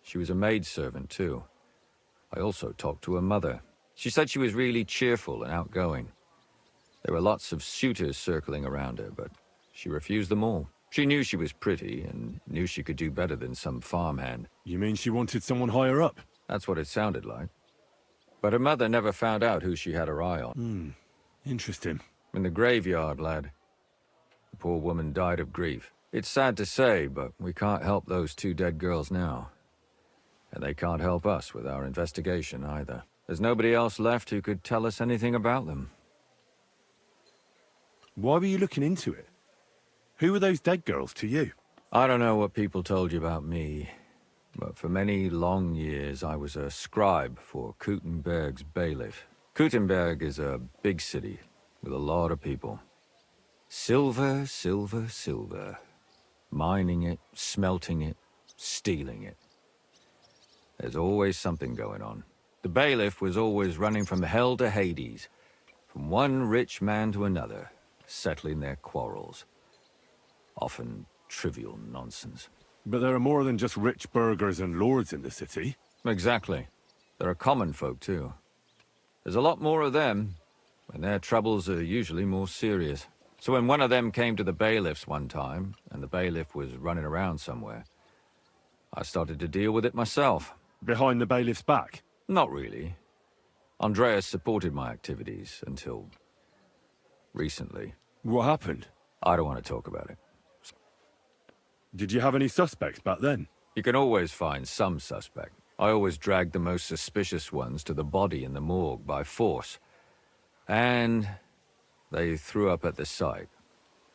She was a maidservant, too. I also talked to her mother. She said she was really cheerful and outgoing. There were lots of suitors circling around her, but she refused them all. She knew she was pretty and knew she could do better than some farmhand. You mean she wanted someone higher up? That's what it sounded like. But her mother never found out who she had her eye on. Interesting. In the graveyard, lad. The poor woman died of grief. It's sad to say, but we can't help those two dead girls now. And they can't help us with our investigation either. There's nobody else left who could tell us anything about them. Why were you looking into it? Who were those dead girls to you? I don't know what people told you about me, but for many long years I was a scribe for Kuttenberg's bailiff. Kuttenberg is a big city with a lot of people. Silver, silver, silver. Mining it, smelting it, stealing it. There's always something going on. The bailiff was always running from hell to Hades, from one rich man to another, settling their quarrels. Often trivial nonsense. But there are more than just rich burghers and lords in the city. Exactly. There are common folk, too. There's a lot more of them, and their troubles are usually more serious. So when one of them came to the bailiff's one time, and the bailiff was running around somewhere, I started to deal with it myself. Behind the bailiff's back? Not really. Andreas supported my activities until recently. What happened? I don't want to talk about it. Did you have any suspects back then? You can always find some suspect. I always dragged the most suspicious ones to the body in the morgue by force. And they threw up at the sight.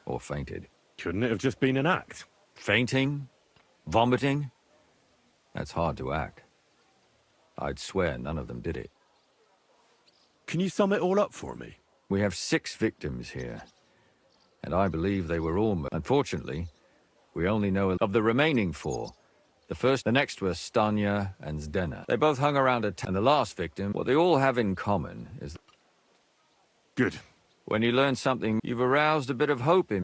Or fainted. Couldn't it have just been an act? Fainting? Vomiting? That's hard to act. I'd swear none of them did it. Can you sum it all up for me? We have 6 victims here. And I believe they were all... Unfortunately, we only know of the remaining 4. The next were Stanya and Zdena. They both hung around and the last victim, what they all have in common is... Good. When you learn something, you've aroused a bit of hope in...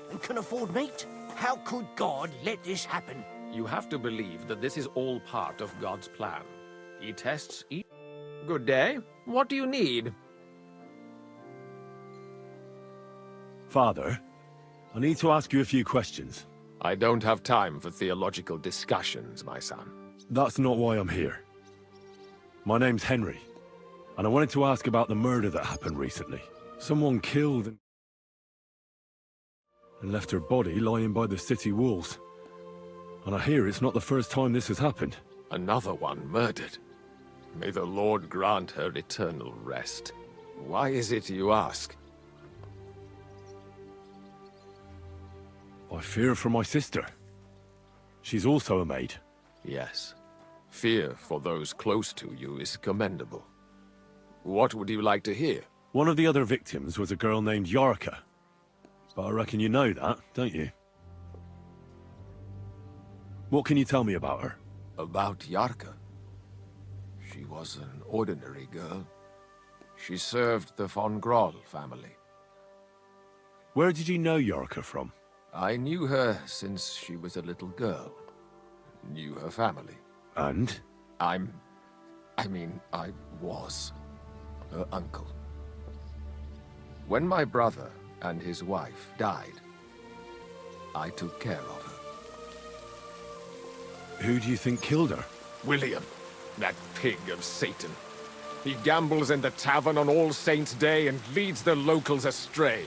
And can afford meat? How could God let this happen? You have to believe that this is all part of God's plan. He tests each... Good day. What do you need? Father, I need to ask you a few questions. I don't have time for theological discussions, my son. That's not why I'm here. My name's Henry, and I wanted to ask about the murder that happened recently. Someone killed and left her body lying by the city walls. And I hear it's not the first time this has happened. Another one murdered. May the Lord grant her eternal rest. Why is it you ask? I fear for my sister. She's also a maid. Yes. Fear for those close to you is commendable. What would you like to hear? One of the other victims was a girl named Yarka. But I reckon you know that, don't you? What can you tell me about her? About Yarka? She was an ordinary girl. She served the von Groll family. Where did you know Yarka from? I knew her since she was a little girl. Knew her family. And? I was her uncle. When my brother and his wife died, I took care of her. Who do you think killed her? William, that pig of Satan. He gambles in the tavern on All Saints' Day and leads the locals astray.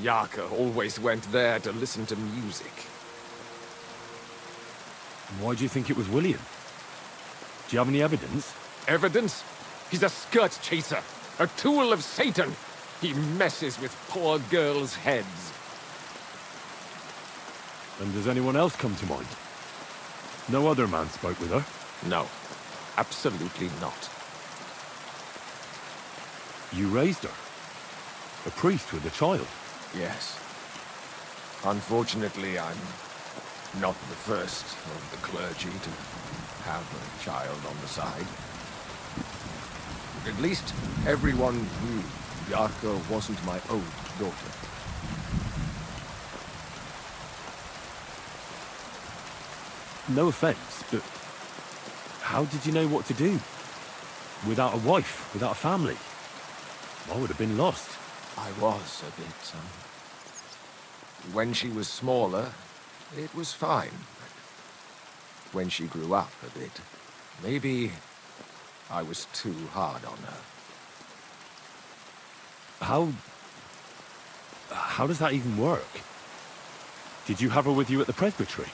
Yarka always went there to listen to music. Why do you think it was William? Do you have any evidence? Evidence? He's a skirt chaser, a tool of Satan. He messes with poor girls' heads. And does anyone else come to mind? No other man spoke with her? No, absolutely not. You raised her? A priest with a child? Yes. Unfortunately, I'm not the first of the clergy to have a child on the side. At least everyone knew Yarka wasn't my own daughter. No offense, but how did you know what to do? without a wife, without a family. I would have been lost. I was a bit, When she was smaller, it was fine. When she grew up a bit, maybe I was too hard on her. How does that even work? Did you have her with you at the presbytery?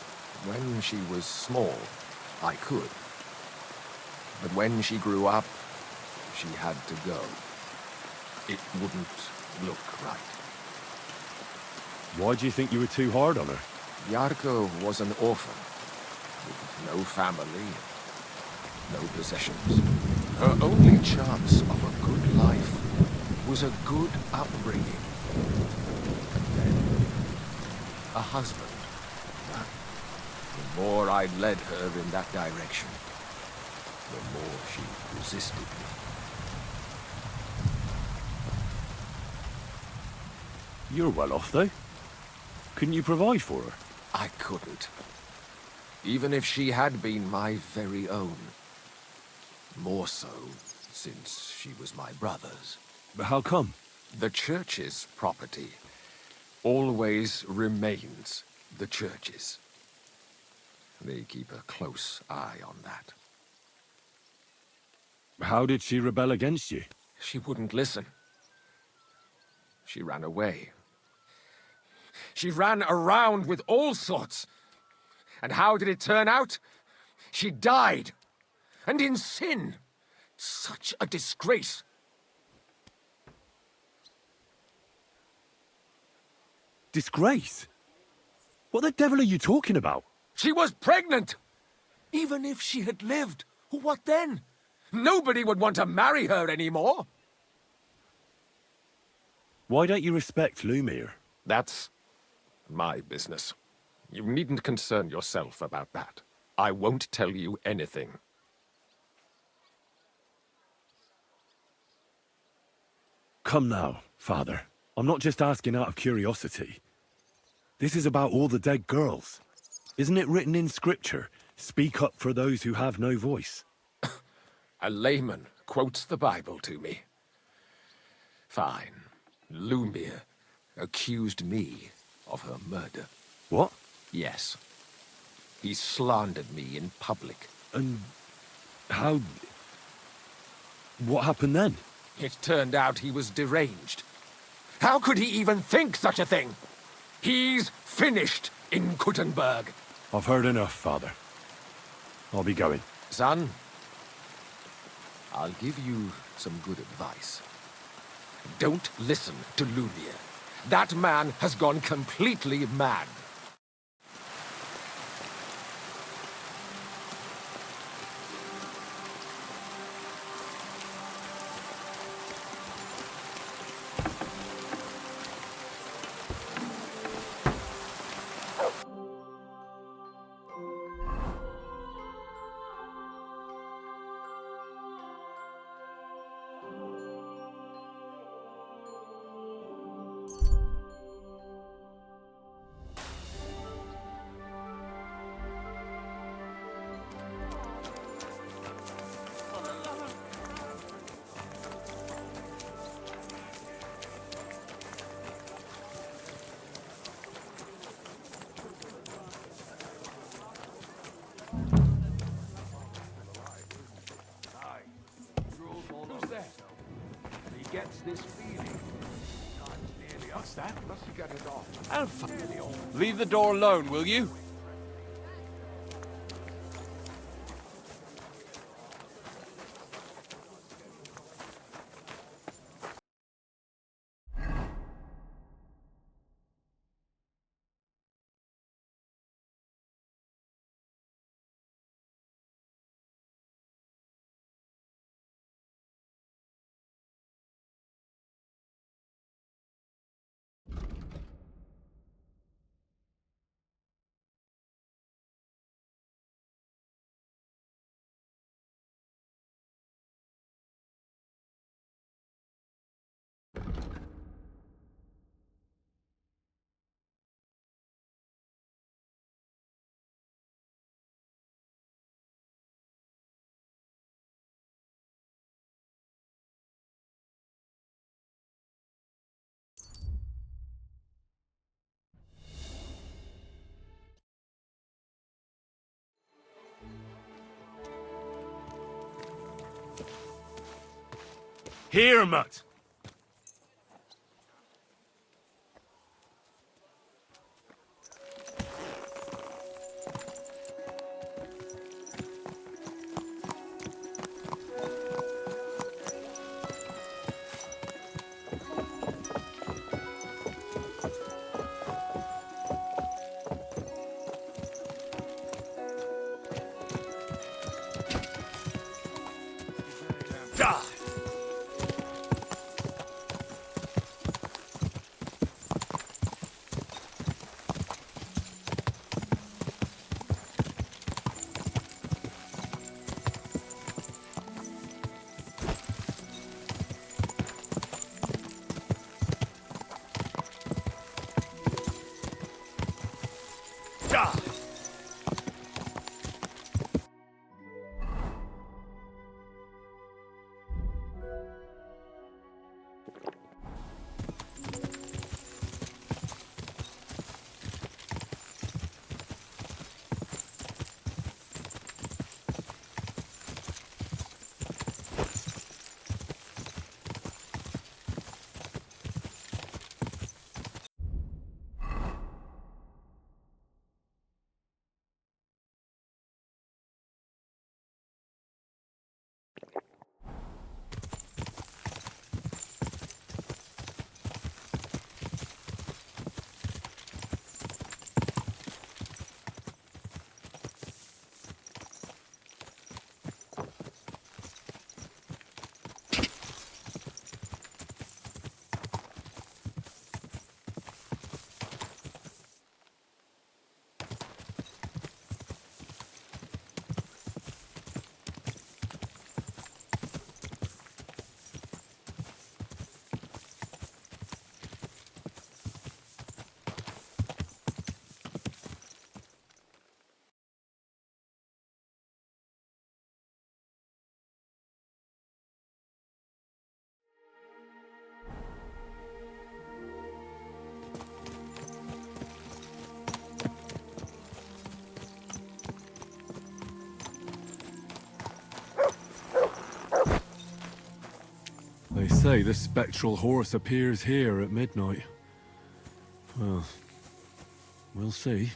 When she was small, I could. But when she grew up, she had to go. It wouldn't look right. Why do you think you were too hard on her? Yarko was an orphan, with no family, no possessions. Her only chance of a good life was a good upbringing. And then, a husband. The more I led her in that direction, the more she resisted me. You're well off, though. Couldn't you provide for her? I couldn't. Even if she had been my very own. More so, since she was my brother's. But how come? The church's property always remains the church's. They keep a close eye on that. How did she rebel against you? She wouldn't listen. She ran away. She ran around with all sorts. And how did it turn out? She died. And in sin. Such a disgrace. Disgrace? What the devil are you talking about? She was pregnant! Even if she had lived, what then? Nobody would want to marry her anymore. Why don't you respect Lumiere? That's my business. You needn't concern yourself about that. I won't tell you anything. Come now, Father. I'm not just asking out of curiosity. This is about all the dead girls. Isn't it written in Scripture, speak up for those who have no voice? A layman quotes the Bible to me. Fine. Lumiere accused me of her murder. What? Yes. He slandered me in public. And how... What happened then? It turned out he was deranged. How could he even think such a thing? He's finished in Kuttenberg. I've heard enough, Father. I'll be going. Son, I'll give you some good advice. Don't listen to Lumiere. That man has gone completely mad. Gets this feeling. Nearly us, that. Must you get it off? Leave the door alone, will you? Here, Mutt. They say the spectral horse appears here at midnight. Well, we'll see.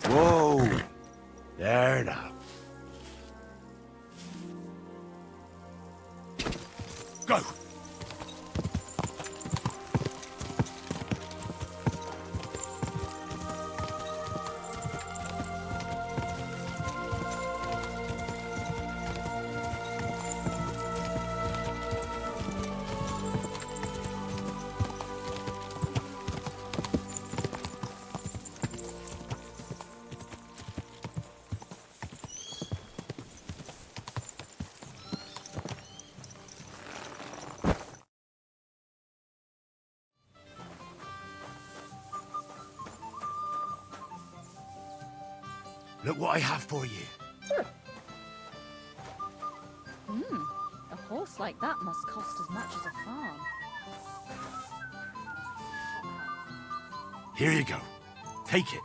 Whoa! There now. Go! Look what I have for you. A horse like that must cost as much as a farm. Here you go. Take it.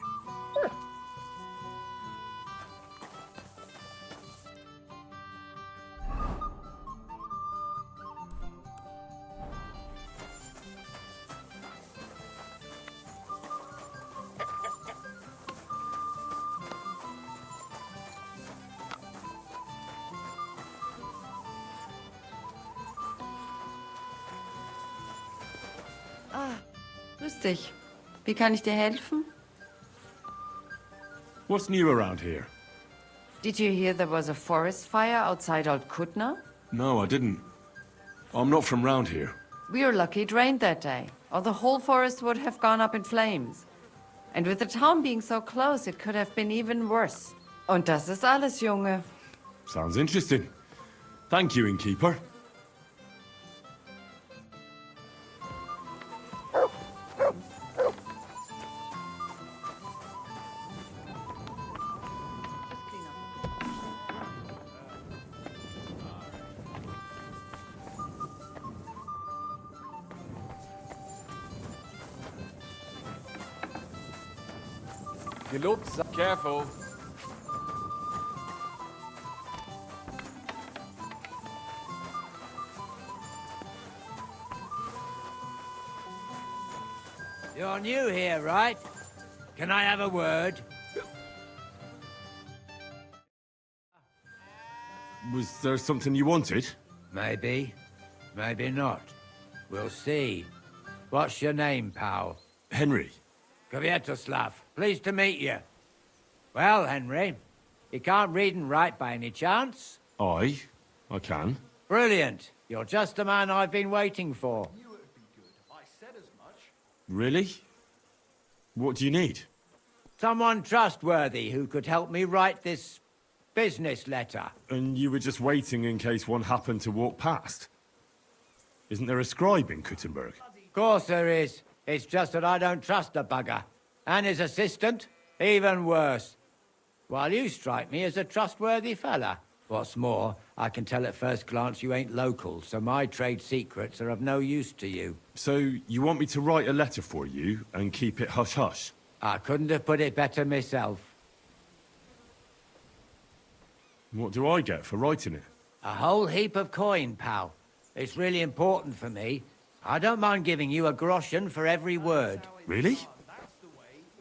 Grüß dich. Wie kann ich dir helfen? What's new around here? Did you hear there was a forest fire outside Old Kutna? No, I didn't. I'm not from round here. We were lucky it rained that day, or the whole forest would have gone up in flames. And with the town being so close, it could have been even worse. Und das ist alles, Junge. Sounds interesting. Thank you, innkeeper. Careful. You're new here, right? Can I have a word? Was there something you wanted? Maybe. Maybe not. We'll see. What's your name, pal? Henry. Kvietoslav. Pleased to meet you. Well, Henry, you can't read and write by any chance? I can. Brilliant. You're just the man I've been waiting for. Really? What do you need? Someone trustworthy who could help me write this business letter. And you were just waiting in case one happened to walk past? Isn't there a scribe in Kuttenberg? Of course there is. It's just that I don't trust the bugger. And his assistant, even worse. While you strike me as a trustworthy fella. What's more, I can tell at first glance you ain't local, so my trade secrets are of no use to you. So, you want me to write a letter for you and keep it hush-hush? I couldn't have put it better myself. What do I get for writing it? A whole heap of coin, pal. It's really important for me. I don't mind giving you a groschen for every word. Really?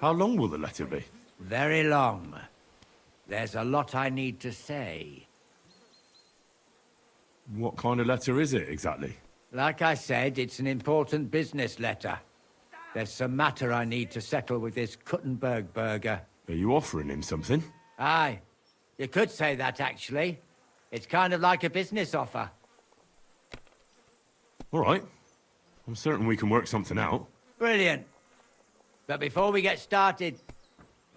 How long will the letter be? Very long. There's a lot I need to say. What kind of letter is it, exactly? Like I said, it's an important business letter. There's some matter I need to settle with this Kuttenberg burger. Are you offering him something? Aye. You could say that, actually. It's kind of like a business offer. All right. I'm certain we can work something out. Brilliant. But before we get started,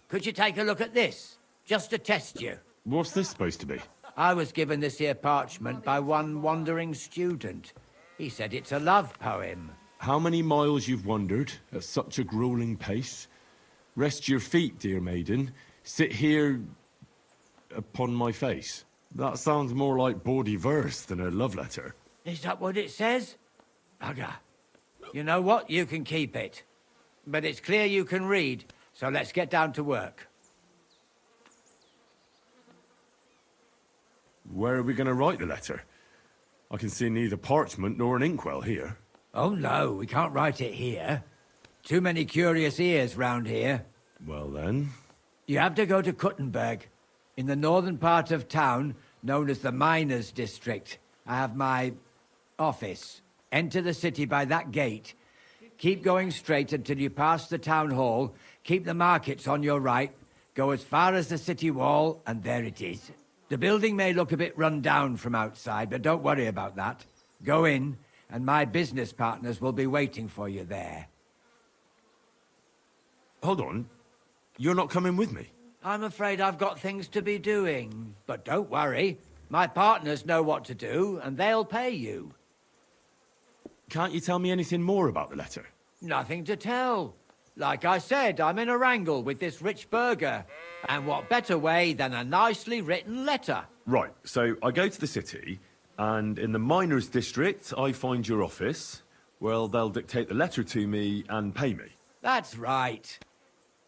could you take a look at this? Just to test you. What's this supposed to be? I was given this here parchment by one wandering student. He said it's a love poem. How many miles you've wandered at such a grueling pace? Rest your feet, dear maiden. Sit here upon my face. That sounds more like bawdy verse than a love letter. Is that what it says? Bugger. You know what? You can keep it. But it's clear you can read, so let's get down to work. Where are we going to write the letter? I can see neither parchment nor an inkwell here. Oh no, we can't write it here. Too many curious ears round here. Well then... You have to go to Kuttenberg, in the northern part of town, known as the Miners' District. I have my office. Enter the city by that gate. Keep going straight until you pass the town hall. Keep the markets on your right. Go as far as the city wall, and there it is. The building may look a bit run down from outside, but don't worry about that. Go in, and my business partners will be waiting for you there. Hold on. You're not coming with me? I'm afraid I've got things to be doing. But don't worry. My partners know what to do, and they'll pay you. Can't you tell me anything more about the letter? Nothing to tell. Like I said, I'm in a wrangle with this rich burger. And what better way than a nicely written letter? Right, so I go to the city, and in the miners' district, I find your office. Well, they'll dictate the letter to me and pay me. That's right.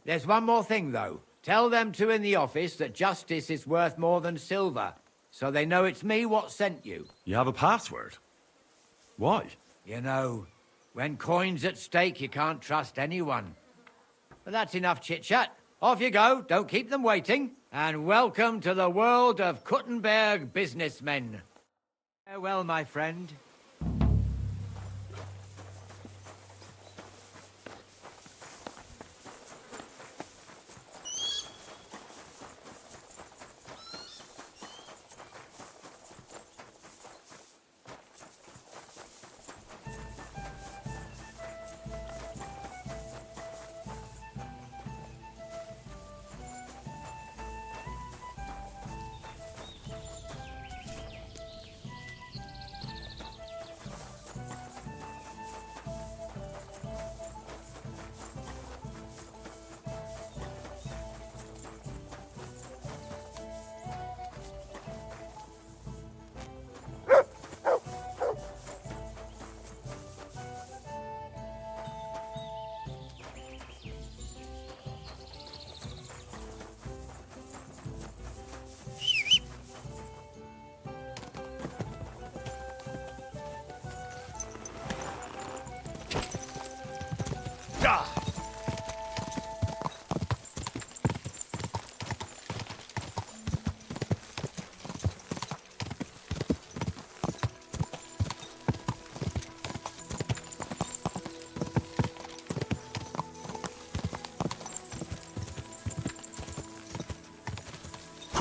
There's one more thing, though. Tell them two in the office that justice is worth more than silver, so they know it's me what sent you. You have a password? Why? You know, when coin's at stake, you can't trust anyone. But that's enough chit-chat. Off you go, don't keep them waiting. And welcome to the world of Kuttenberg businessmen. Farewell, my friend.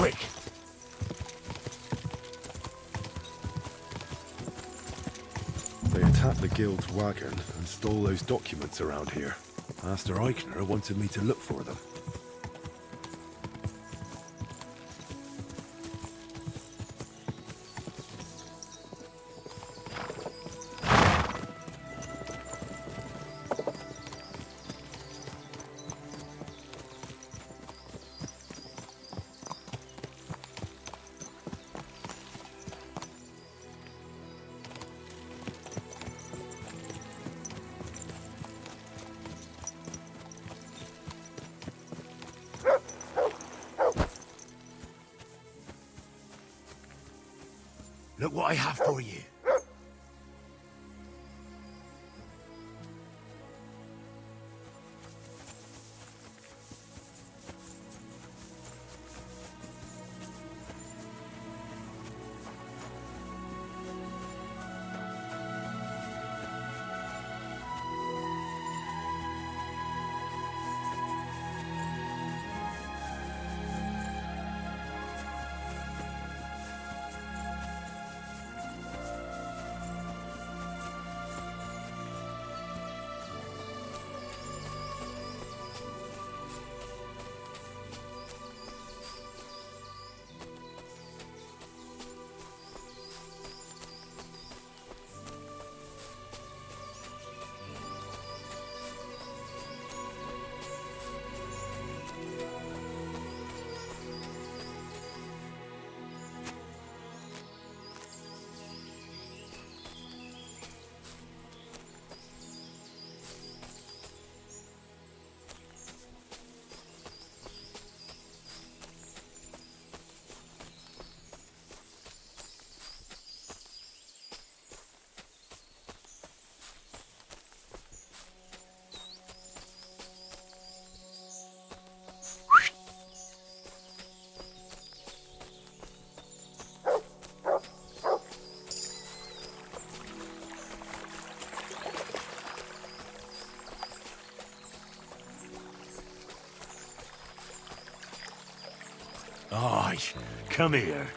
quick. They attacked the guild's wagon and stole those documents around here. Master Eichner wanted me to look for them. Look what I have for you. Aye, come here.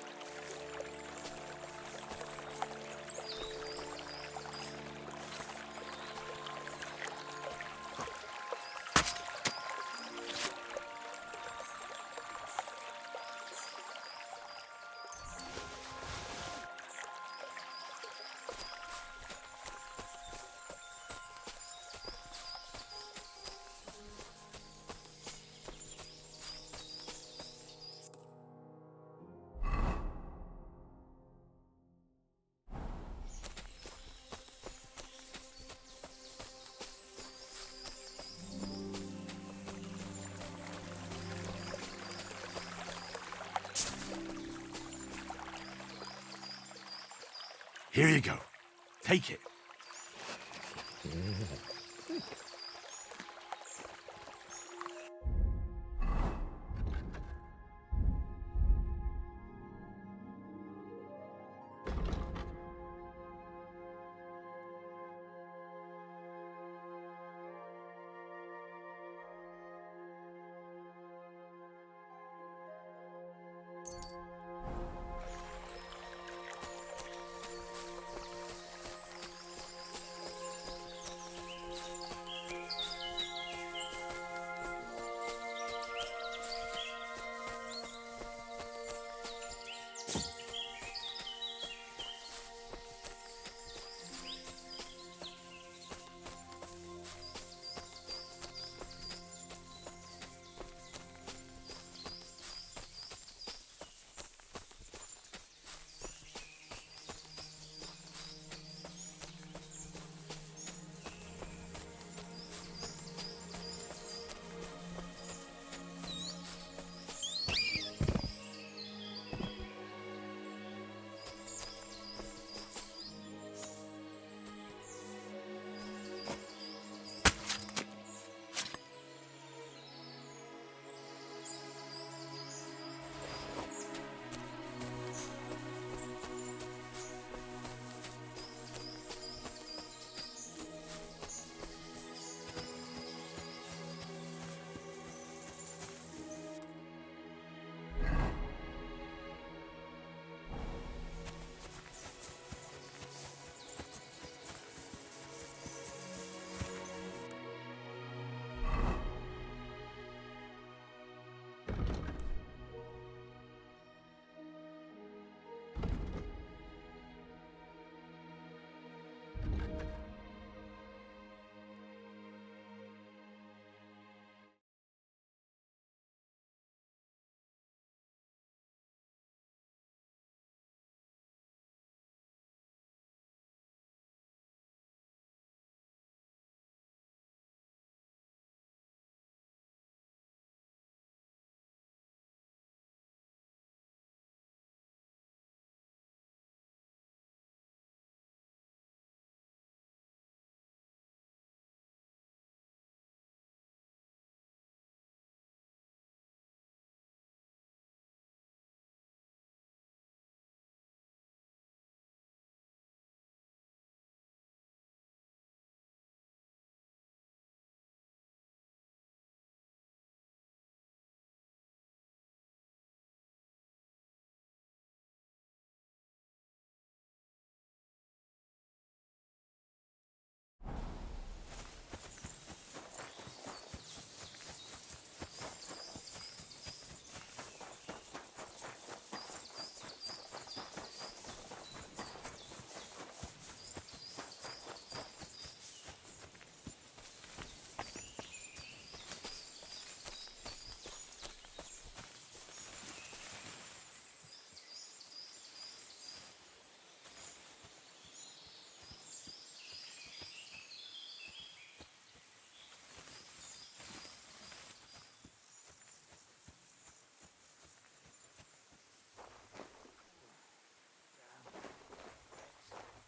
Here you go. Take it.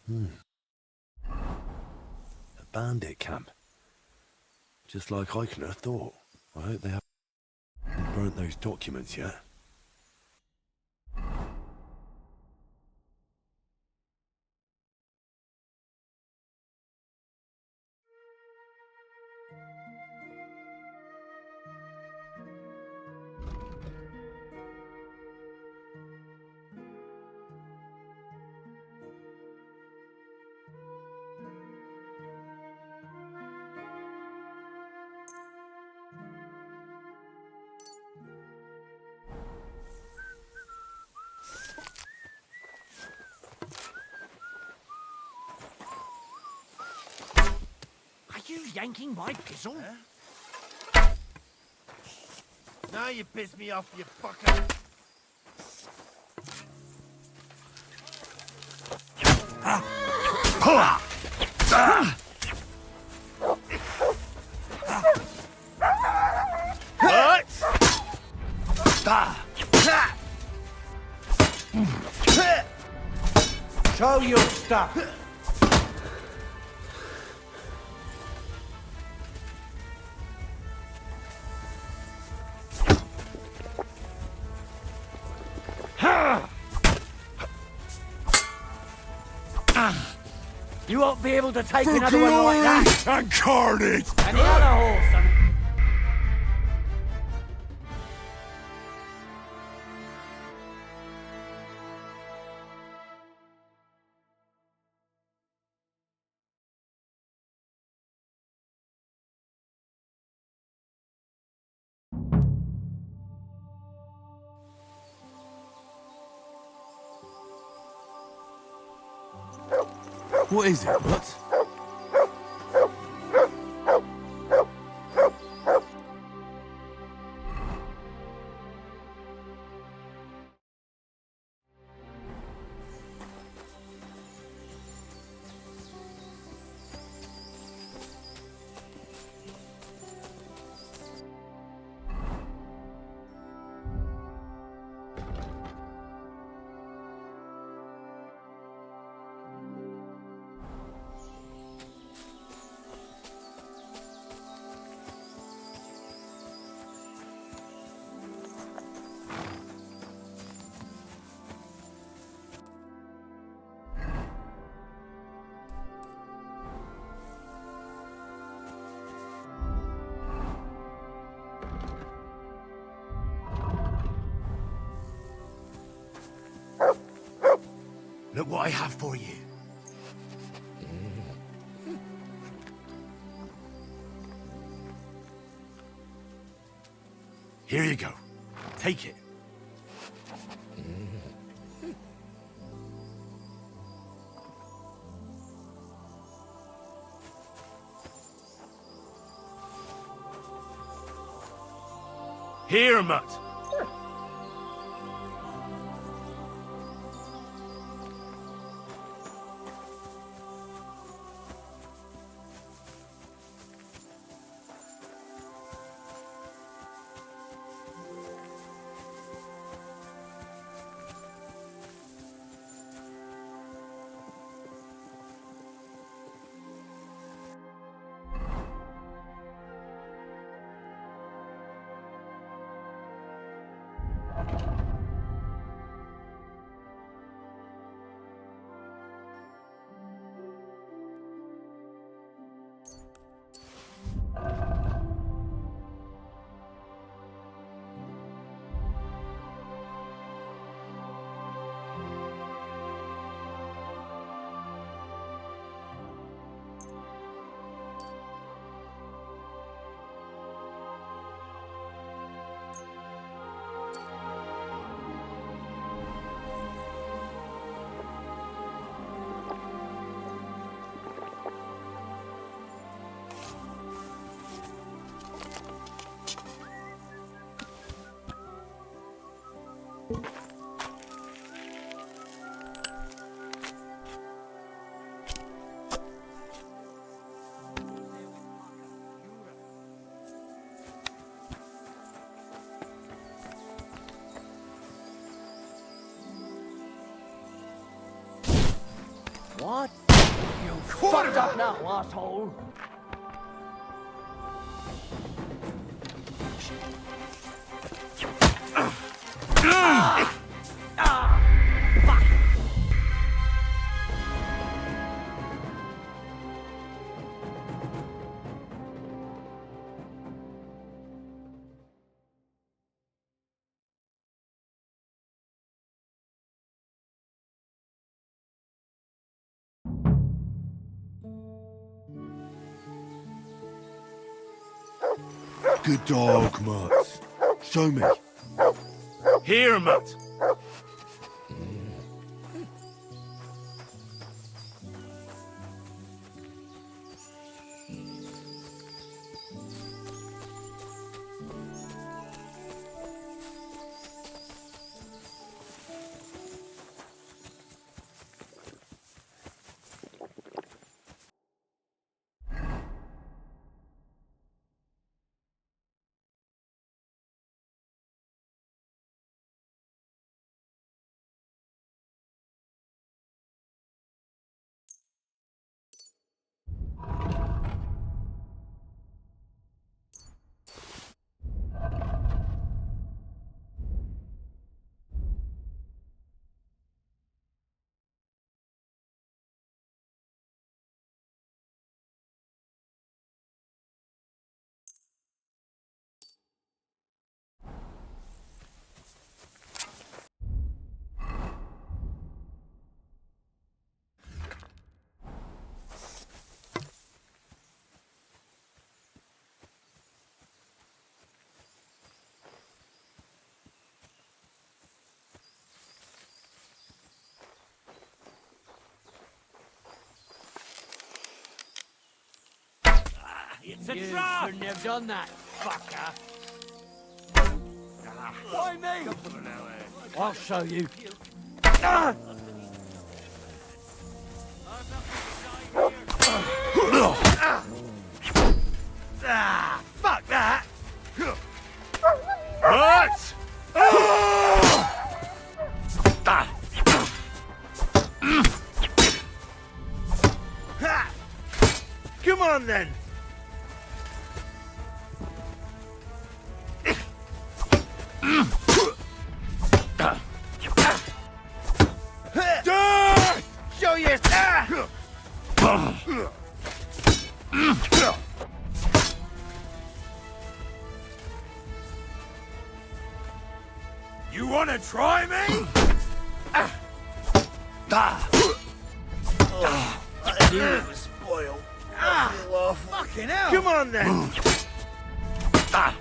A bandit camp. Just like I could have thought. I hope they haven't burnt those documents yet. Are you yanking my pizzle? Now you piss me off, you fucker. Show your stuff. You won't be able to take another one like that. And carnage! And the other horse. What is it, what? Look what I have for you. Here you go. Take it. Here, Mutt. What? You fucked up now, asshole! Good dog, Mutt. Show me. Here, Mutt. It's a trap! You shouldn't have done that, fucker. Why me? I'll show you. Fuck that! What? Come on then! Show you! You wanna try me? I knew it was spoiled. Fucking hell! Come on then! Fuck that!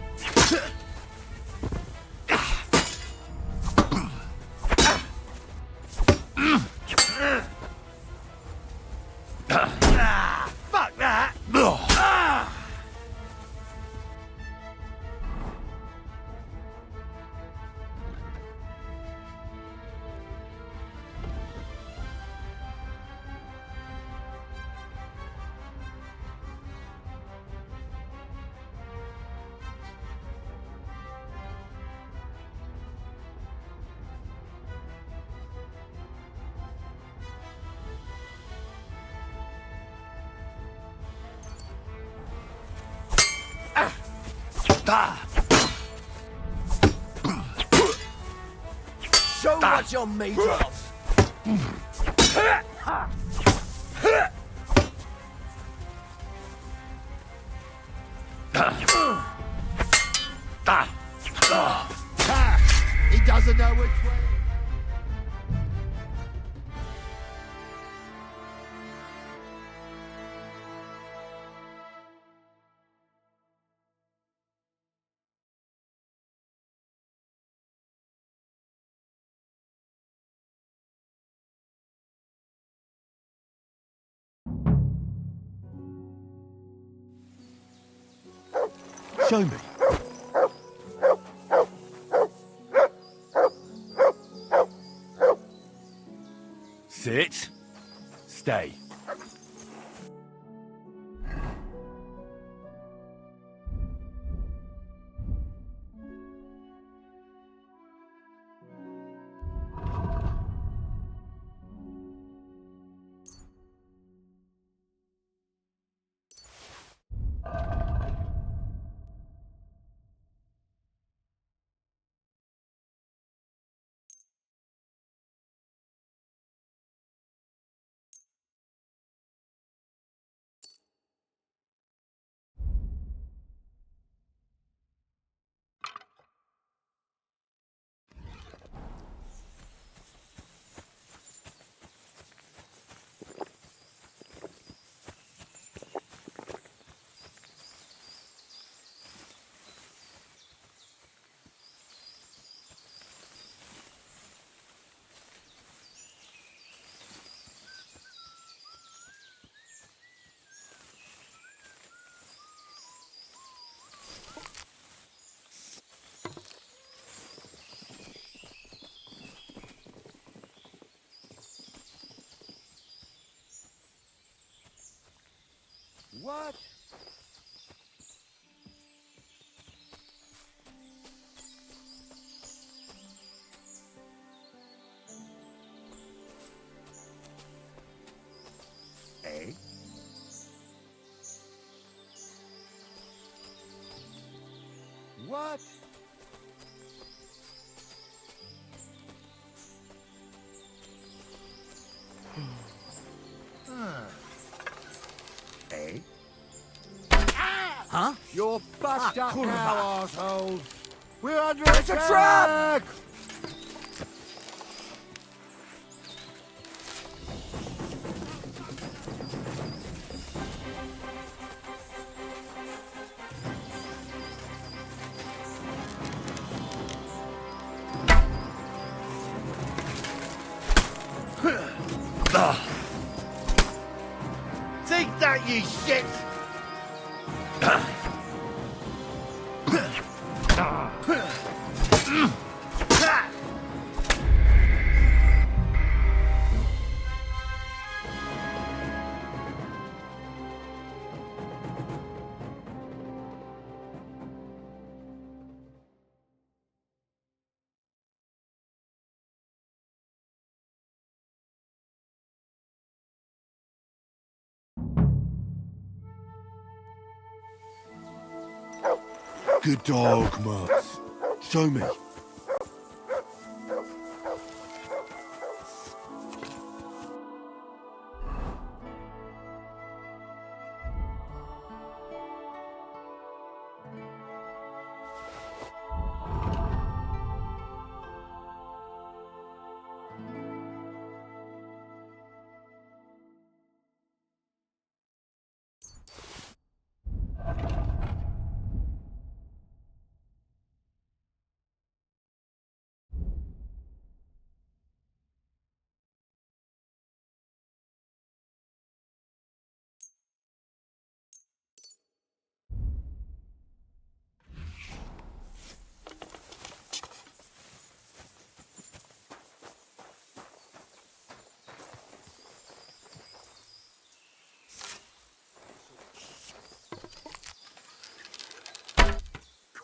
Show what you're made of. He doesn't know which way. Show me. Sit. Stay. What? Eh? Huh? You're bust up kurwa. now, arsehole! We're under it's attack! A trap! Take that, you shit! Good dog, Mars. Show me.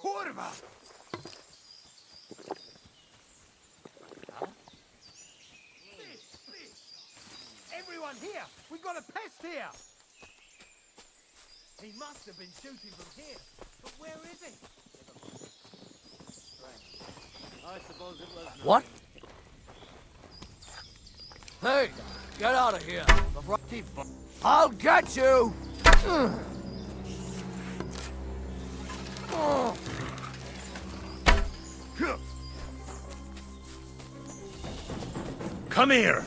Kurwa! Everyone here! We got a pest here! He must have been shooting from here. But where is he? I suppose it was What? Hey! Get out of here! I'll get you! Come here!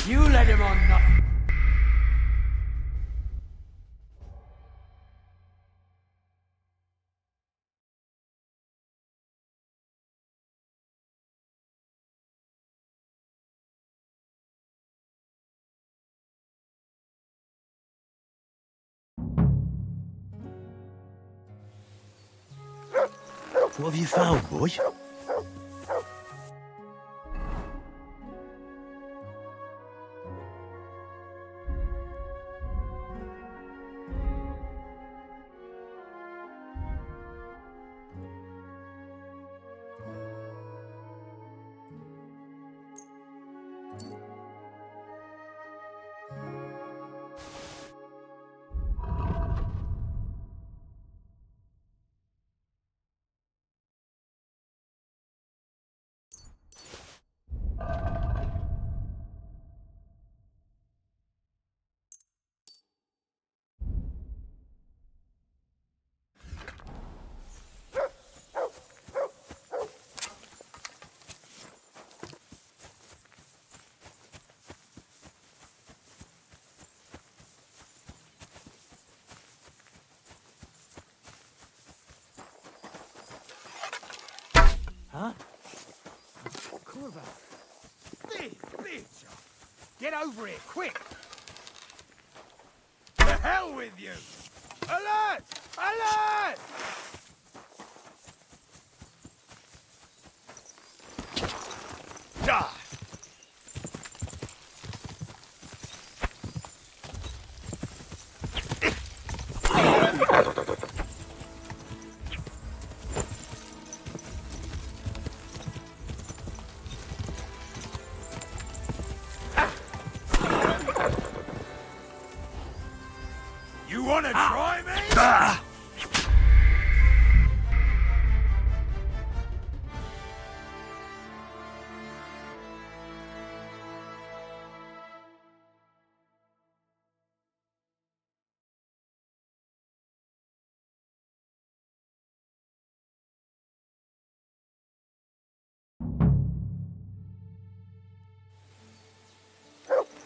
You let him on. What have you found, boy? Huh? Kurva. Bitch! Get over it, quick! The hell with you! Alert! Alert! Die! You wanna try me?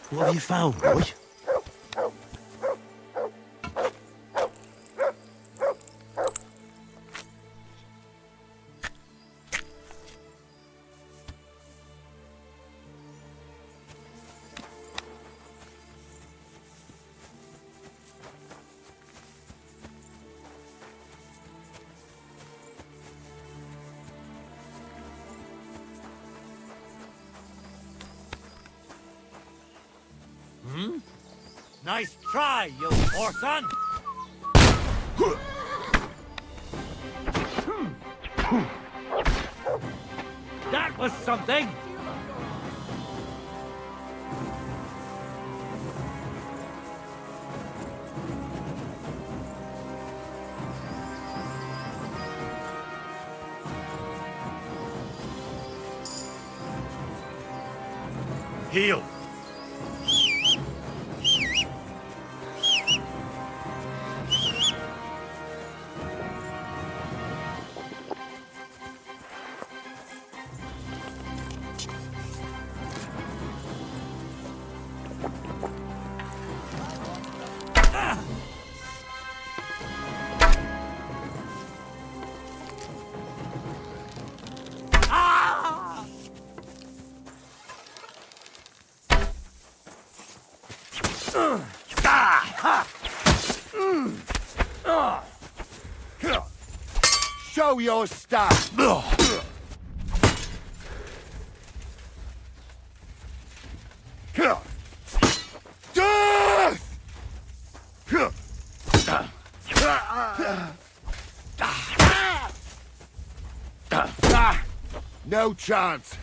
What have you found, boy? Nice try, you orphan! That was something! Heal! Show your stuff! No chance!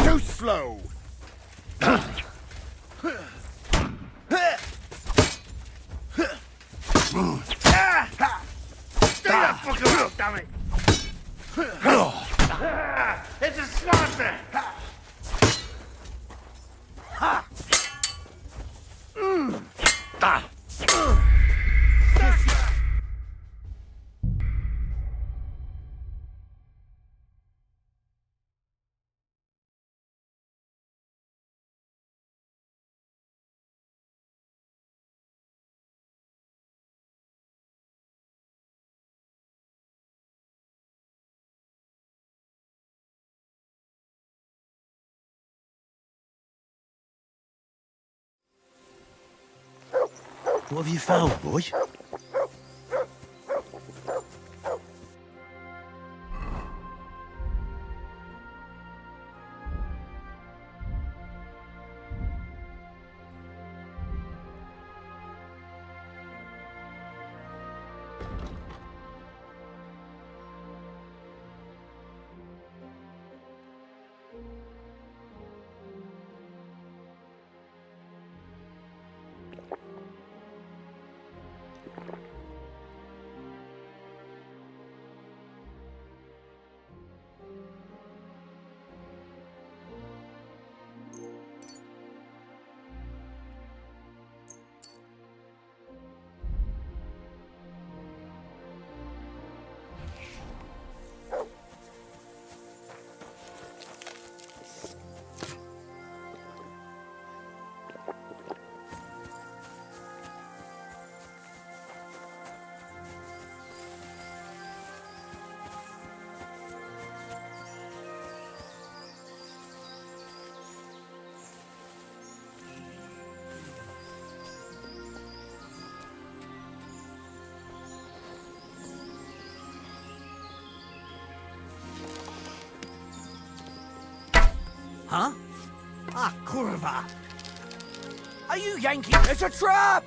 Too slow! Stay the fuck up, damn it! It's a sponsor! What have you found, boy? Huh? Ah, kurva! Are you yanking? It's a trap!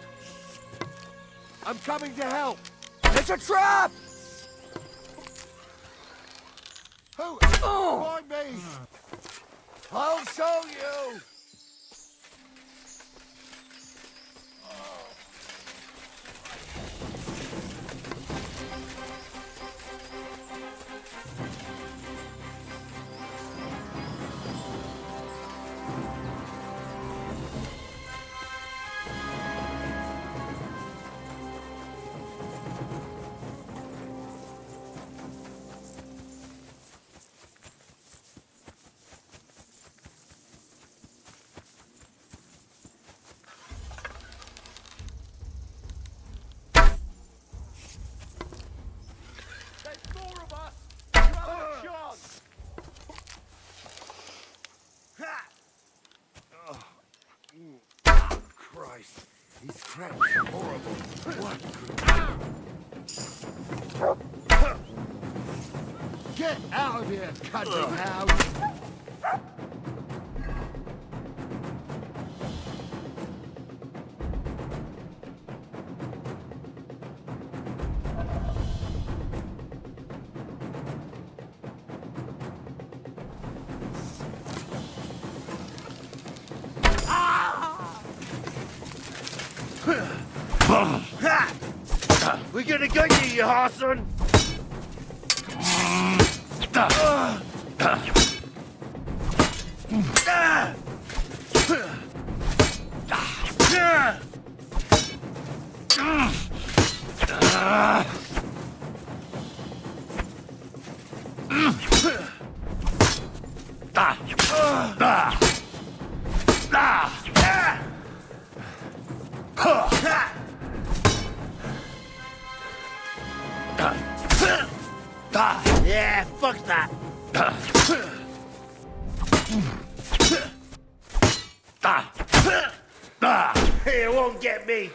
I'm coming to help! It's a trap! Who? Oh. Find me! I'll show you! Christ, these crabs are horrible. What? Get out of here, cunning hound! We're gonna get you, you Harson! Yeah, fuck that. It won't get me.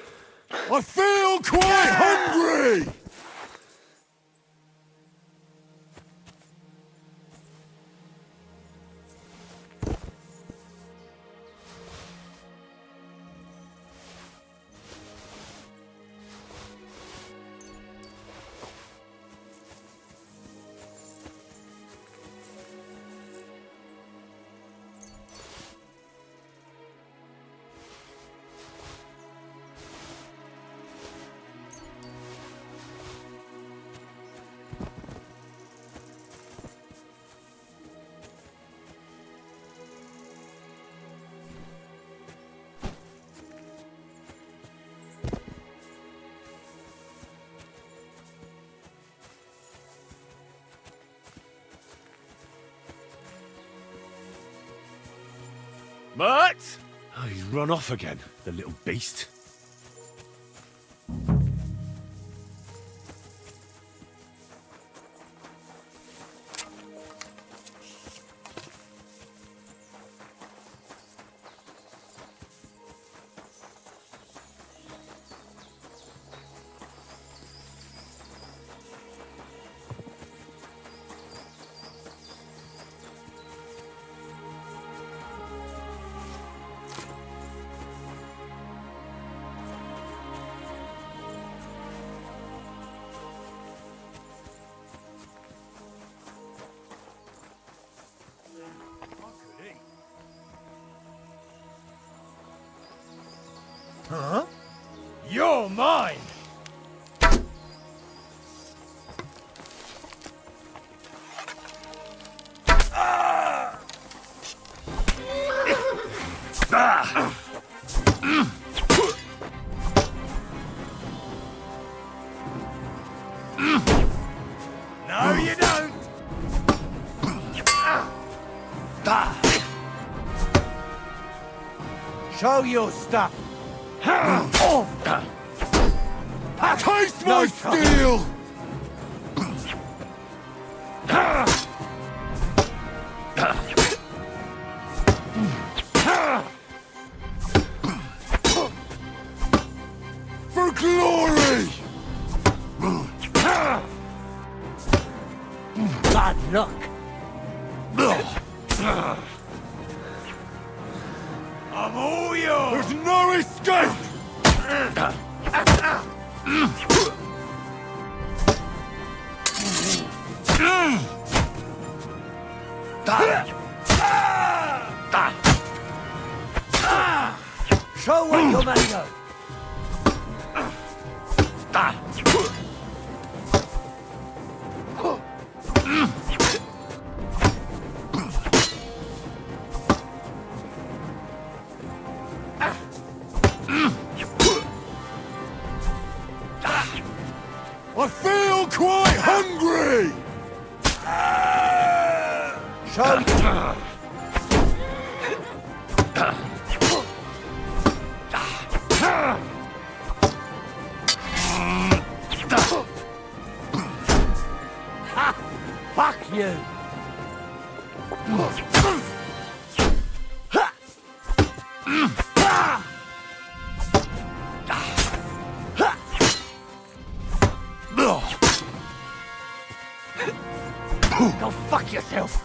I feel quite hungry! But oh, he's run off again, the little beast. Huh? You're mine! No, you don't! Show your stuff! Taste my steel! For glory! Bad luck! escape! Show what you're made of! I feel quite hungry! Show Fuck you! Go fuck yourself!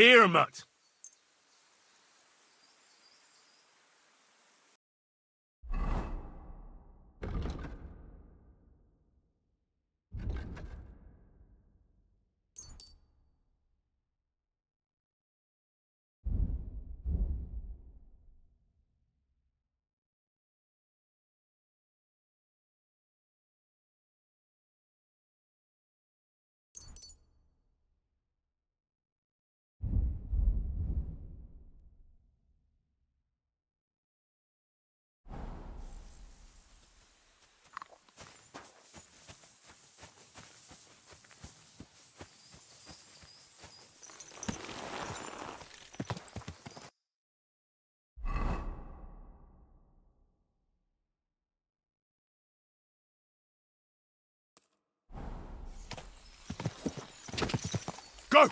Here, Mutt. Go!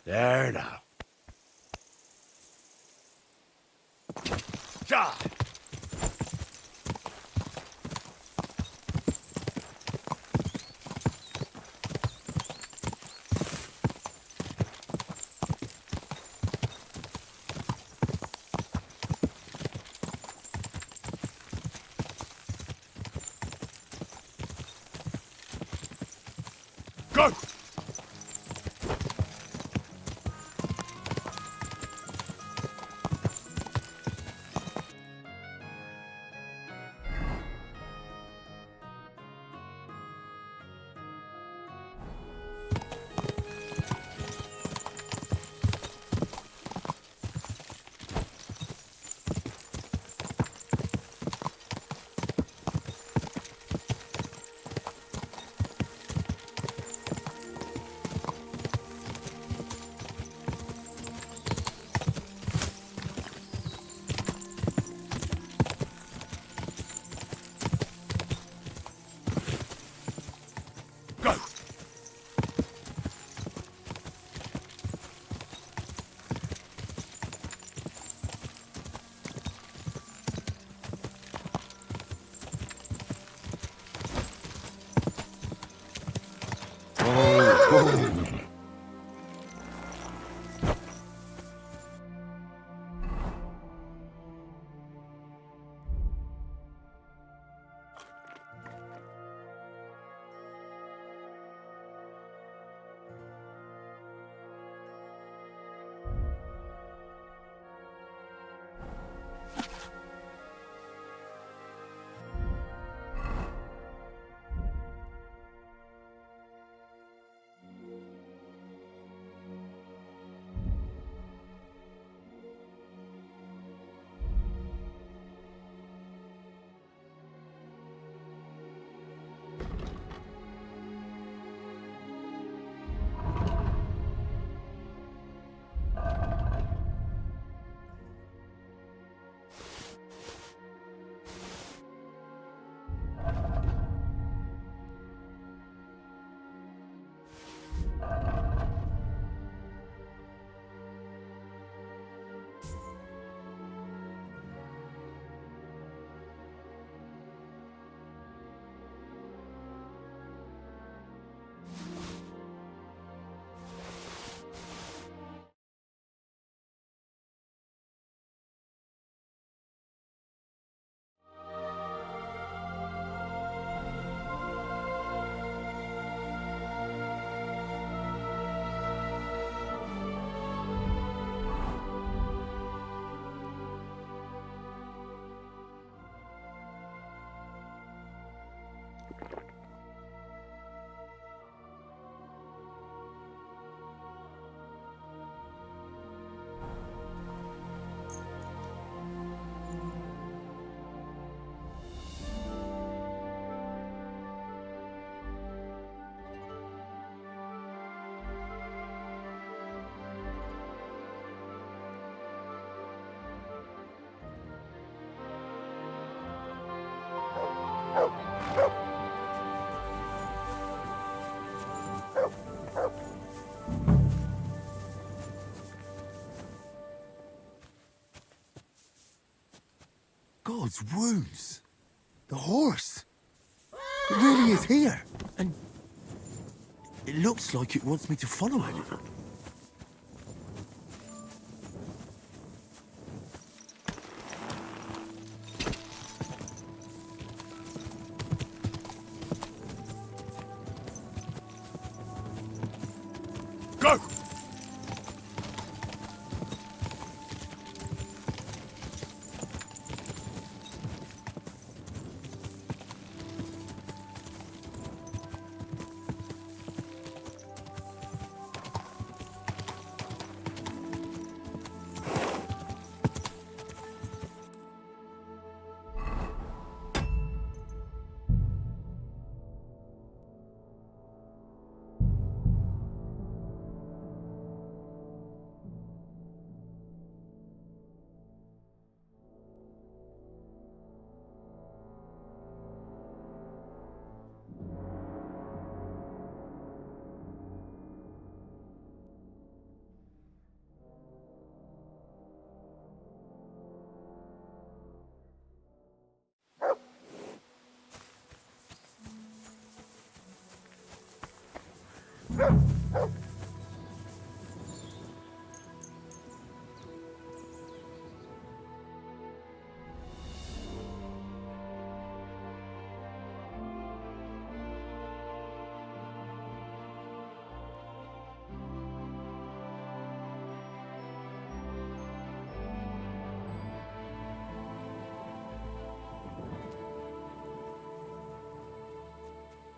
There now. Ja! Go! God's wounds. The horse. It really is here. And it looks like it wants me to follow it. Go!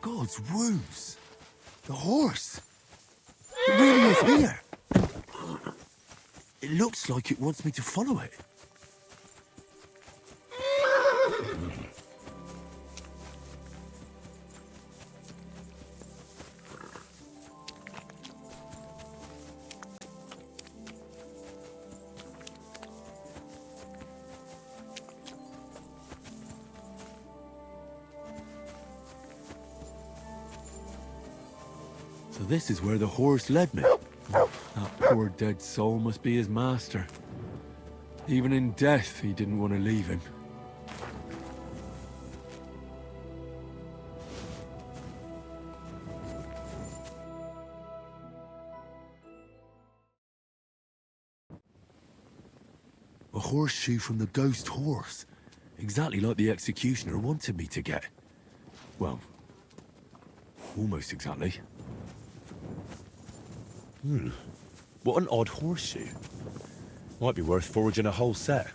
God's wounds. The horse. It really is here. It looks like it wants me to follow it. So this is where the horse led me. That poor dead soul must be his master. Even in death, he didn't want to leave him. A horseshoe from the ghost horse. Exactly like the executioner wanted me to get. Well, almost exactly. What an odd horseshoe. Might be worth foraging a whole set.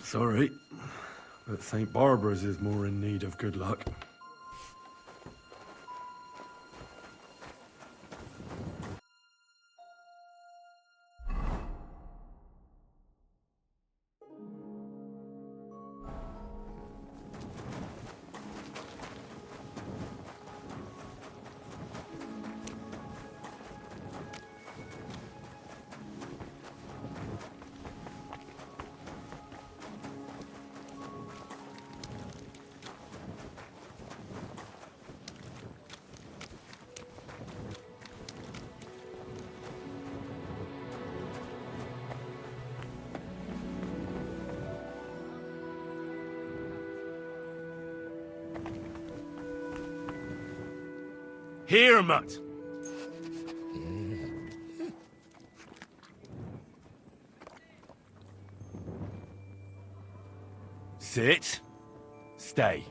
Sorry, but St. Barbara's is more in need of good luck. Here, mutt. Sit. Stay.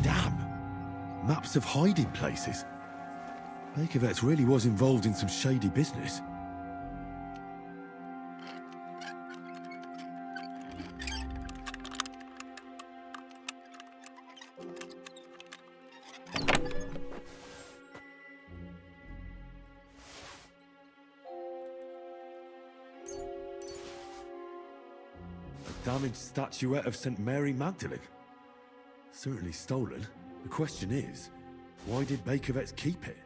Damn! Maps of hiding places. Bakervet's really was involved in some shady business. A damaged statuette of St. Mary Magdalene. Certainly stolen. The question is, why did Bakervet's keep it?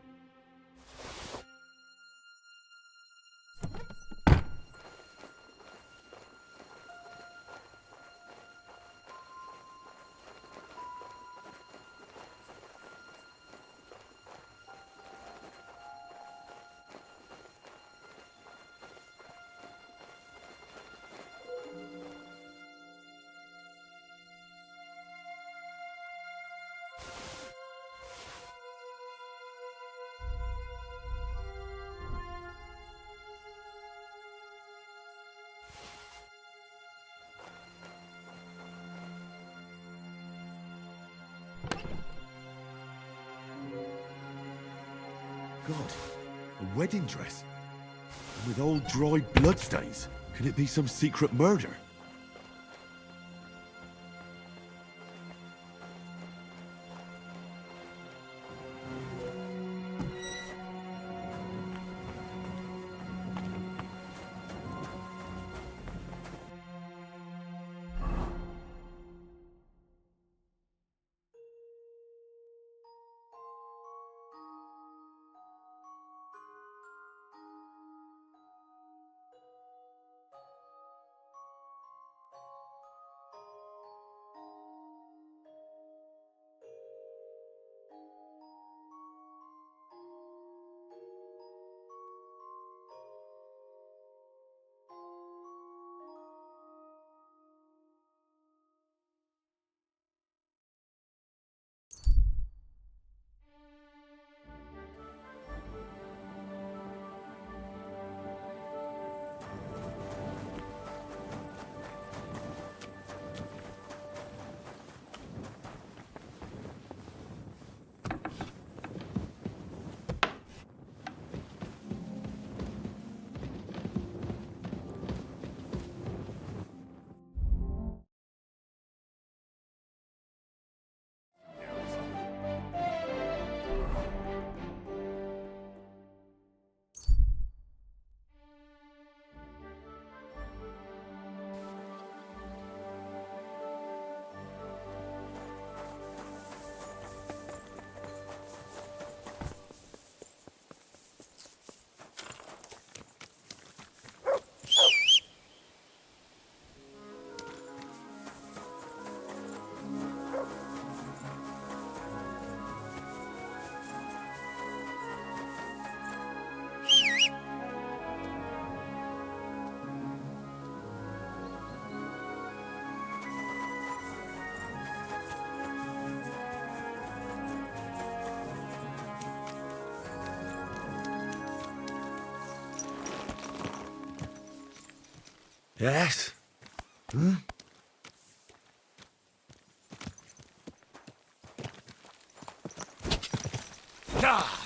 God, a wedding dress. And with old dry bloodstains. Could it be some secret murder? Yes? Hmm? Ah!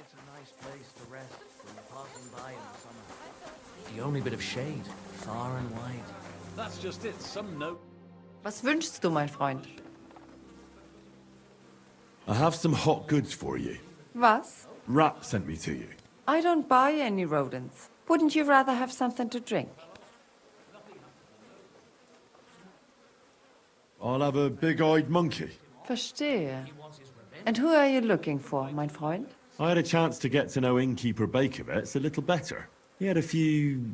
It's a nice place to rest when you're passing by in the summer. The only bit of shade, far and wide. That's just it. Some note. Was wünschst du, mein Freund? I have some hot goods for you. Was? Rat sent me to you. I don't buy any rodents. Wouldn't you rather have something to drink? I'll have a big-eyed monkey. Verstehe. And who are you looking for, mein Freund? I had a chance to get to know innkeeper Bakovets a little better. He had a few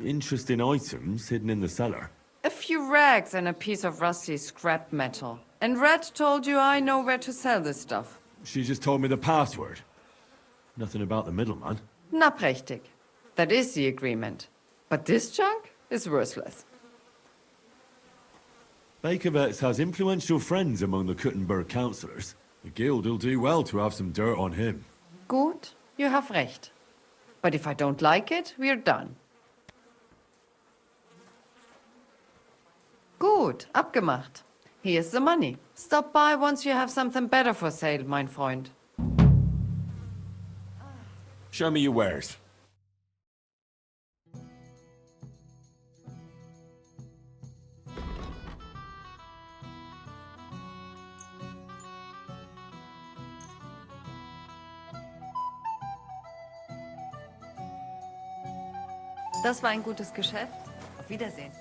interesting items hidden in the cellar. A few rags and a piece of rusty scrap metal. And Red told you I know where to sell this stuff. She just told me the password. Nothing about the middleman. Na prächtig. That is the agreement. But this junk is worthless. Bakovets has influential friends among the Kuttenberg councillors. The guild will do well to have some dirt on him. Gut, you have recht. But if I don't like it, we're done. Gut, abgemacht. Here's the money. Stop by once you have something better for sale, mein Freund. Show me your wares. Das war ein gutes Geschäft. Auf Wiedersehen.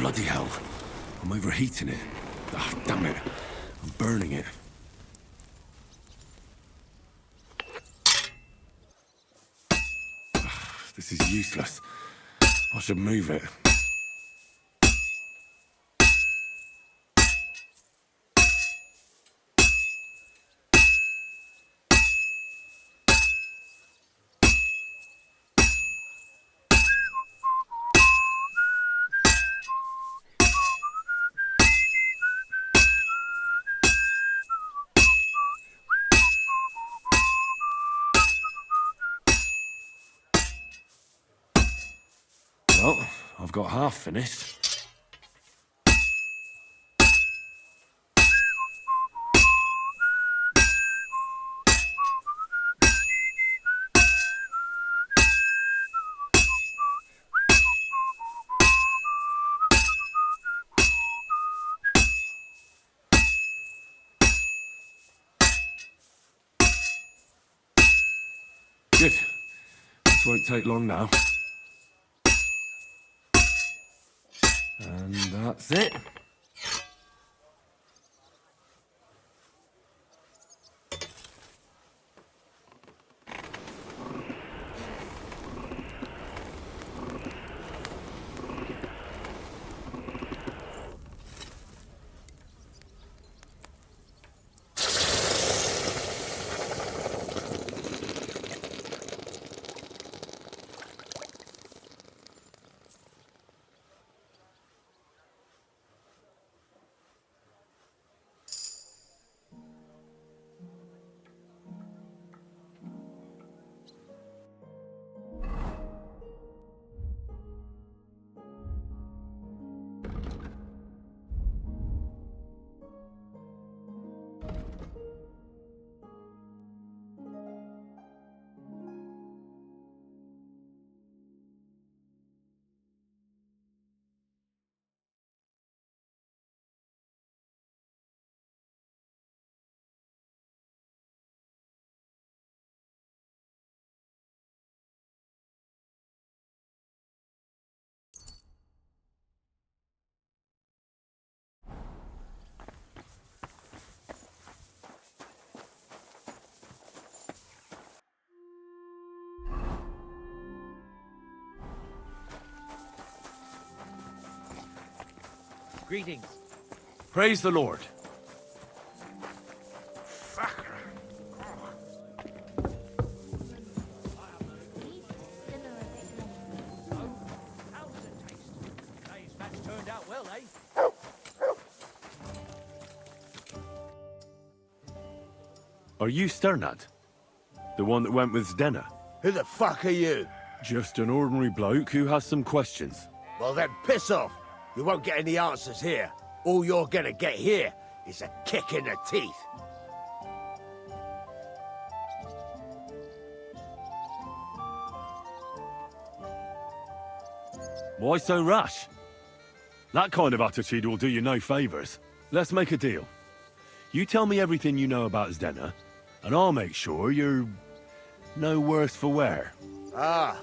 bloody hell. I'm overheating it. Ah, damn it. I'm burning it. This is useless. I should move it. Well, I've got half finished. Good. This won't take long now. And that's it. Greetings. Praise the Lord. Turned out well, eh? Are you Sternad? The one that went with Zdenna? Who the fuck are you? Just an ordinary bloke who has some questions. Well then, piss off. You won't get any answers here. All you're gonna get here is a kick in the teeth. Why so rash? That kind of attitude will do you no favours. Let's make a deal. You tell me everything you know about Zdenna, and I'll make sure you're no worse for wear. Ah.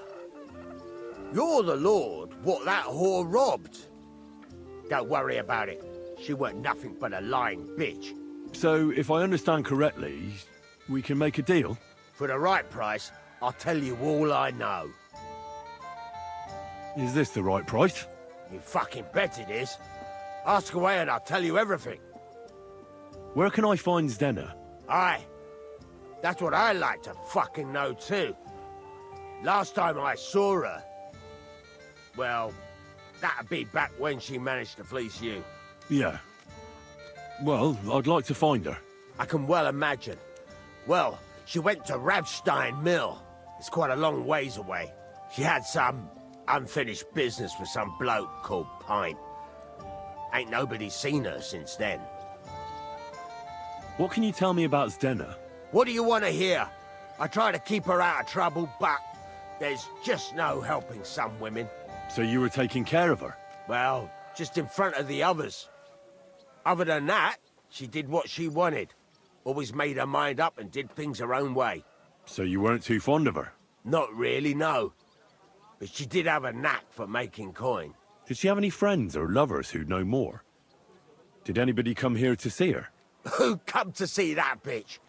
You're the lord what that whore robbed. Don't worry about it. She weren't nothing but a lying bitch. So, if I understand correctly, we can make a deal? For the right price, I'll tell you all I know. Is this the right price? You fucking bet it is. Ask away and I'll tell you everything. Where can I find Zdenna? Aye. That's what I like to fucking know too. Last time I saw her... Well, that'd be back when she managed to fleece you. Yeah. Well, I'd like to find her. I can well imagine. Well, she went to Ravstein Mill. It's quite a long ways away. She had some unfinished business with some bloke called Pint. Ain't nobody seen her since then. What can you tell me about Zdenna? What do you want to hear? I try to keep her out of trouble, but there's just no helping some women. So you were taking care of her? Well, just in front of the others. Other than that, she did what she wanted. Always made her mind up and did things her own way. So you weren't too fond of her? Not really, no. But she did have a knack for making coin. Did she have any friends or lovers who'd know more? Did anybody come here to see her? Who come to see that bitch?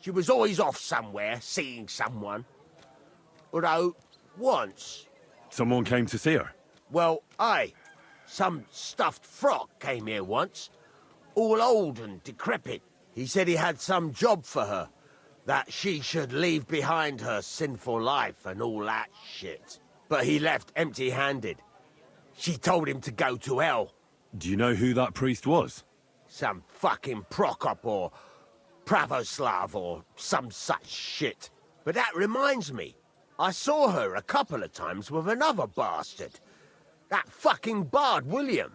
She was always off somewhere, seeing someone. Although, once... Someone came to see her? Well, aye. Some stuffed frog came here once. All old and decrepit. He said he had some job for her. That she should leave behind her sinful life and all that shit. But he left empty-handed. She told him to go to hell. Do you know who that priest was? Some fucking Prokop or Pravoslav or some such shit. But that reminds me. I saw her a couple of times with another bastard. That fucking bard, William.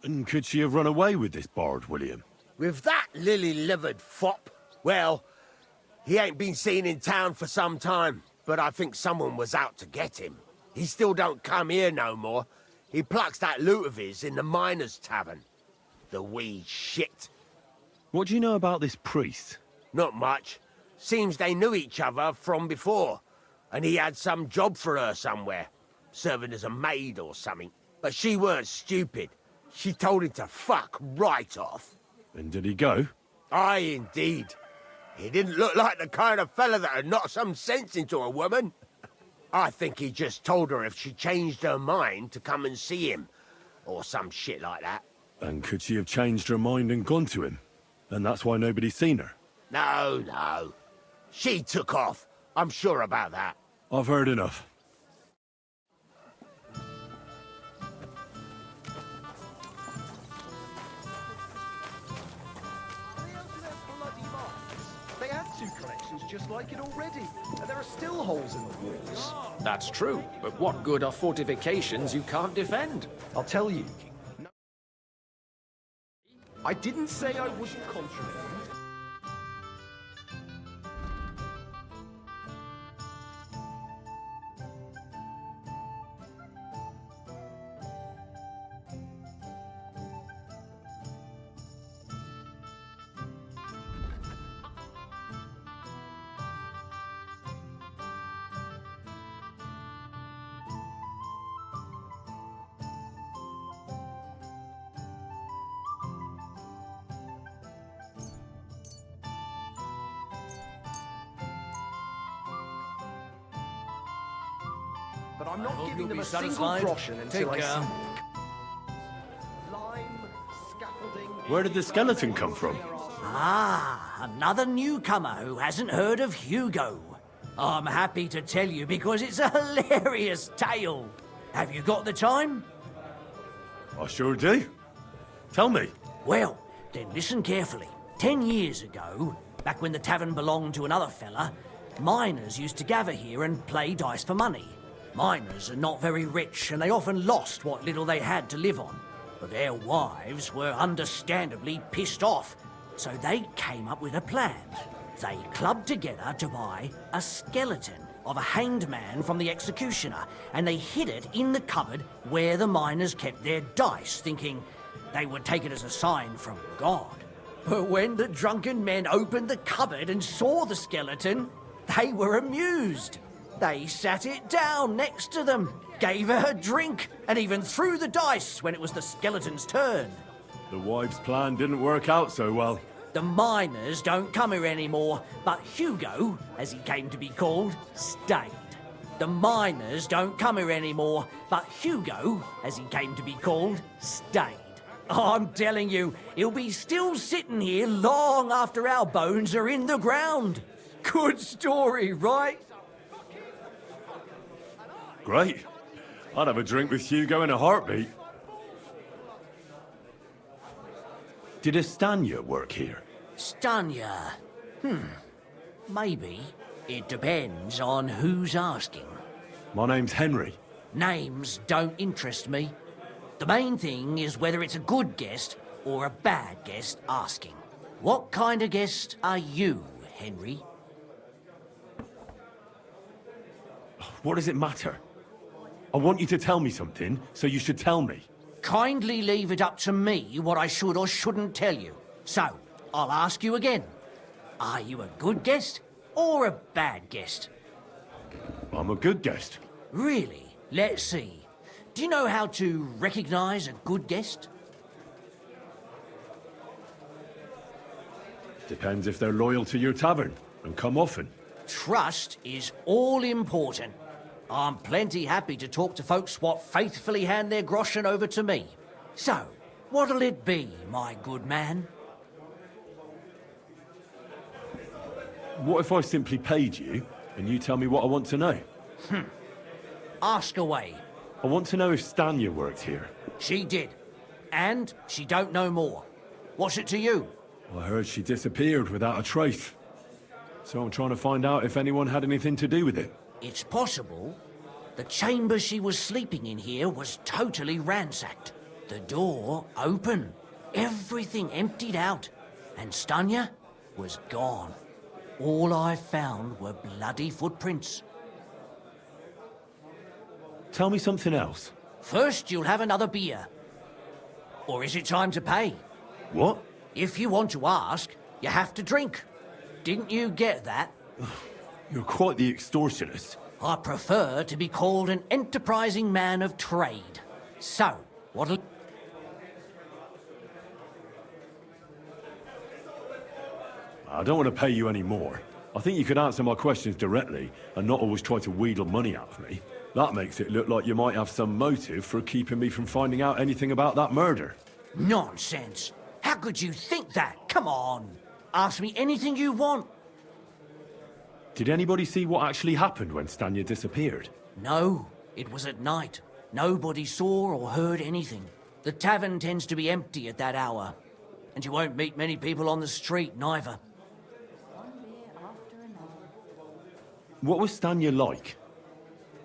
And could she have run away with this bard, William? With that lily-livered fop? Well, he ain't been seen in town for some time, but I think someone was out to get him. He still don't come here no more. He plucks that loot of his in the miners' tavern. The wee shit. What do you know about this priest? Not much. Seems they knew each other from before, and he had some job for her somewhere, serving as a maid or something. But she weren't stupid. She told him to fuck right off. And did he go? Aye, indeed. He didn't look like the kind of fella that'd knock some sense into a woman. I think he just told her if she changed her mind to come and see him, or some shit like that. And could she have changed her mind and gone to him? And that's why nobody's seen her? No, no. She took off. I'm sure about that. I've heard enough. They had two collections just like it already, and there are still holes in the walls. That's true, but what good are fortifications you can't defend? I'll tell you. I didn't say I wouldn't contradict. But I'm not giving them a single groschen until I see lime, scaffolding. Where did the skeleton come from? Ah, another newcomer who hasn't heard of Hugo. I'm happy to tell you because it's a hilarious tale. Have you got the time? I sure do. Tell me. Well, then listen carefully. 10 years ago, back when the tavern belonged to another fella, miners used to gather here and play dice for money. Miners are not very rich, and they often lost what little they had to live on. But their wives were understandably pissed off, so they came up with a plan. They clubbed together to buy a skeleton of a hanged man from the executioner, and they hid it in the cupboard where the miners kept their dice, thinking they would take it as a sign from God. But when the drunken men opened the cupboard and saw the skeleton, they were amused. They sat it down next to them, gave her a drink, and even threw the dice when it was the skeleton's turn. The wives' plan didn't work out so well. The miners don't come here anymore, but Hugo, as he came to be called, stayed. The miners don't come here anymore, but Hugo, as he came to be called, stayed. I'm telling you, he'll be still sitting here long after our bones are in the ground. Good story, right? Great. I'd have a drink with Hugo in a heartbeat. Did Estania work here? Stanya? Maybe. It depends on who's asking. My name's Henry. Names don't interest me. The main thing is whether it's a good guest or a bad guest asking. What kind of guest are you, Henry? What does it matter? I want you to tell me something, so you should tell me. Kindly leave it up to me what I should or shouldn't tell you. So, I'll ask you again. Are you a good guest or a bad guest? I'm I'm a good guest. Really? Let's see. Do you know how to recognize a good guest? Depends if they're loyal to your tavern and come often. Trust is all important. I'm plenty happy to talk to folks what faithfully hand their groschen over to me. So, what'll it be, my good man? What if I simply paid you and you tell me what I want to know? Ask away. I want to know if Stanya worked here. She did. And she don't know more. What's it to you? I heard she disappeared without a trace. So I'm trying to find out if anyone had anything to do with it. It's possible. The chamber she was sleeping in here was totally ransacked. The door open. Everything emptied out. And Stanya was gone. All I found were bloody footprints. Tell me something else. First, you'll have another beer. Or is it time to pay? What? If you want to ask, you have to drink. Didn't you get that? You're quite the extortionist. I prefer to be called an enterprising man of trade. So, what'll... I don't want to pay you any more. I think you could answer my questions directly and not always try to wheedle money out of me. That makes it look like you might have some motive for keeping me from finding out anything about that murder. Nonsense. How could you think that? Come on. Ask me anything you want. Did anybody see what actually happened when Stanya disappeared? No, it was at night. Nobody saw or heard anything. The tavern tends to be empty at that hour. And you won't meet many people on the street, neither. What was Stanya like?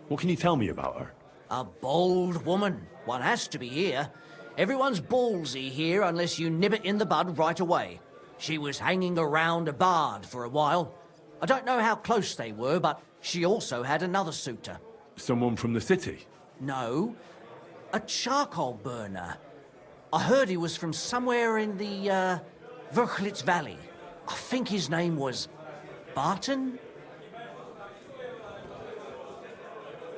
What can you tell me about her? A bold woman. One has to be here. Everyone's ballsy here unless you nib it in the bud right away. She was hanging around a bard for a while. I don't know how close they were, but she also had another suitor. Someone from the city? No, a charcoal burner. I heard he was from somewhere in the, Verchlitz Valley. I think his name was Barton?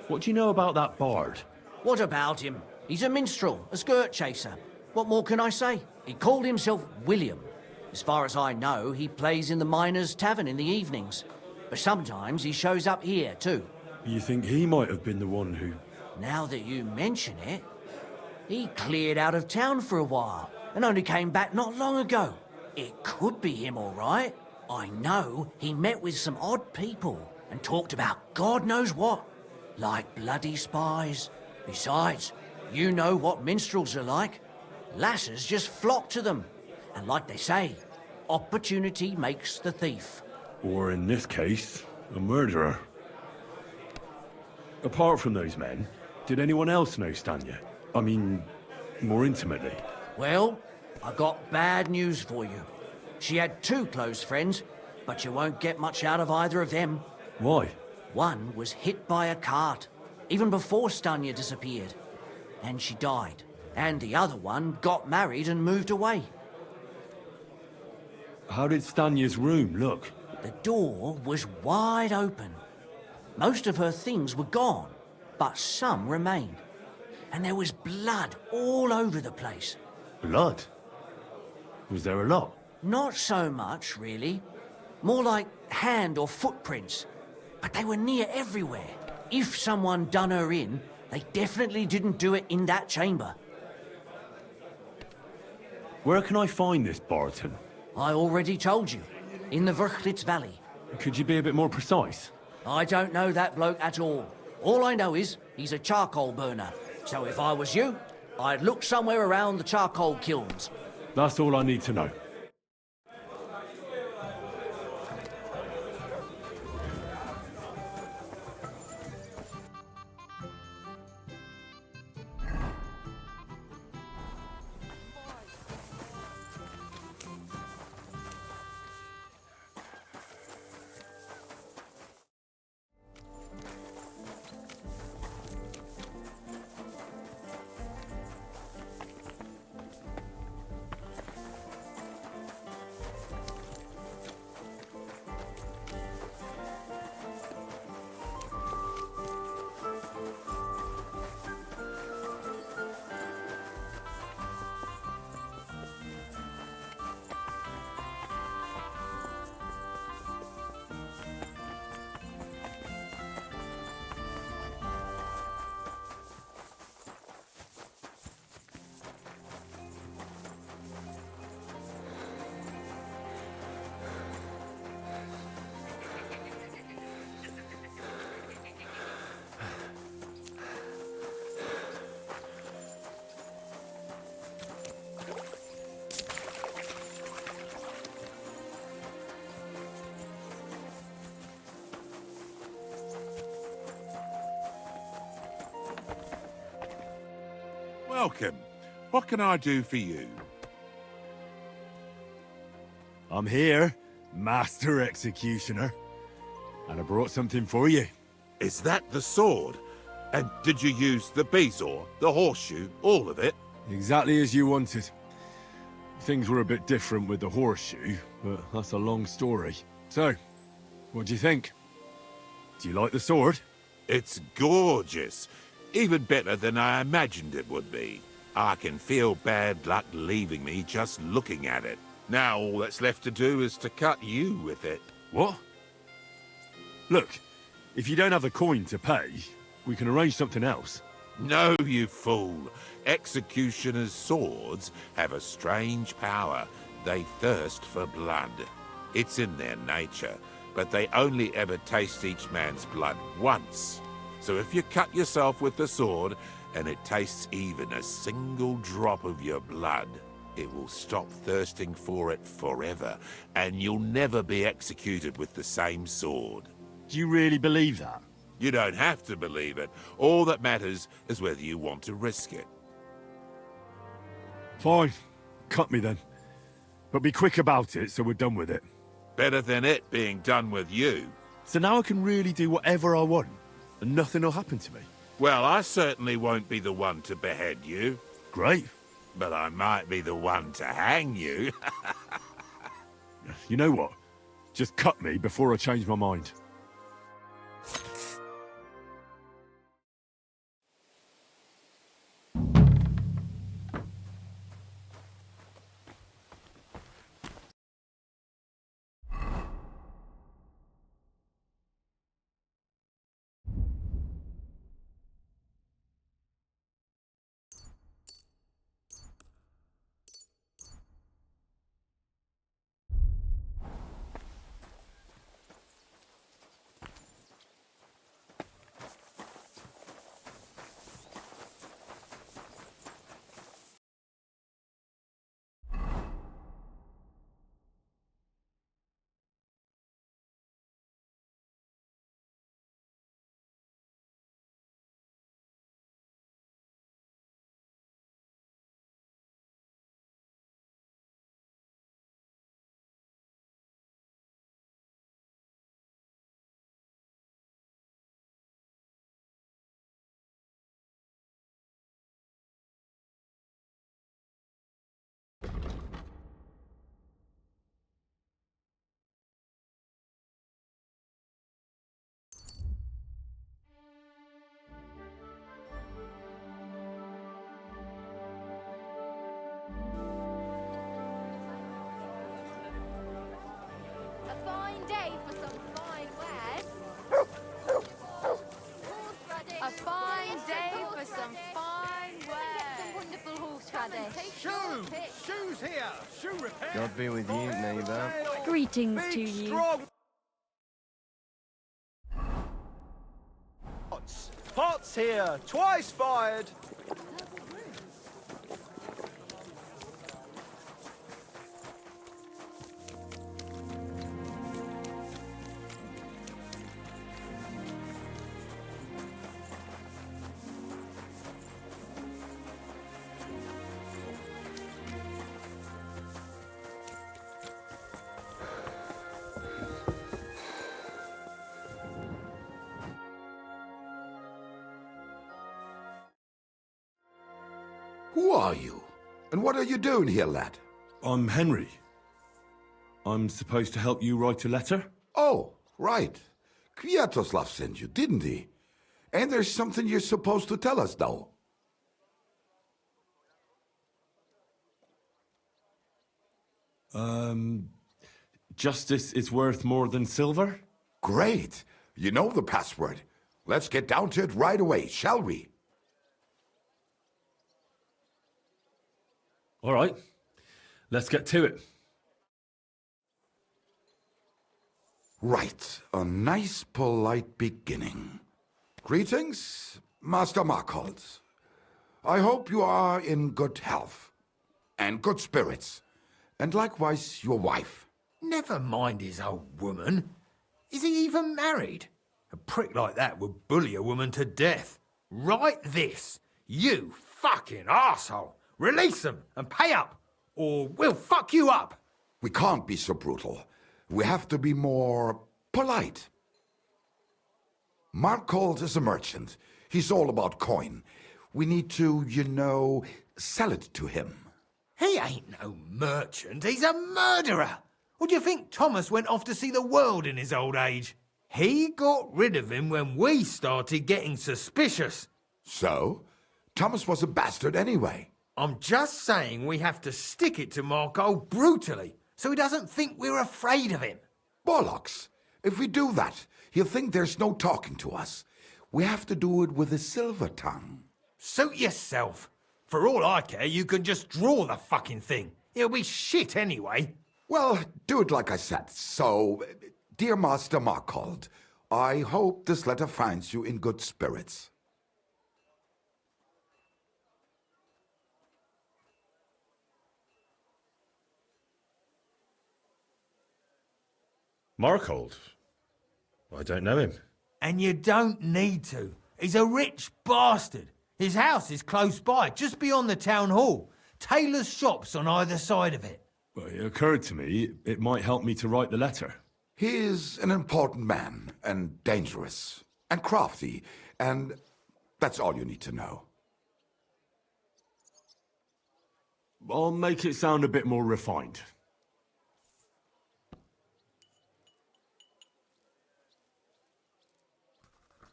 What do you know about that bard? What about him? He's a minstrel, a skirt chaser. What more can I say? He called himself William. As far as I know, he plays in the miners' tavern in the evenings. But sometimes he shows up here, too. You think he might have been the one who... Now that you mention it, he cleared out of town for a while and only came back not long ago. It could be him, all right. I know he met with some odd people and talked about God knows what, like bloody spies. Besides, you know what minstrels are like. Lasses just flock to them. And like they say, opportunity makes the thief. Or in this case, a murderer. Apart from those men, did anyone else know Stanya? I mean, more intimately. Well, I got bad news for you. She had 2 close friends, but you won't get much out of either of them. Why? One was hit by a cart, even before Stanya disappeared. And she died. And the other one got married and moved away. How did Stanya's room look? The door was wide open. Most of her things were gone, but some remained. And there was blood all over the place. Blood? Was there a lot? Not so much, really. More like hand or footprints. But they were near everywhere. If someone done her in, they definitely didn't do it in that chamber. Where can I find this Barton? I already told you. In the Verchlitz Valley. Could you be a bit more precise? I don't know that bloke at all. All I know is he's a charcoal burner. So if I was you, I'd look somewhere around the charcoal kilns. That's all I need to know. Welcome. What can I do for you? I'm here, Master Executioner. And I brought something for you. Is that the sword? And did you use the bezoar, the horseshoe, all of it? Exactly as you wanted. Things were a bit different with the horseshoe, but that's a long story. So, what do you think? Do you like the sword? It's gorgeous. Even better than I imagined it would be. I can feel bad luck leaving me just looking at it. Now all that's left to do is to cut you with it. What? Look, if you don't have the coin to pay, we can arrange something else. No, you fool. Executioners' swords have a strange power. They thirst for blood. It's in their nature, but they only ever taste each man's blood once. So if you cut yourself with the sword, and it tastes even a single drop of your blood, it will stop thirsting for it forever, and you'll never be executed with the same sword. Do you really believe that? You don't have to believe it. All that matters is whether you want to risk it. Fine. Cut me then. But be quick about it so we're done with it. Better than it being done with you. So now I can really do whatever I want, and nothing will happen to me. Well, I certainly won't be the one to behead you. Great. But I might be the one to hang you. You know what? Just cut me before I change my mind. A fine day for some fine wares. A fine day for some fine wares. Some wonderful horseradish. Shoes here! Shoe repair! God be with you, neighbour. Greetings to you. Pots here, twice fired. Who are you? And what are you doing here, lad? I'm Henry. I'm supposed to help you write a letter? Oh, right. Kwiatoslav sent you, didn't he? And there's something you're supposed to tell us, though. Justice is worth more than silver? Great. You know the password. Let's get down to it right away, shall we? All right. Let's get to it. Right. A nice, polite beginning. Greetings, Master Markholz. I hope you are in good health and good spirits, and likewise your wife. Never mind his old woman. Is he even married? A prick like that would bully a woman to death. Write this. You fucking arsehole. Release them and pay up, or we'll fuck you up. We can't be so brutal. We have to be more polite. Markhold is a merchant. He's all about coin. We need to, sell it to him. He ain't no merchant, he's a murderer. Or do you think Thomas went off to see the world in his old age? He got rid of him when we started getting suspicious. So? Thomas was a bastard anyway. I'm just saying we have to stick it to Markhold brutally, so he doesn't think we're afraid of him. Bollocks! If we do that, he'll think there's no talking to us. We have to do it with a silver tongue. Suit yourself. For all I care, you can just draw the fucking thing. It'll be shit anyway. Well, do it like I said. So, dear Master Markhold, I hope this letter finds you in good spirits. Markhold? I don't know him. And you don't need to. He's a rich bastard. His house is close by, just beyond the town hall. Tailor's shops on either side of it. Well, it occurred to me it might help me to write the letter. He is an important man, and dangerous, and crafty, and that's all you need to know. I'll make it sound a bit more refined.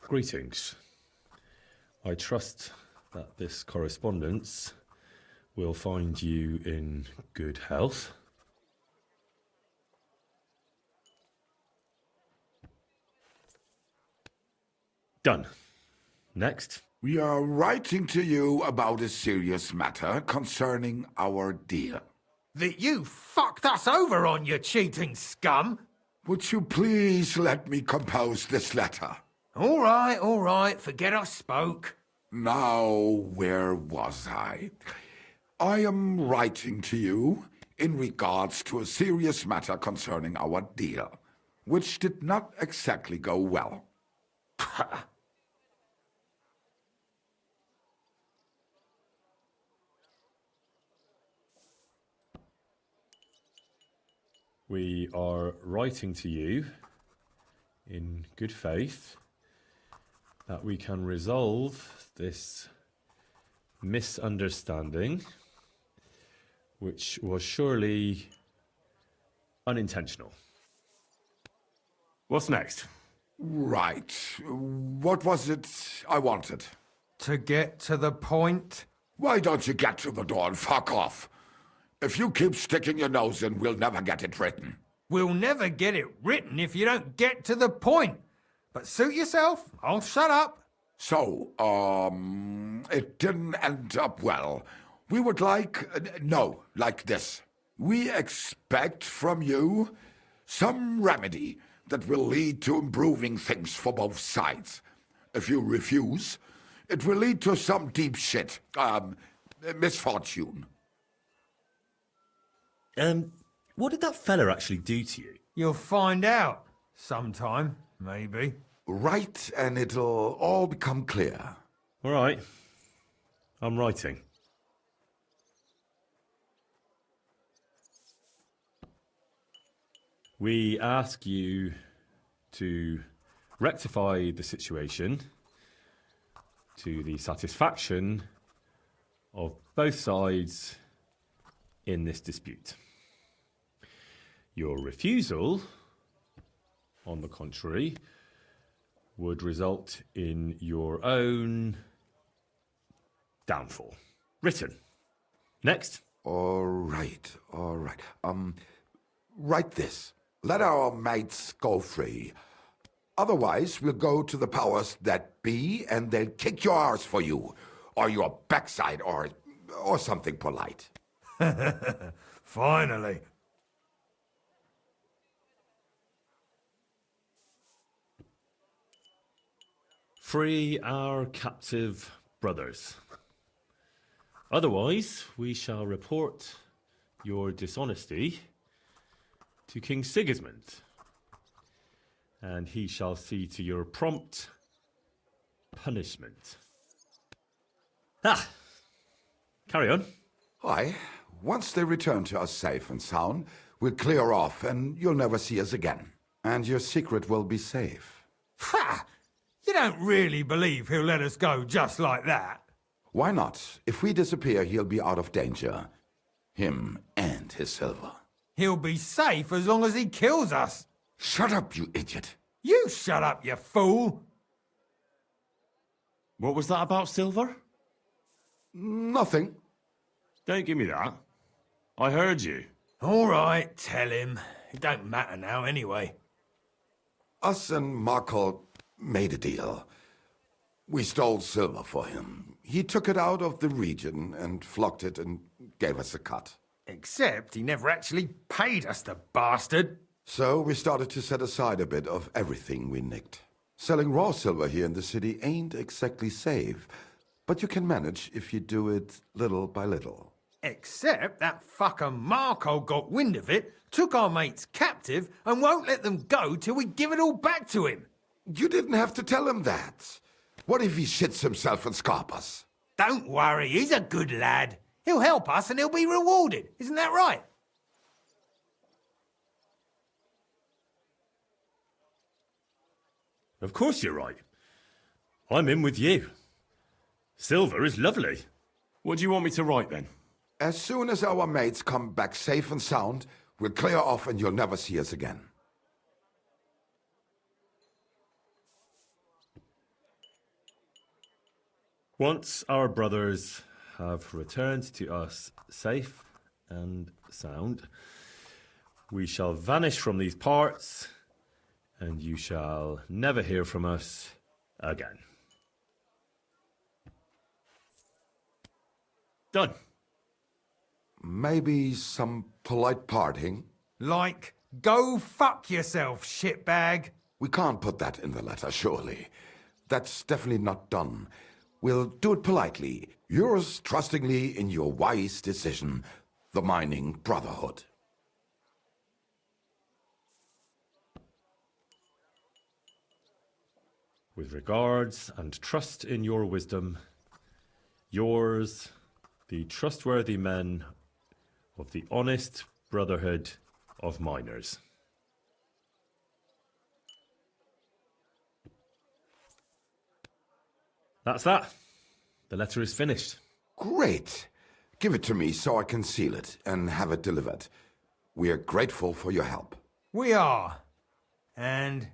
Greetings. I trust that this correspondence will find you in good health. Done. Next. We are writing to you about a serious matter concerning our deal. That you fucked us over on, you cheating scum! Would you please let me compose this letter? All right, forget I spoke. Now, where was I? I am writing to you in regards to a serious matter concerning our deal, which did not exactly go well. We are writing to you in good faith that we can resolve this misunderstanding, which was surely unintentional. What's next? Right. What was it I wanted? To get to the point? Why don't you get to the door and fuck off? If you keep sticking your nose in, we'll never get it written. We'll never get it written if you don't get to the point. But suit yourself, I'll shut up. So, it didn't end up well. We would like this. We expect from you some remedy that will lead to improving things for both sides. If you refuse, it will lead to some deep shit, misfortune. What did that fella actually do to you? You'll find out. Sometime, maybe. Write and it'll all become clear. All right. I'm writing. We ask you to rectify the situation to the satisfaction of both sides in this dispute. Your refusal, on the contrary, would result in your own downfall. Written. Next. All right. Write this. Let our mates go free. Otherwise, we'll go to the powers that be, and they'll kick your arse for you, or your backside, or something polite. Finally. Free our captive brothers. Otherwise, we shall report your dishonesty to King Sigismund, and he shall see to your prompt punishment. Carry on. Aye. Once they return to us safe and sound, we'll clear off and you'll never see us again. And your secret will be safe. Ha! You don't really believe he'll let us go just like that? Why not? If we disappear, he'll be out of danger. Him and his silver. He'll be safe as long as he kills us. Shut up, you idiot. You shut up, you fool. What was that about silver? Nothing. Don't give me that. I heard you. All right, tell him. It don't matter now anyway. Us and Markle made a deal. We stole silver for him. He took it out of the region and flocked it and gave us a cut. Except he never actually paid us, the bastard. So we started to set aside a bit of everything we nicked. Selling raw silver here in the city ain't exactly safe, but you can manage if you do it little by little. Except that fucker Marco got wind of it, took our mates captive, and won't let them go till we give it all back to him. You didn't have to tell him that. What if he shits himself and scarp us? Don't worry, he's a good lad. He'll help us and he'll be rewarded. Isn't that right? Of course you're right. I'm in with you. Silver is lovely. What do you want me to write then? As soon as our mates come back safe and sound, we'll clear off and you'll never see us again. Once our brothers have returned to us safe and sound, we shall vanish from these parts, and you shall never hear from us again. Done. Maybe some polite parting? Like, go fuck yourself, shitbag. We can't put that in the letter, surely. That's definitely not done. We'll do it politely. Yours trustingly in your wise decision, the Mining Brotherhood. With regards and trust in your wisdom, yours, the trustworthy men of the honest Brotherhood of Miners. That's that. The letter is finished. Great. Give it to me so I can seal it and have it delivered. We are grateful for your help. We are. And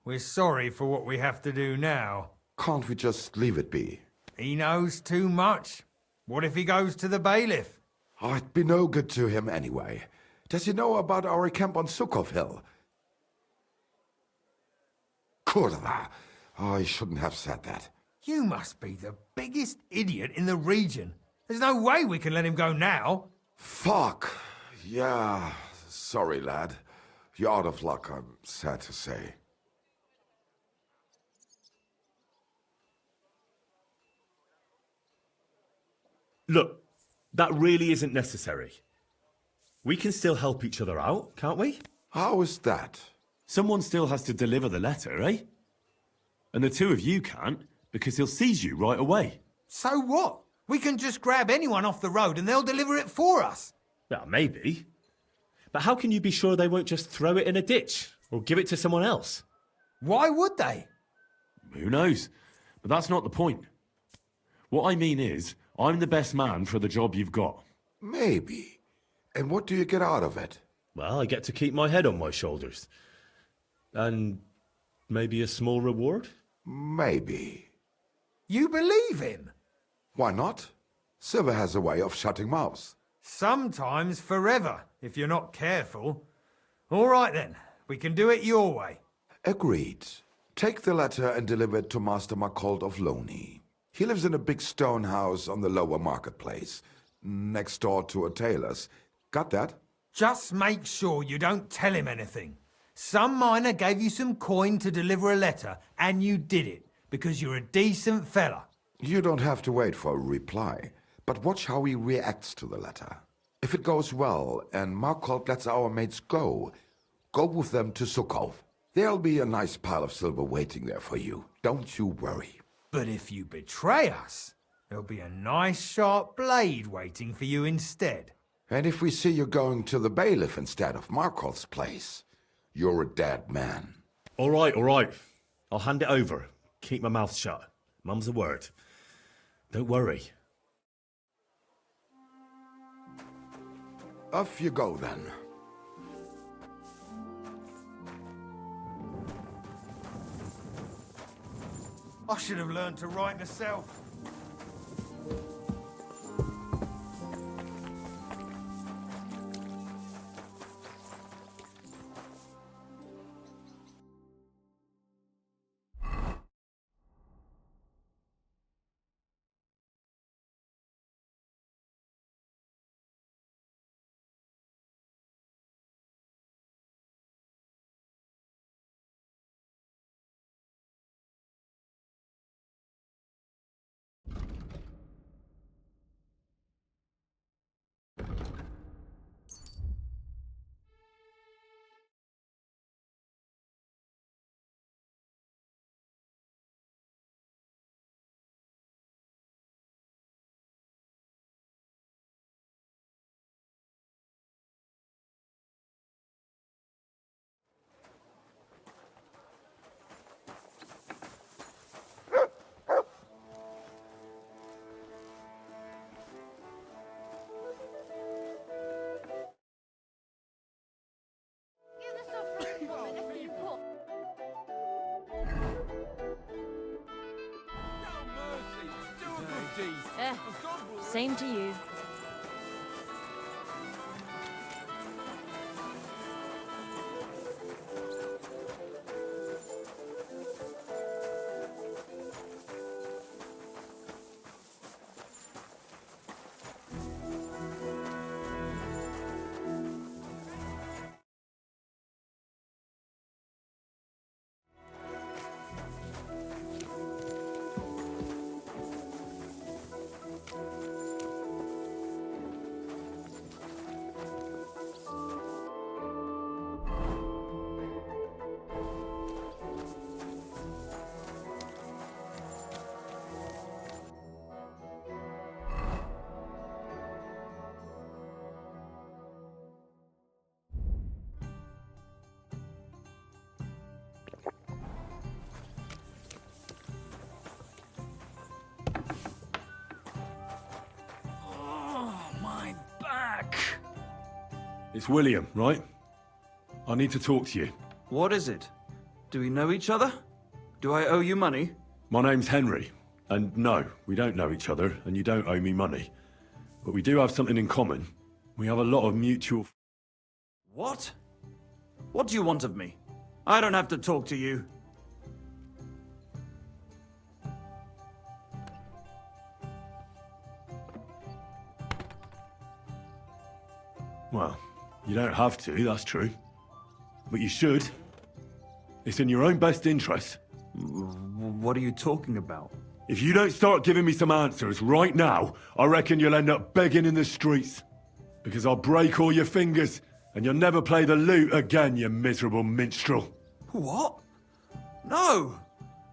we're sorry for what we have to do now. Can't we just leave it be? He knows too much. What if he goes to the bailiff? Oh, it'd be no good to him anyway. Does he know about our camp on Sukov Hill? Kurva. Oh, I shouldn't have said that. You must be the biggest idiot in the region. There's no way we can let him go now. Fuck. Yeah. Sorry, lad. You're out of luck, I'm sad to say. Look, that really isn't necessary. We can still help each other out, can't we? How is that? Someone still has to deliver the letter, eh? And the two of you can't, because he'll seize you right away. So what? We can just grab anyone off the road and they'll deliver it for us. Well, maybe. But how can you be sure they won't just throw it in a ditch or give it to someone else? Why would they? Who knows? But that's not the point. What I mean is, I'm the best man for the job you've got. Maybe. And what do you get out of it? Well, I get to keep my head on my shoulders. And maybe a small reward? Maybe. You believe him? Why not? Silver has a way of shutting mouths. Sometimes forever, if you're not careful. All right then, we can do it your way. Agreed. Take the letter and deliver it to Master Marcold of Loney. He lives in a big stone house on the lower marketplace, next door to a tailor's. Got that? Just make sure you don't tell him anything. Some miner gave you some coin to deliver a letter, and you did it, because you're a decent fella. You don't have to wait for a reply, but watch how he reacts to the letter. If it goes well and Marcold lets our mates go with them to Sukov. There'll be a nice pile of silver waiting there for you. Don't you worry. But if you betray us, There'll be a nice sharp blade waiting for you instead. And if we see you going to the bailiff instead of Markol's place, you're a dead man. All right, all right. I'll hand it over. Keep my mouth shut. Mum's a word. Don't worry. Off you go, then. I should have learned to write myself. Same to you. It's William, right? I need to talk to you. What is it? Do we know each other? Do I owe you money? My name's Henry, and no, we don't know each other, and you don't owe me money. But we do have something in common. We have a lot of mutual... What? What do you want of me? I don't have to talk to you. Well, you don't have to, that's true. But you should. It's in your own best interest. What are you talking about? If you don't start giving me some answers right now, I reckon you'll end up begging in the streets. Because I'll break all your fingers, and you'll never play the lute again, you miserable minstrel. What? No!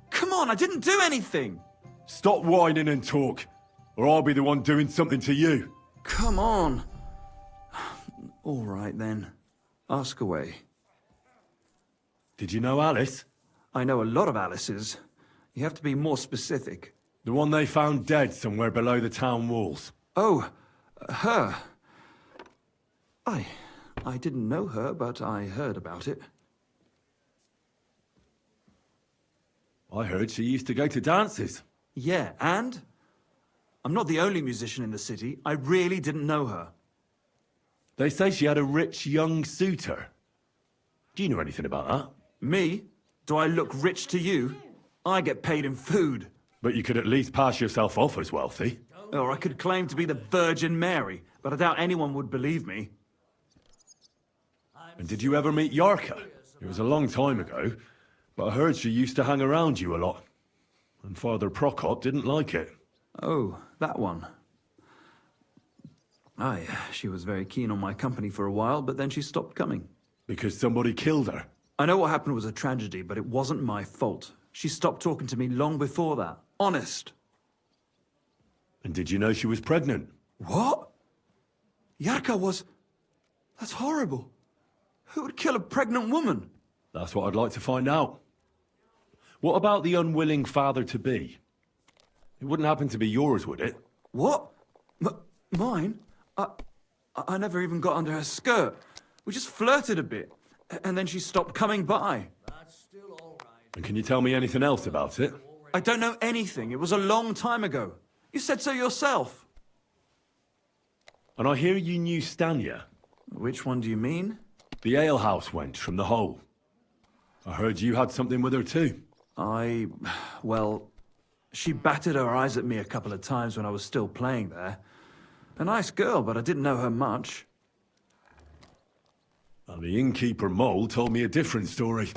Come on, I didn't do anything! Stop whining and talk, or I'll be the one doing something to you. Come on. All right, then. Ask away. Did you know Alice? I know a lot of Alices. You have to be more specific. The one they found dead somewhere below the town walls. Oh, her. I didn't know her, but I heard about it. I heard she used to go to dances. Yeah, and? I'm not the only musician in the city. I really didn't know her. They say she had a rich young suitor. Do you know anything about that? Me? Do I look rich to you? I get paid in food. But you could at least pass yourself off as wealthy. Or I could claim to be the Virgin Mary, but I doubt anyone would believe me. And did you ever meet Yarka? It was a long time ago, but I heard she used to hang around you a lot. And Father Prokop didn't like it. Oh, that one. Aye, she was very keen on my company for a while, but then she stopped coming. Because somebody killed her? I know what happened was a tragedy, but it wasn't my fault. She stopped talking to me long before that. Honest. And did you know she was pregnant? What? Yarka was... That's horrible. Who would kill a pregnant woman? That's what I'd like to find out. What about the unwilling father-to-be? It wouldn't happen to be yours, would it? What? Mine? I never even got under her skirt. We just flirted a bit, and then she stopped coming by. And can you tell me anything else about it? I don't know anything. It was a long time ago. You said so yourself. And I hear you knew Stanya. Which one do you mean? The alehouse wench from the hole. I heard you had something with her too. Well, she batted her eyes at me a couple of times when I was still playing there. A nice girl, but I didn't know her much. And the innkeeper Mole told me a different story.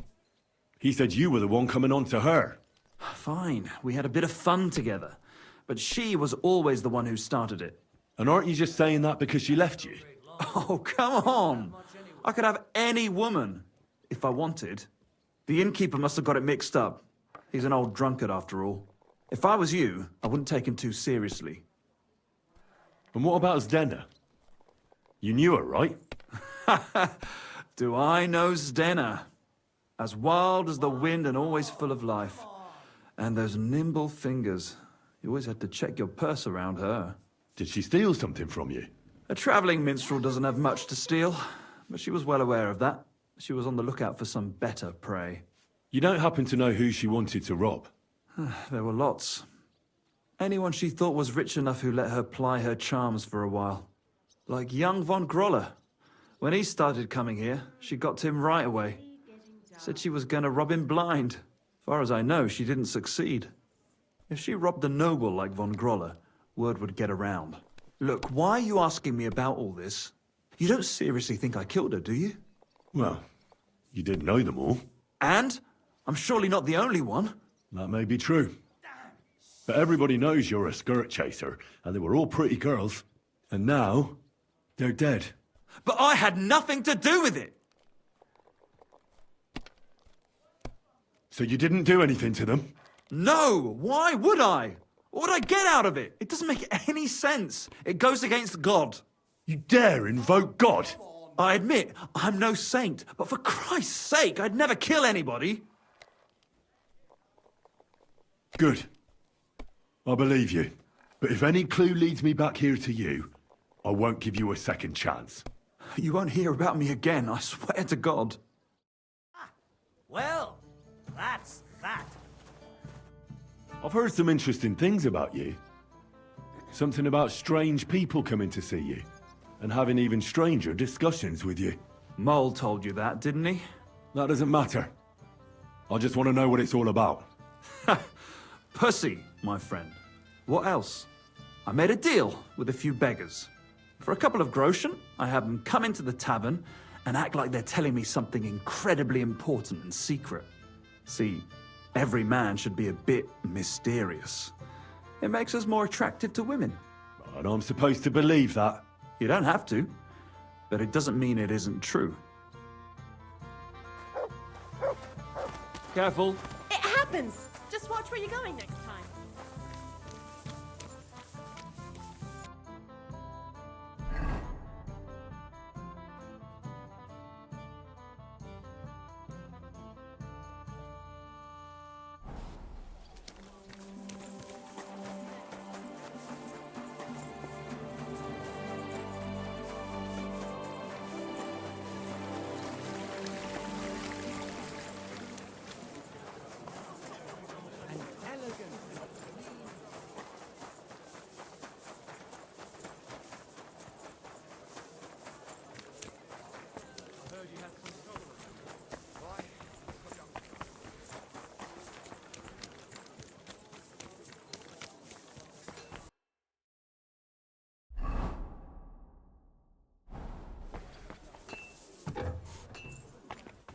He said you were the one coming on to her. Fine, we had a bit of fun together. But she was always the one who started it. And aren't you just saying that because she left you? Oh, come on! I could have any woman, if I wanted. The innkeeper must have got it mixed up. He's an old drunkard after all. If I was you, I wouldn't take him too seriously. And what about Zdena? You knew her, right? Do I know Zdena? As wild as the wind and always full of life. And those nimble fingers. You always had to check your purse around her. Did she steal something from you? A travelling minstrel doesn't have much to steal, but she was well aware of that. She was on the lookout for some better prey. You don't happen to know who she wanted to rob? There were lots. Anyone she thought was rich enough who let her ply her charms for a while. Like young von Groller. When he started coming here, she got to him right away. Said she was gonna rob him blind. Far as I know, she didn't succeed. If she robbed a noble like von Groller, word would get around. Look, why are you asking me about all this? You don't seriously think I killed her, do you? Well, you did know them all. And? I'm surely not the only one. That may be true. But everybody knows you're a skirt chaser, and they were all pretty girls. And now, they're dead. But I had nothing to do with it! So you didn't do anything to them? No! Why would I? What would I get out of it? It doesn't make any sense. It goes against God. You dare invoke God? I admit, I'm no saint, but for Christ's sake, I'd never kill anybody. Good. I believe you. But if any clue leads me back here to you, I won't give you a second chance. You won't hear about me again, I swear to God. Well, that's that. I've heard some interesting things about you. Something about strange people coming to see you, and having even stranger discussions with you. Mole told you that, didn't he? That doesn't matter. I just want to know what it's all about. Pussy, my friend. What else? I made a deal with a few beggars. For a couple of groschen, I have them come into the tavern and act like they're telling me something incredibly important and secret. See, every man should be a bit mysterious. It makes us more attractive to women. And I'm supposed to believe that? You don't have to, but it doesn't mean it isn't true. Careful. It happens! Just watch where you're going next time.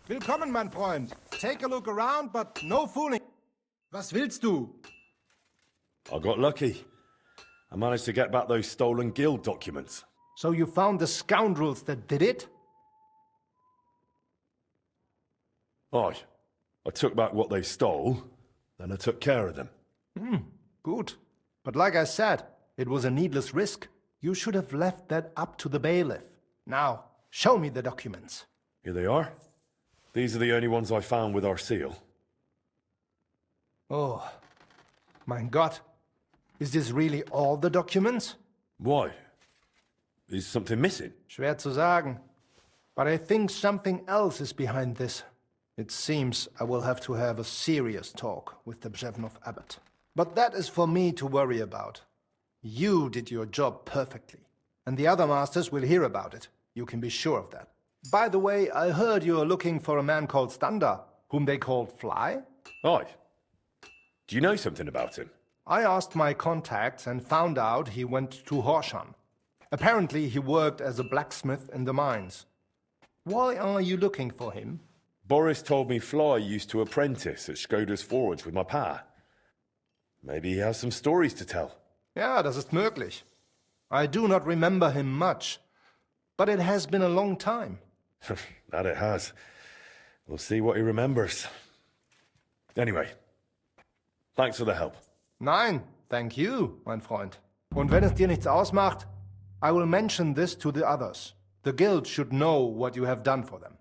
Willkommen, mein Freund. Take a look around, but no fooling. Was willst du? I got lucky. I managed to get back those stolen guild documents. So you found the scoundrels that did it? Aye. I took back what they stole, then I took care of them. Good. But like I said, It was a needless risk. You should have left that up to the bailiff. Now, show me the documents. Here they are. These are the only ones I found with our seal. Oh, mein Gott. Is this really all the documents? Why? Is something missing? Schwer zu sagen. But I think something else is behind this. It seems I will have to have a serious talk with the Brzevnov abbot. But that is for me to worry about. You did your job perfectly. And the other masters will hear about it. You can be sure of that. By the way, I heard you are looking for a man called Standa, whom they called Fly? Aye. Do you know something about him? I asked my contacts and found out he went to Horshan. Apparently he worked as a blacksmith in the mines. Why are you looking for him? Boris told me Fly used to apprentice at Skoda's forge with my pa. Maybe he has some stories to tell. Ja, das ist möglich. I do not remember him much, but it has been a long time. That it has. We'll see what he remembers. Anyway, thanks for the help. Nein, thank you, mein Freund. Und wenn es dir nichts ausmacht, I will mention this to the others. The guild should know what you have done for them.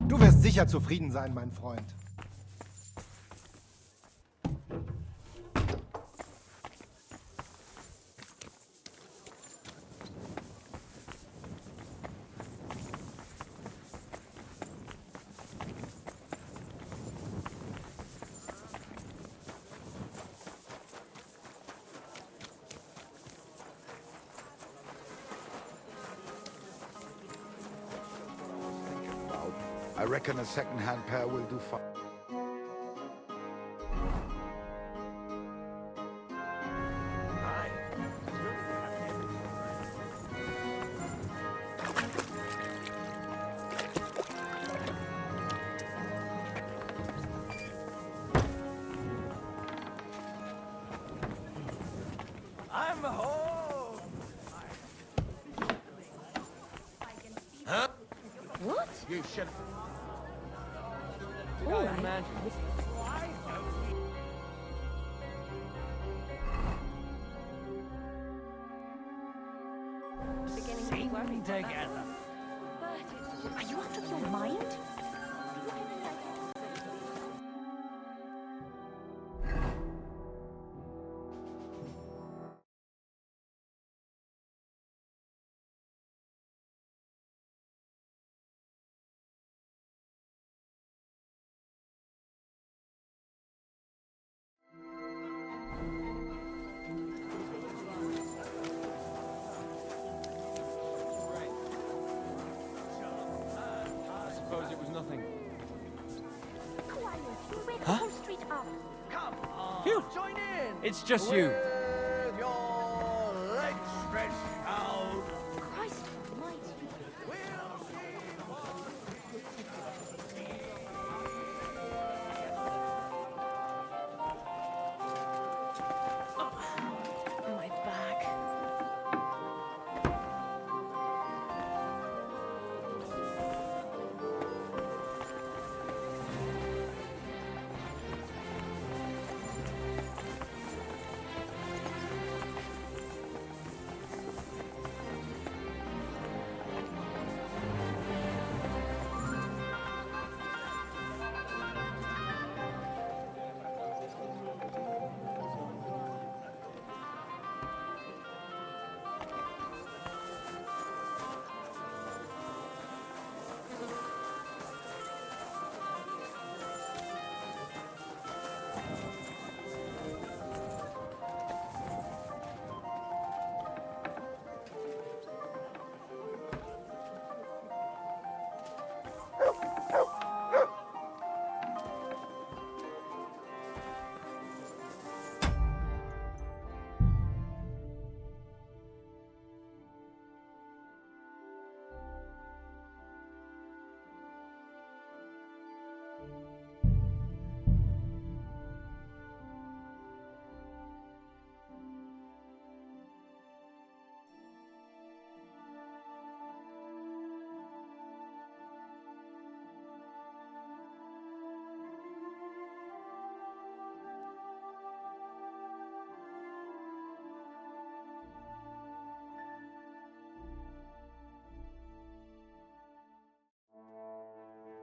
Du wirst sicher zufrieden sein, mein Freund. I reckon a second-hand pair will do fine. I'm home! Huh? What? You should. All right. Sing together. Are you out of your mind? Suppose it was nothing. Quiet. You wake Huh? the whole street up. Come on, Phew. join in. It's just you. With your legs stretched out. Christ almighty. My back.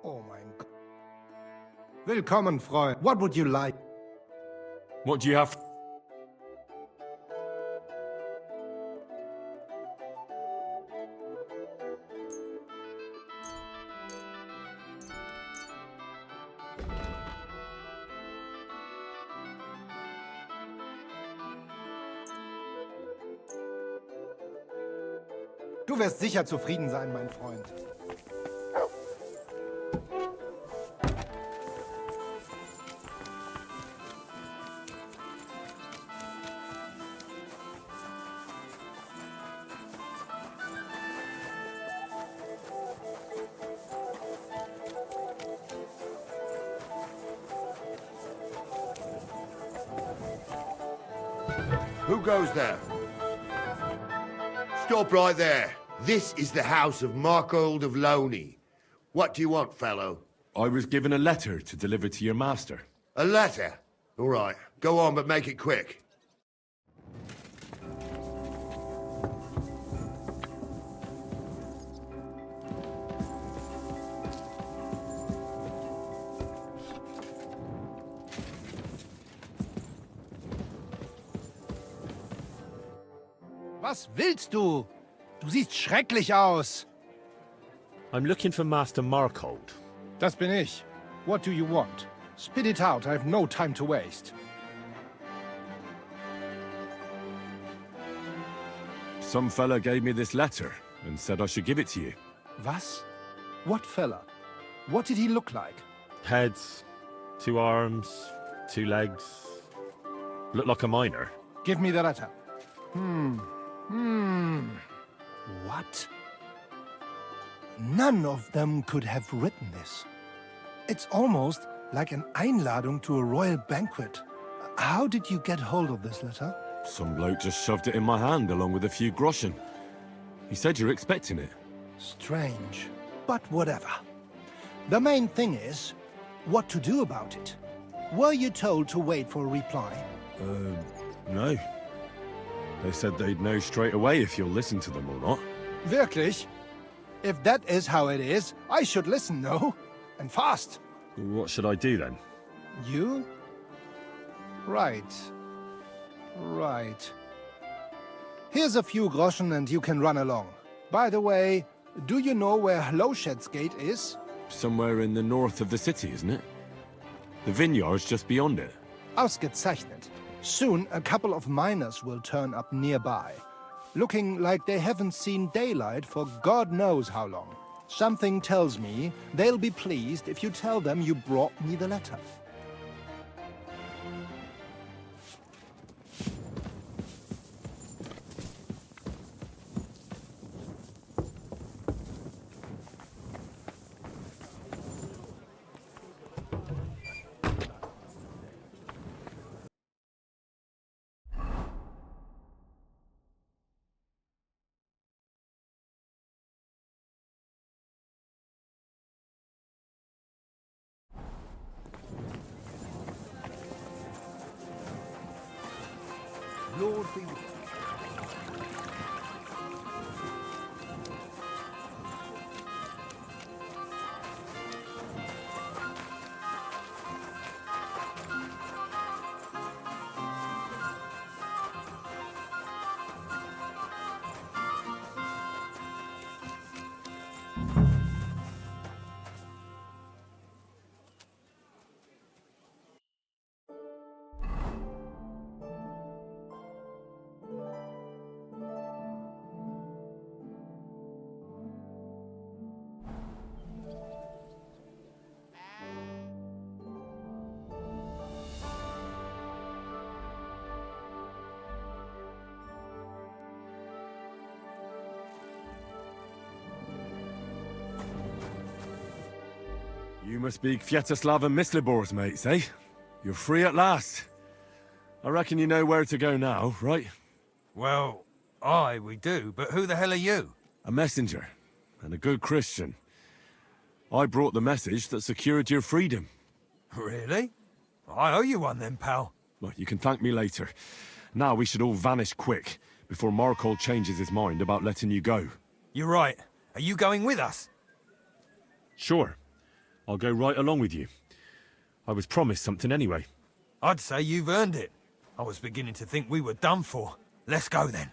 Oh mein Gott. Willkommen, Freund. What would you like? What do you have? Du wirst sicher zufrieden sein, mein Freund. Who goes there? Stop right there. This is the house of Markold of Loney. What do you want, fellow? I was given a letter to deliver to your master. A letter? All right. Go on, but make it quick. Was willst du? Du siehst schrecklich aus. I'm looking for Master Markold. Das bin ich. What do you want? Spit it out, I have no time to waste. Some fella gave me this letter and said I should give it to you. Was? What fella? What did he look like? Heads, 2 arms, 2 legs. Looked like a miner. Give me the letter. What? None of them could have written this. It's almost like an Einladung to a royal banquet. How did you get hold of this letter? Some bloke just shoved it in my hand along with a few groschen. He said you're expecting it. Strange, but whatever. The main thing is, what to do about it. Were you told to wait for a reply? No. They said they'd know straight away if you'll listen to them or not. Wirklich? If that is how it is, I should listen, no? And fast. What should I do then? You? Right. Right. Here's a few groschen and you can run along. By the way, do you know where Lowshed's Gate is? Somewhere in the north of the city, isn't it? The vineyard's just beyond it. Ausgezeichnet. Soon, a couple of miners will turn up nearby, looking like they haven't seen daylight for God knows how long. Something tells me they'll be pleased if you tell them you brought me the letter. Lord be with you. You must be Kviatoslav and Myslibor's mates, eh? You're free at last. I reckon you know where to go now, right? Well, aye, we do, but who the hell are you? A messenger, and a good Christian. I brought the message that secured your freedom. Really? I owe you one then, pal. Well, you can thank me later. Now we should all vanish quick, before Markold changes his mind about letting you go. You're right. Are you going with us? Sure. I'll go right along with you. I was promised something anyway. I'd say you've earned it. I was beginning to think we were done for. Let's go then.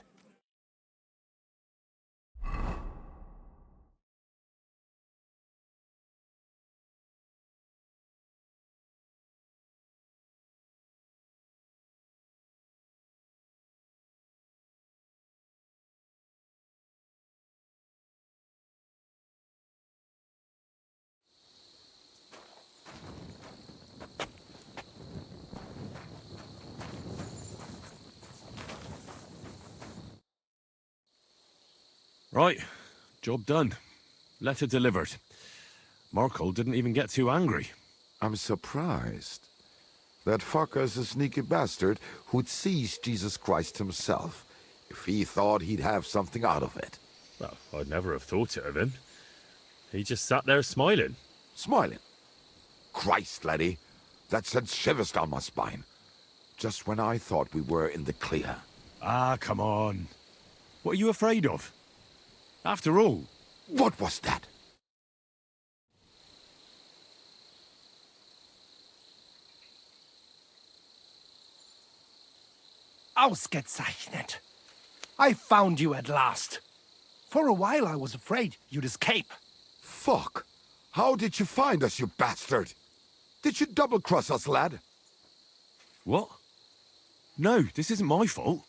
Right, job done. Letter delivered. Markle didn't even get too angry. I'm surprised. That fucker's a sneaky bastard who'd seize Jesus Christ himself if he thought he'd have something out of it. Well, I'd never have thought it of him. He just sat there smiling. Smiling? Christ, laddie, that sent shivers down my spine. Just when I thought we were in the clear. Ah, come on. What are you afraid of? After all... What was that? Ausgezeichnet. I found you at last. For a while I was afraid you'd escape. Fuck! How did you find us, you bastard? Did you double-cross us, lad? What? No, this isn't my fault.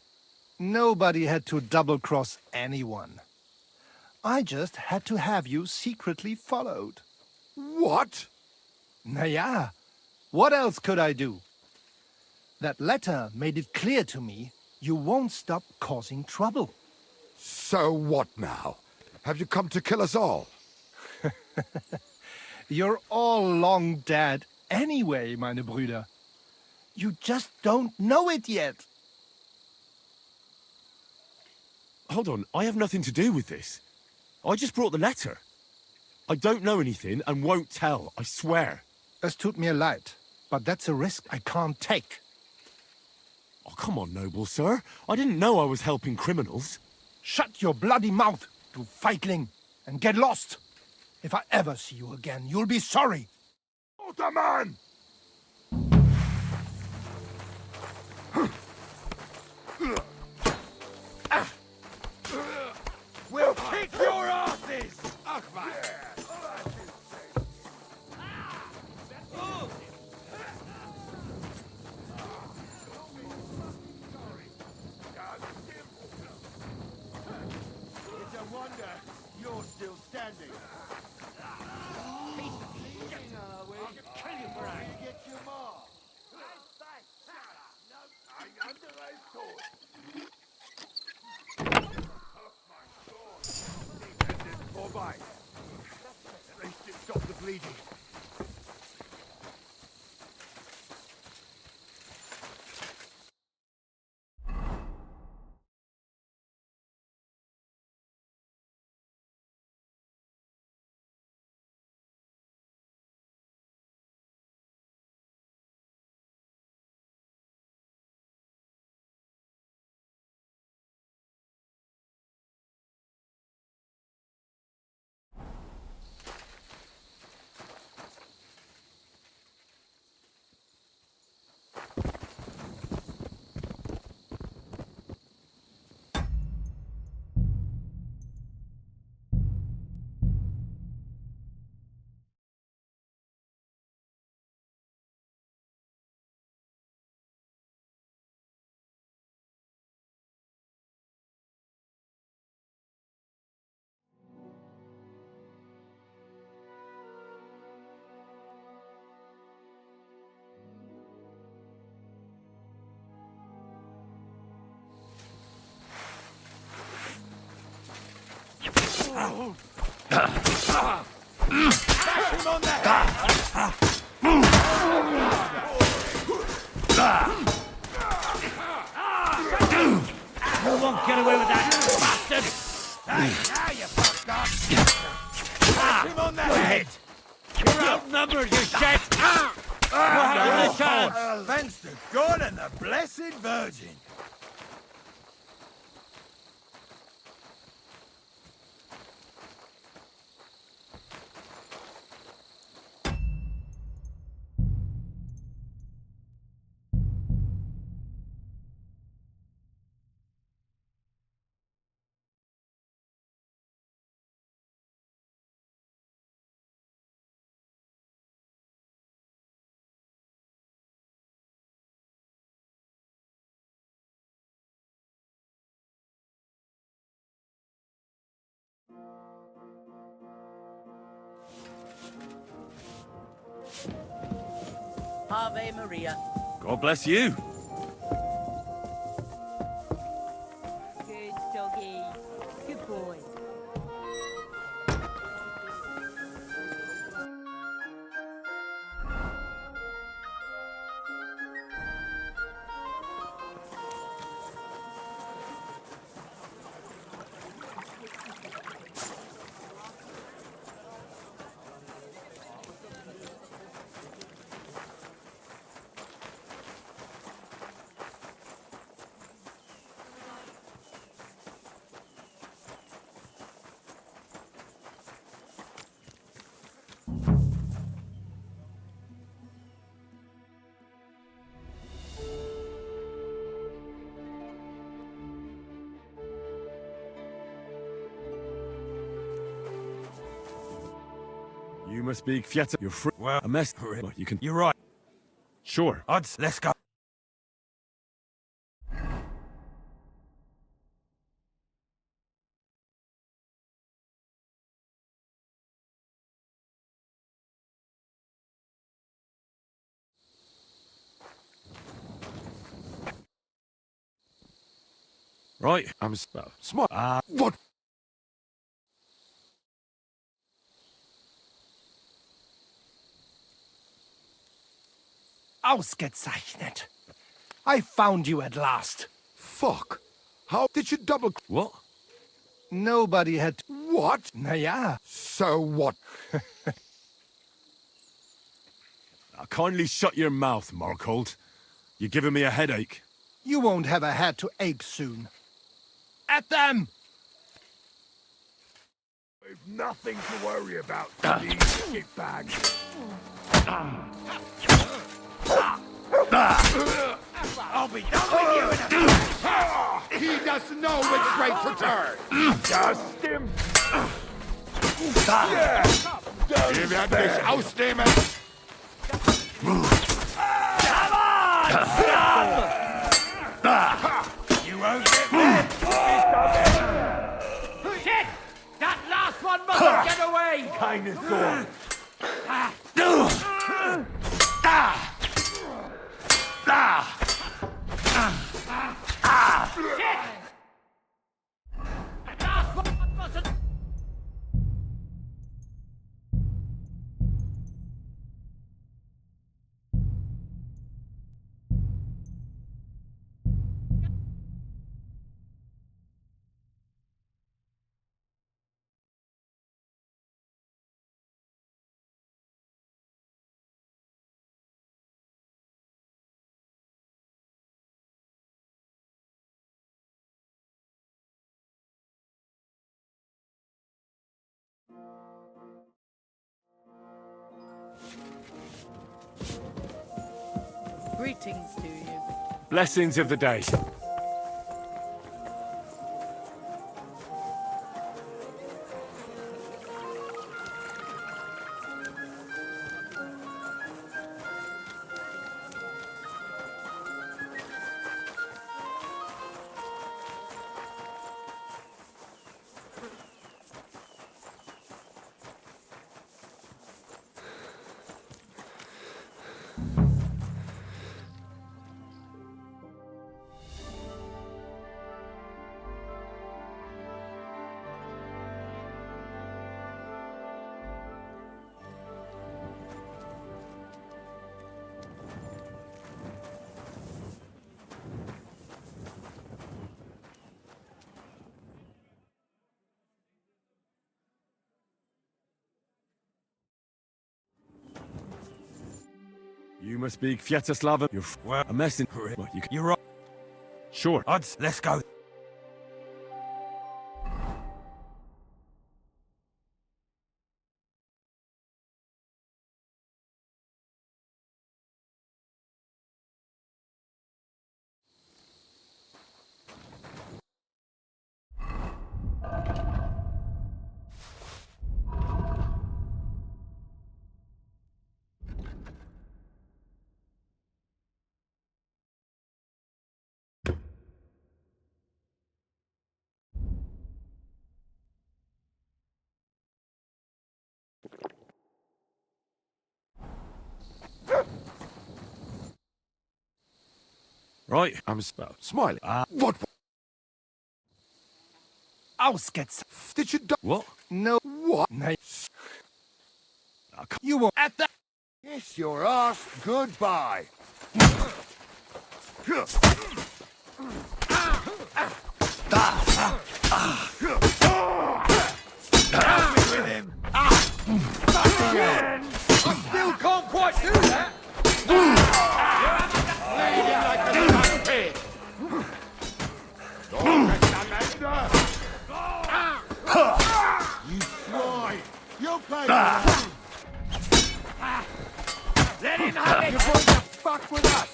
Nobody had to double-cross anyone. I just had to have you secretly followed. What? Naja, what else could I do? That letter made it clear to me you won't stop causing trouble. So what now? Have you come to kill us all? You're all long dead anyway, meine Brüder. You just don't know it yet. Hold on, I have nothing to do with this. I just brought the letter. I don't know anything and won't tell, I swear. Es tut mir leid, but that's a risk I can't take. Oh, come on, noble sir. I didn't know I was helping criminals. Shut your bloody mouth, you feigling, and get lost. If I ever see you again, you'll be sorry. Order, man! We'll kick your asses! It's a wonder you're still standing. Get your mark. I underline sword. Poor bite. At least it stopped the bleeding. Bash him on the head! You won't get away with that, bastard! Hey, now you fucked up! Bash him on the head! You're outnumbered, you shit! Not a chance! Thanks to God and the Blessed Virgin! Ave Maria. God bless you. Good doggy. Good boy. You must be Fietta. You're free. Well, a mess. Well, you can. You're right. Sure. Odds, let's go. Right. I'm smart. What? Ausgezeichnet. I found you at last. Fuck. How did you double... What? Nobody had... What? Na ja. So what? Now, kindly shut your mouth, Markhold. You're giving me a headache. You won't have a head to ache soon. At them! We've nothing to worry about, these shitbags. I'll be done with you in a... He doesn't know which way to turn. Just him. Wir werden dich ausnehmen. Come on! You won't get me! Shit! That last one must get away! Dinosaur. Shit! Last one mustn't... Greetings to you. Blessings of the day. You must be Kviatoslava. You're well, a messenger. Well, you're right. Sure. Odds, let's go. Right. I'm smiling. What? Ausgets. Did you do? What? No. What? You were at the. Kiss your ass goodbye. With him. I still can't quite do that. Bleeding like a fat pig. You fly. You play. Let him have it. You're going to fuck with us.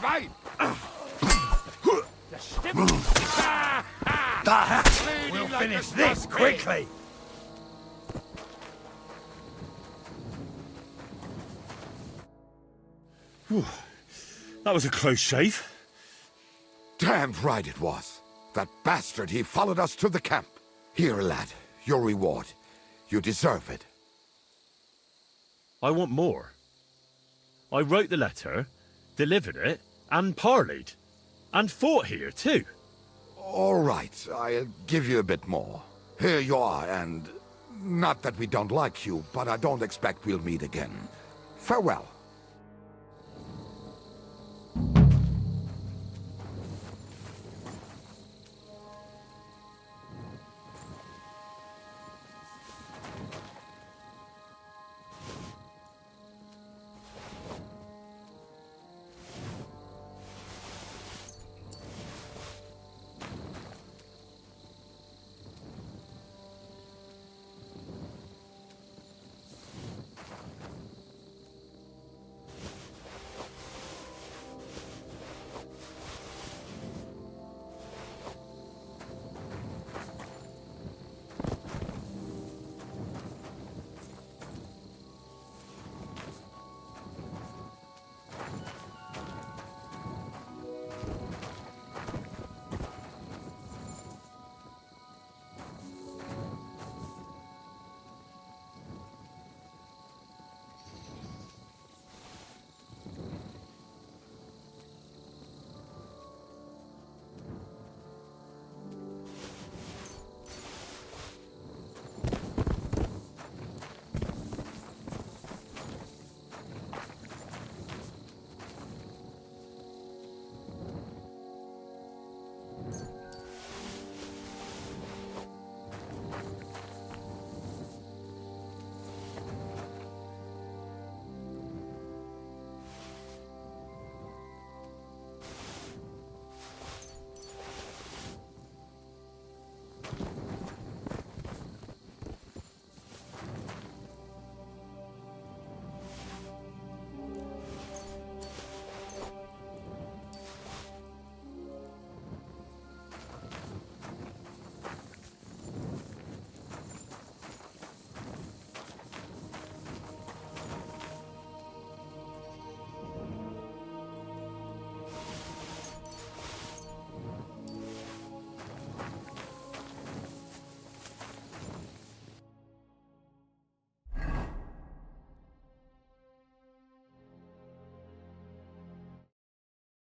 Right. We'll finish this quickly. Whew. That was a close shave. Damned right it was. That bastard, he followed us to the camp. Here, lad, your reward. You deserve it. I want more. I wrote the letter, delivered it, and parleyed. And fought here, too. All right, I'll give you a bit more. Here you are, and not that we don't like you, but I don't expect we'll meet again. Farewell.